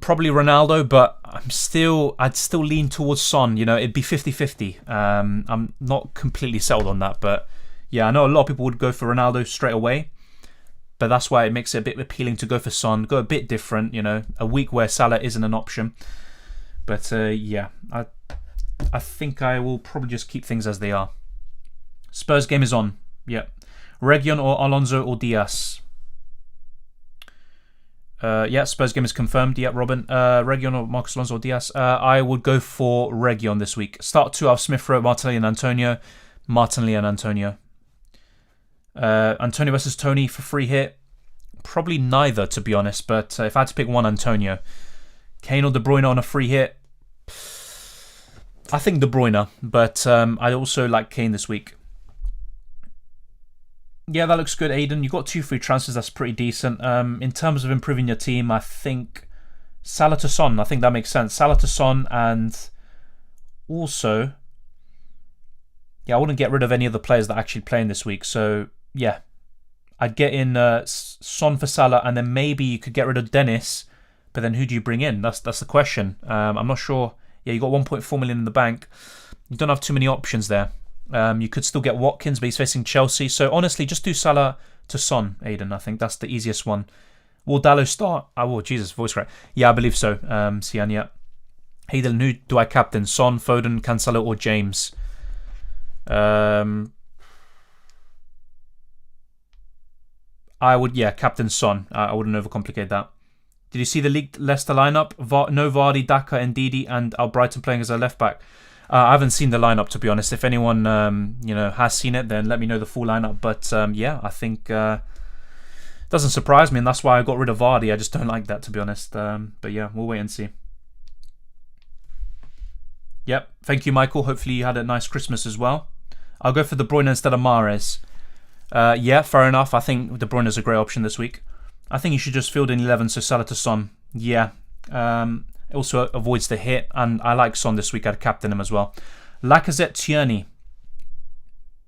Probably Ronaldo, but I'd still lean towards Son. It'd be 50-50. I'm not completely settled on that, but yeah, I know a lot of people would go for Ronaldo straight away, but that's why it makes it a bit appealing to go for Son. Go a bit different, a week where Salah isn't an option. But yeah, I think I will probably just keep things as they are. Spurs game is on. Yep. Reguilon or Alonso or Diaz. Yeah, Spurs game is confirmed. Yeah, Robin. Reguilon or Marcos Alonso or Diaz. I would go for Reguilon this week. Start 2 out of Smith Rowe, Martinelli and Antonio. Martinelli and Antonio. Antonio versus Tony for free hit. Probably neither, to be honest. But if I had to pick one, Antonio. Kane or De Bruyne on a free hit. I think De Bruyne, but I also like Kane this week. Yeah, that looks good, Aiden. You got 2 free transfers. That's pretty decent. In terms of improving your team, I think Salah to Son. I think that makes sense. Salah to Son, and also, yeah, I wouldn't get rid of any of the players that are actually playing this week. So yeah, I'd get in Son for Salah, and then maybe you could get rid of Dennis. But then who do you bring in? That's the question. I'm not sure. Yeah, you got 1.4 million in the bank. You don't have too many options there. You could still get Watkins, but he's facing Chelsea. So honestly, just do Salah to Son, Aiden. I think that's the easiest one. Will Dalot start? Oh, Jesus, voice crack. Yeah, I believe so. Sian, yeah. Aiden, who do I captain? Son, Foden, Cancelo, or James? I would, captain Son. I wouldn't overcomplicate that. Did you see the leaked Leicester lineup? No Vardy, Daka, Ndidi, and Albrighton playing as a left back. I haven't seen the lineup, to be honest. If anyone has seen it, then let me know the full lineup. But yeah, I think it doesn't surprise me, and that's why I got rid of Vardy. I just don't like that, to be honest. But yeah, we'll wait and see. Yep, thank you, Michael. Hopefully you had a nice Christmas as well. I'll go for De Bruyne instead of Mahrez. Yeah, fair enough. I think De Bruyne is a great option this week. I think you should just field in 11, so Salah to Son. Yeah. It also avoids the hit, and I like Son this week. I'd captain him as well. Lacazette, Tierney.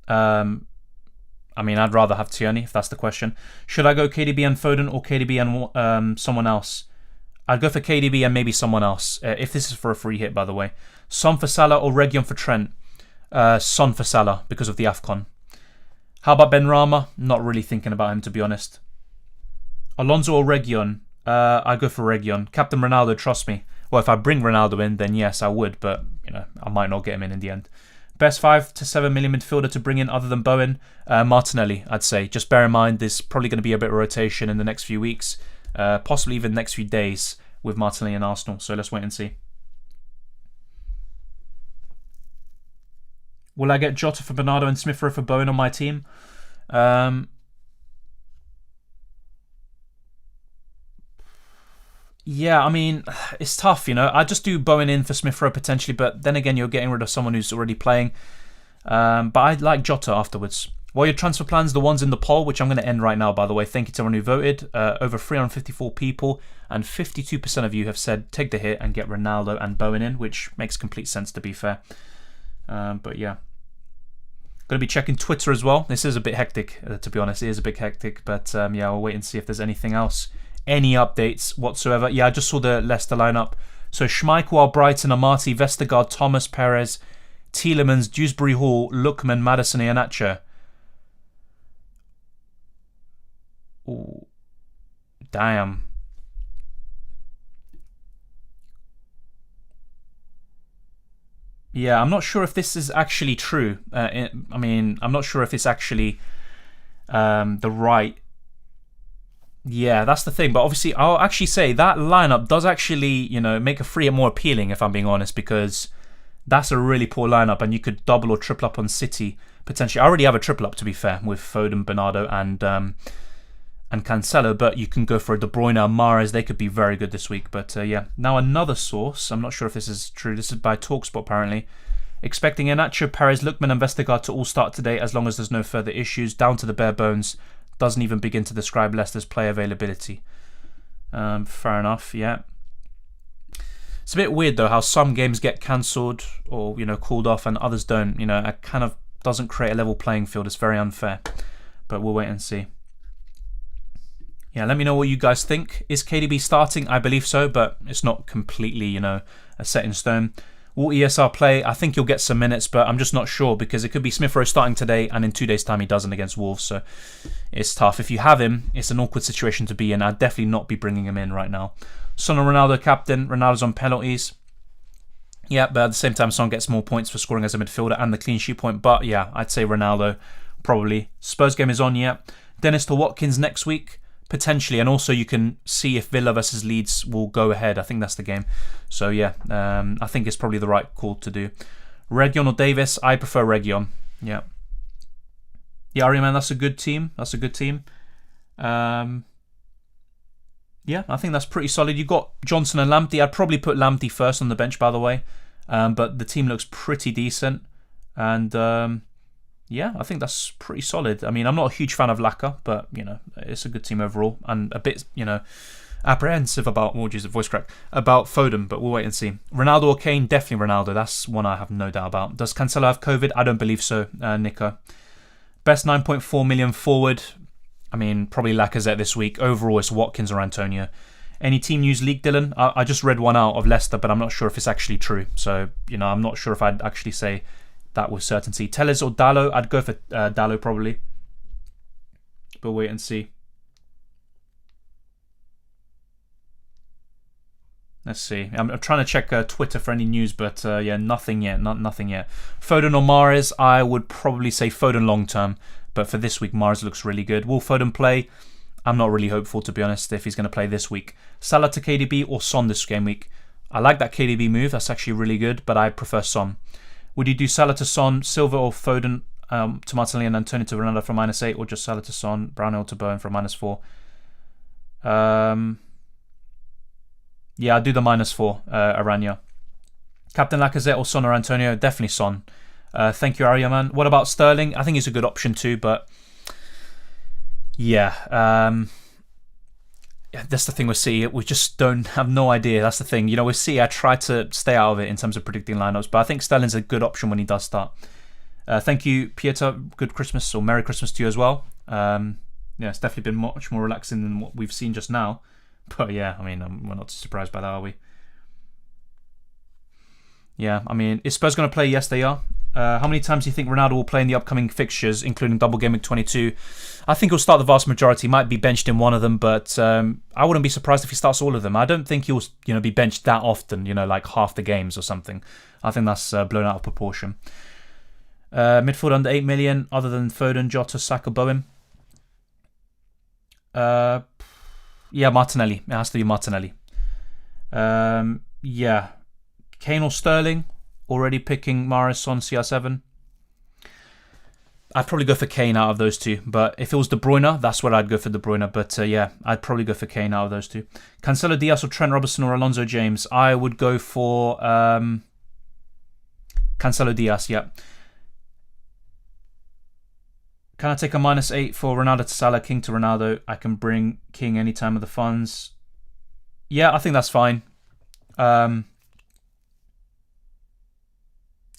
I'd rather have Tierney, if that's the question. Should I go KDB and Foden or KDB and someone else? I'd go for KDB and maybe someone else. If this is for a free hit, by the way. Son for Salah or Reguilon for Trent? Son for Salah because of the AFCON. How about Benrahma? Not really thinking about him, to be honest. Alonso or Reguilon? I go for Reguilon. Captain Ronaldo, trust me. Well, if I bring Ronaldo in, then yes, I would, but I might not get him in the end. Best 5 to 7 million midfielder to bring in other than Bowen? Martinelli, I'd say. Just bear in mind, there's probably going to be a bit of rotation in the next few weeks, possibly even the next few days with Martinelli and Arsenal. So let's wait and see. Will I get Jota for Bernardo and Smith Rowe for Bowen on my team? Yeah, it's tough, I just do Bowen in for Smith Rowe potentially, but then again, you're getting rid of someone who's already playing. But I'd like Jota afterwards. While your transfer plans, the ones in the poll, which I'm going to end right now, by the way. Thank you to everyone who voted. Over 354 people, and 52% of you have said take the hit and get Ronaldo and Bowen in, which makes complete sense, to be fair. But yeah. Going to be checking Twitter as well. This is a bit hectic, to be honest. It is a bit hectic, but yeah, I'll wait and see if there's anything else. Any updates whatsoever. Yeah, I just saw the Leicester lineup. So Schmeichel, Brighton, Amati, Vestergaard, Thomas, Perez, Tielemans, Dewsbury Hall, Lookman, Madison, Iheanacho. Ooh, damn. Yeah, I'm not sure if this is actually true. I'm not sure if it's actually the right... Yeah, that's the thing. But obviously, I'll actually say that lineup does actually, make a free hit more appealing, if I'm being honest, because that's a really poor lineup, and you could double or triple up on City potentially. I already have a triple up, to be fair, with Foden, Bernardo, and Cancelo, but you can go for a De Bruyne and Mahrez. They could be very good this week. But yeah, now another source. I'm not sure if this is true. This is by TalkSport, apparently. Expecting Iheanacho, Perez, Lookman, and Vestergaard to all start today, as long as there's no further issues. Down to the bare bones. Doesn't even begin to describe Leicester's play availability. Fair enough, yeah. It's a bit weird, though, how some games get cancelled or, called off and others don't. It kind of doesn't create a level playing field. It's very unfair. But we'll wait and see. Yeah, let me know what you guys think. Is KDB starting? I believe so, but it's not completely, a set in stone. Will ESR play? I think he'll get some minutes, but I'm just not sure because it could be Smith Rowe starting today and in 2 days' time he doesn't against Wolves, so it's tough. If you have him, it's an awkward situation to be in. I'd definitely not be bringing him in right now. Son or Ronaldo captain. Ronaldo's on penalties. Yeah, but at the same time, Son gets more points for scoring as a midfielder and the clean sheet point. But yeah, I'd say Ronaldo, probably. Spurs game is on, yeah. Dennis to Watkins next week, potentially. And also you can see if Villa versus Leeds will go ahead. I think that's the game. So yeah, I think it's probably the right call to do. Region or Davis? I prefer Region. Yeah. Yeah, Ari, man, that's a good team. That's a good team. Yeah, I think that's pretty solid. You've got Johnson and Lamptey. I'd probably put Lamptey first on the bench, by the way. But the team looks pretty decent. And yeah, I think that's pretty solid. I mean, I'm not a huge fan of Laka, but, it's a good team overall. And a bit, apprehensive about, voice crack, about Foden, but we'll wait and see. Ronaldo or Kane? Definitely Ronaldo. That's one I have no doubt about. Does Cancelo have COVID? I don't believe so, Nico. Best 9.4 million forward? I mean, probably Lacazette this week. Overall, it's Watkins or Antonio. Any team news leak, Dylan? I just read one out of Leicester, but I'm not sure if it's actually true. So, I'm not sure if I'd actually say that with certainty. Telles or Dallo? I'd go for Dallo probably. But wait and see. Let's see. I'm trying to check Twitter for any news, but yeah, nothing yet. Nothing yet. Foden or Mahrez? I would probably say Foden long term. But for this week, Mahrez looks really good. Will Foden play? I'm not really hopeful, to be honest, if he's going to play this week. Salah to KDB or Son this game week? I like that KDB move. That's actually really good, but I prefer Son. Would you do Salah to Son, Silva or Foden to Martinelli and Antonio to Ronaldo for -8, or just Salah to Son, Brownhill to Bowen for -4? Yeah, I'd do the -4, Aranya. Captain Lacazette or Son or Antonio? Definitely Son. Thank you, Arya, man. What about Sterling? I think he's a good option too, but yeah, that's the thing with City. We just don't have no idea. That's the thing. With City, I try to stay out of it in terms of predicting lineups, but I think Sterling's a good option when he does start. Thank you, Pieter. Good Christmas or Merry Christmas to you as well. Yeah, it's definitely been much more relaxing than what we've seen just now. But yeah, I mean, we're not too surprised by that, are we? Yeah, I mean, is Spurs going to play? Yes, they are. How many times do you think Ronaldo will play in the upcoming fixtures, including double game week 22? I think he'll start the vast majority. He might be benched in one of them, but I wouldn't be surprised if he starts all of them. I don't think he'll be benched that often, like half the games or something. I think that's blown out of proportion. Midfield under 8 million, other than Foden, Jota, Saka, Bowen. Yeah, Martinelli. It has to be Martinelli. Yeah. Kane or Sterling? Already picking Mahrez on CR7. I'd probably go for Kane out of those two. But if it was De Bruyne, that's where I'd go for De Bruyne. But yeah, I'd probably go for Kane out of those two. Cancelo, Diaz or Trent Robertson or Alonso James? I would go for Cancelo, Diaz, yeah. Can I take a -8 for Ronaldo to Salah, King to Ronaldo? I can bring King anytime of the funds. Yeah, I think that's fine.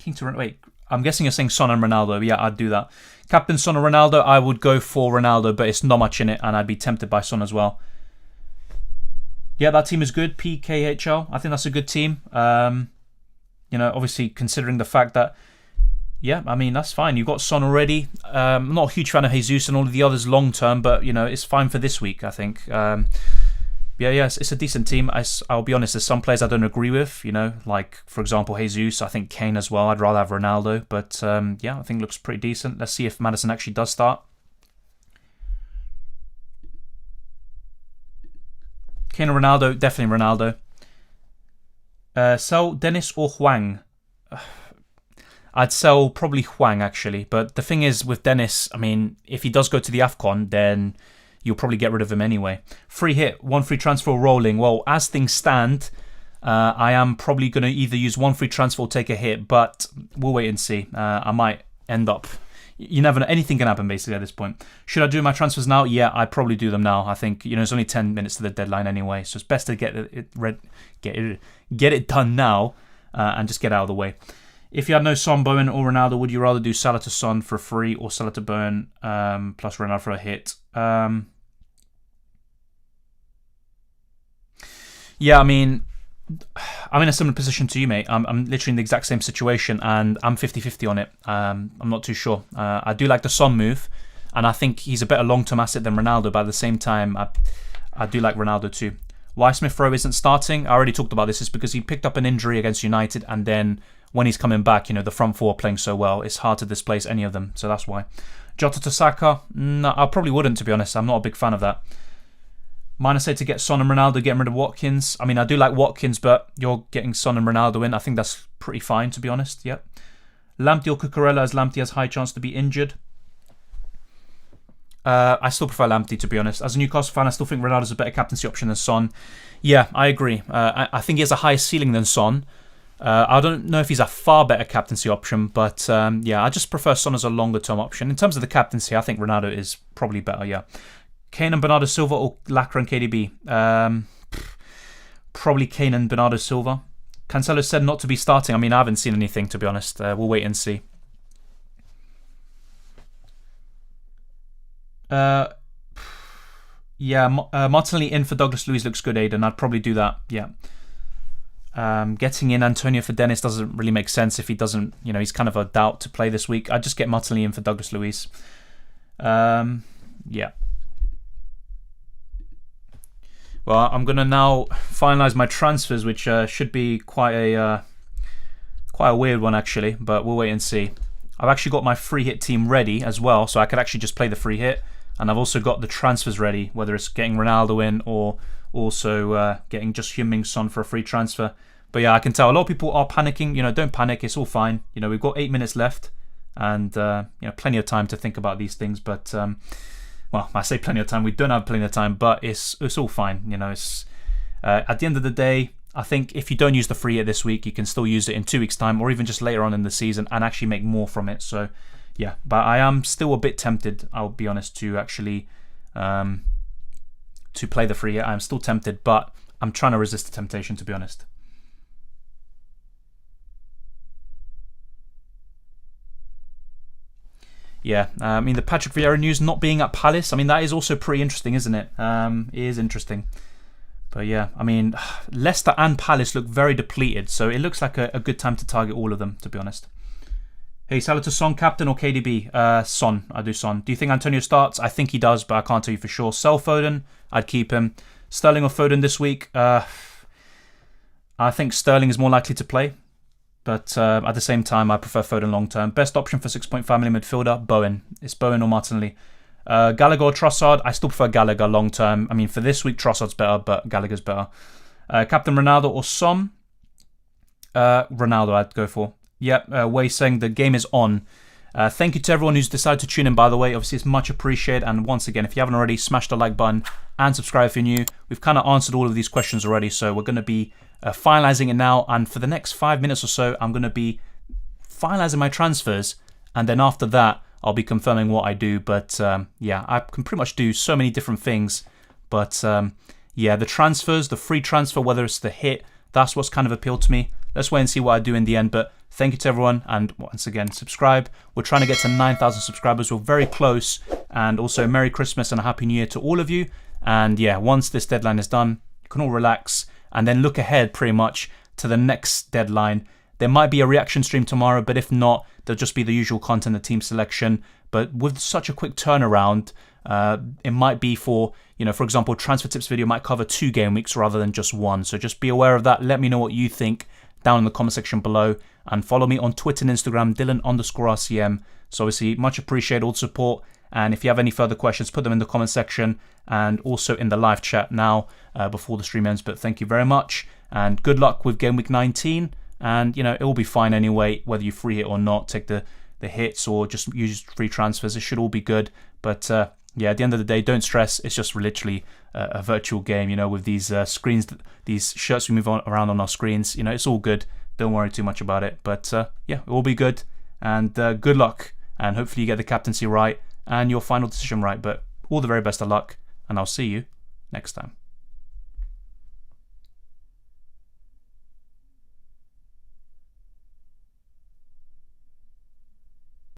King to wait. I'm guessing you're saying Son and Ronaldo. Yeah, I'd do that. Captain Son or Ronaldo? I would go for Ronaldo, but it's not much in it, and I'd be tempted by Son as well. Yeah, that team is good. PKHL. I think that's a good team. Obviously considering the fact that, yeah, I mean, that's fine. You've got Son already. I'm not a huge fan of Jesus and all of the others long term, but, it's fine for this week, I think. Yeah, it's a decent team. I'll be honest, there's some players I don't agree with, like, for example, Jesus. I think Kane as well. I'd rather have Ronaldo. But, yeah, I think it looks pretty decent. Let's see if Maddison actually does start. Kane or Ronaldo? Definitely Ronaldo. Sell Dennis or Hwang? I'd sell probably Hwang, actually. But the thing is, with Dennis, I mean, if he does go to the AFCON, then you'll probably get rid of him anyway. Free hit, 1 free transfer rolling. Well, as things stand, I am probably going to either use 1 free transfer or take a hit, but we'll wait and see. I might end up... You never know. Anything can happen, basically, at this point. Should I do my transfers now? Yeah, I'd probably do them now. I think, it's only 10 minutes to the deadline anyway, so it's best to get it done now and just get out of the way. If you had no Son, Bowen or Ronaldo, would you rather do Salah to Son for free or Salah to Bowen plus Ronaldo for a hit? Yeah, I mean, I'm in a similar position to you, mate. I'm literally in the exact same situation, and I'm 50-50 on it. I'm not too sure. I do like the Son move, and I think he's a better long-term asset than Ronaldo, but at the same time, I do like Ronaldo too. Why Smith Rowe isn't starting, I already talked about this, is because he picked up an injury against United, and then when he's coming back, the front four are playing so well, it's hard to displace any of them, so that's why. Jota to Saka, no, I probably wouldn't, to be honest. I'm not a big fan of that. -8 to get Son and Ronaldo, getting rid of Watkins. I mean, I do like Watkins, but you're getting Son and Ronaldo in. I think that's pretty fine, to be honest. Yep. Lamptey or Cucurella, as Lamptey has high chance to be injured. I still prefer Lamptey, to be honest. As a Newcastle fan, I still think Ronaldo's a better captaincy option than Son. Yeah, I agree. I think he has a higher ceiling than Son. I don't know if he's a far better captaincy option, but yeah, I just prefer Son as a longer term option. In terms of the captaincy, I think Ronaldo is probably better, yeah. Kane and Bernardo Silva or Lacra and KDB? Probably Kane and Bernardo Silva. Cancelo said not to be starting. I mean, I haven't seen anything, to be honest. We'll wait and see. Yeah, Martinelli in for Douglas Luiz looks good, Aiden. I'd probably do that, yeah. Getting in Antonio for Dennis doesn't really make sense if he doesn't, he's kind of a doubt to play this week. I'd just get Martinelli in for Douglas Luiz. Yeah. Well, I'm going to now finalise my transfers, which should be quite a weird one, actually, but we'll wait and see. I've actually got my free hit team ready as well, so I could actually just play the free hit, and I've also got the transfers ready, whether it's getting Ronaldo in or also getting just Heung-min Son for a free transfer. But yeah, I can tell a lot of people are panicking. Don't panic, it's all fine. We've got 8 minutes left, and plenty of time to think about these things, but... well, I say plenty of time. We don't have plenty of time, but it's all fine. It's at the end of the day, I think if you don't use the free hit this week, you can still use it in 2 weeks' time, or even just later on in the season, and actually make more from it. So, yeah. But I am still a bit tempted, I'll be honest, to actually to play the free hit. I'm still tempted, but I'm trying to resist the temptation, to be honest. Yeah, I mean, the Patrick Vieira news not being at Palace, I mean, that is also pretty interesting, isn't it? It is interesting. But yeah, I mean, Leicester and Palace look very depleted, so it looks like a good time to target all of them, to be honest. Hey, Salah to Son, captain or KDB? Son, I do Son. Do you think Antonio starts? I think he does, but I can't tell you for sure. Sell Foden, I'd keep him. Sterling or Foden this week? I think Sterling is more likely to play. But at the same time, I prefer Foden long term. Best option for 6.5 million midfielder, Bowen. It's Bowen or Martinelli. Gallagher or Trossard? I still prefer Gallagher long term. I mean, for this week, Trossard's better, but Gallagher's better. Captain Ronaldo or Son? Ronaldo, I'd go for. Yep, Wei saying the game is on. Thank you to everyone who's decided to tune in, by the way. Obviously, it's much appreciated. And once again, if you haven't already, smash the like button and subscribe if you're new. We've kind of answered all of these questions already, so we're going to be finalising it now. And for the next 5 minutes or so, I'm going to be finalising my transfers. And then after that, I'll be confirming what I do. But yeah, I can pretty much do so many different things. But yeah, the transfers, the free transfer, whether it's the hit, that's what's kind of appealed to me. Let's wait and see what I do in the end. But thank you to everyone. And once again, subscribe. We're trying to get to 9,000 subscribers. We're very close. And also, Merry Christmas and a Happy New Year to all of you. And yeah, once this deadline is done, you can all relax and then look ahead pretty much to the next deadline. There might be a reaction stream tomorrow, but if not, there'll just be the usual content, the team selection. But with such a quick turnaround, it might be for example, transfer tips video might cover 2 game weeks rather than just 1. So just be aware of that. Let me know what you think down in the comment section below, and follow me on Twitter and Instagram, Dylan_RCM. So obviously, much appreciate all the support. And if you have any further questions, put them in the comment section and also in the live chat now before the stream ends. But thank you very much, and good luck with Game Week 19. And it will be fine anyway, whether you free hit or not. Take the hits or just use free transfers. It should all be good. But yeah, at the end of the day, don't stress. It's just literally a virtual game, with these screens, these shirts we move around on our screens. It's all good. Don't worry too much about it. But yeah, it will be good. And good luck. And hopefully you get the captaincy right and your final decision right. But all the very best of luck. And I'll see you next time.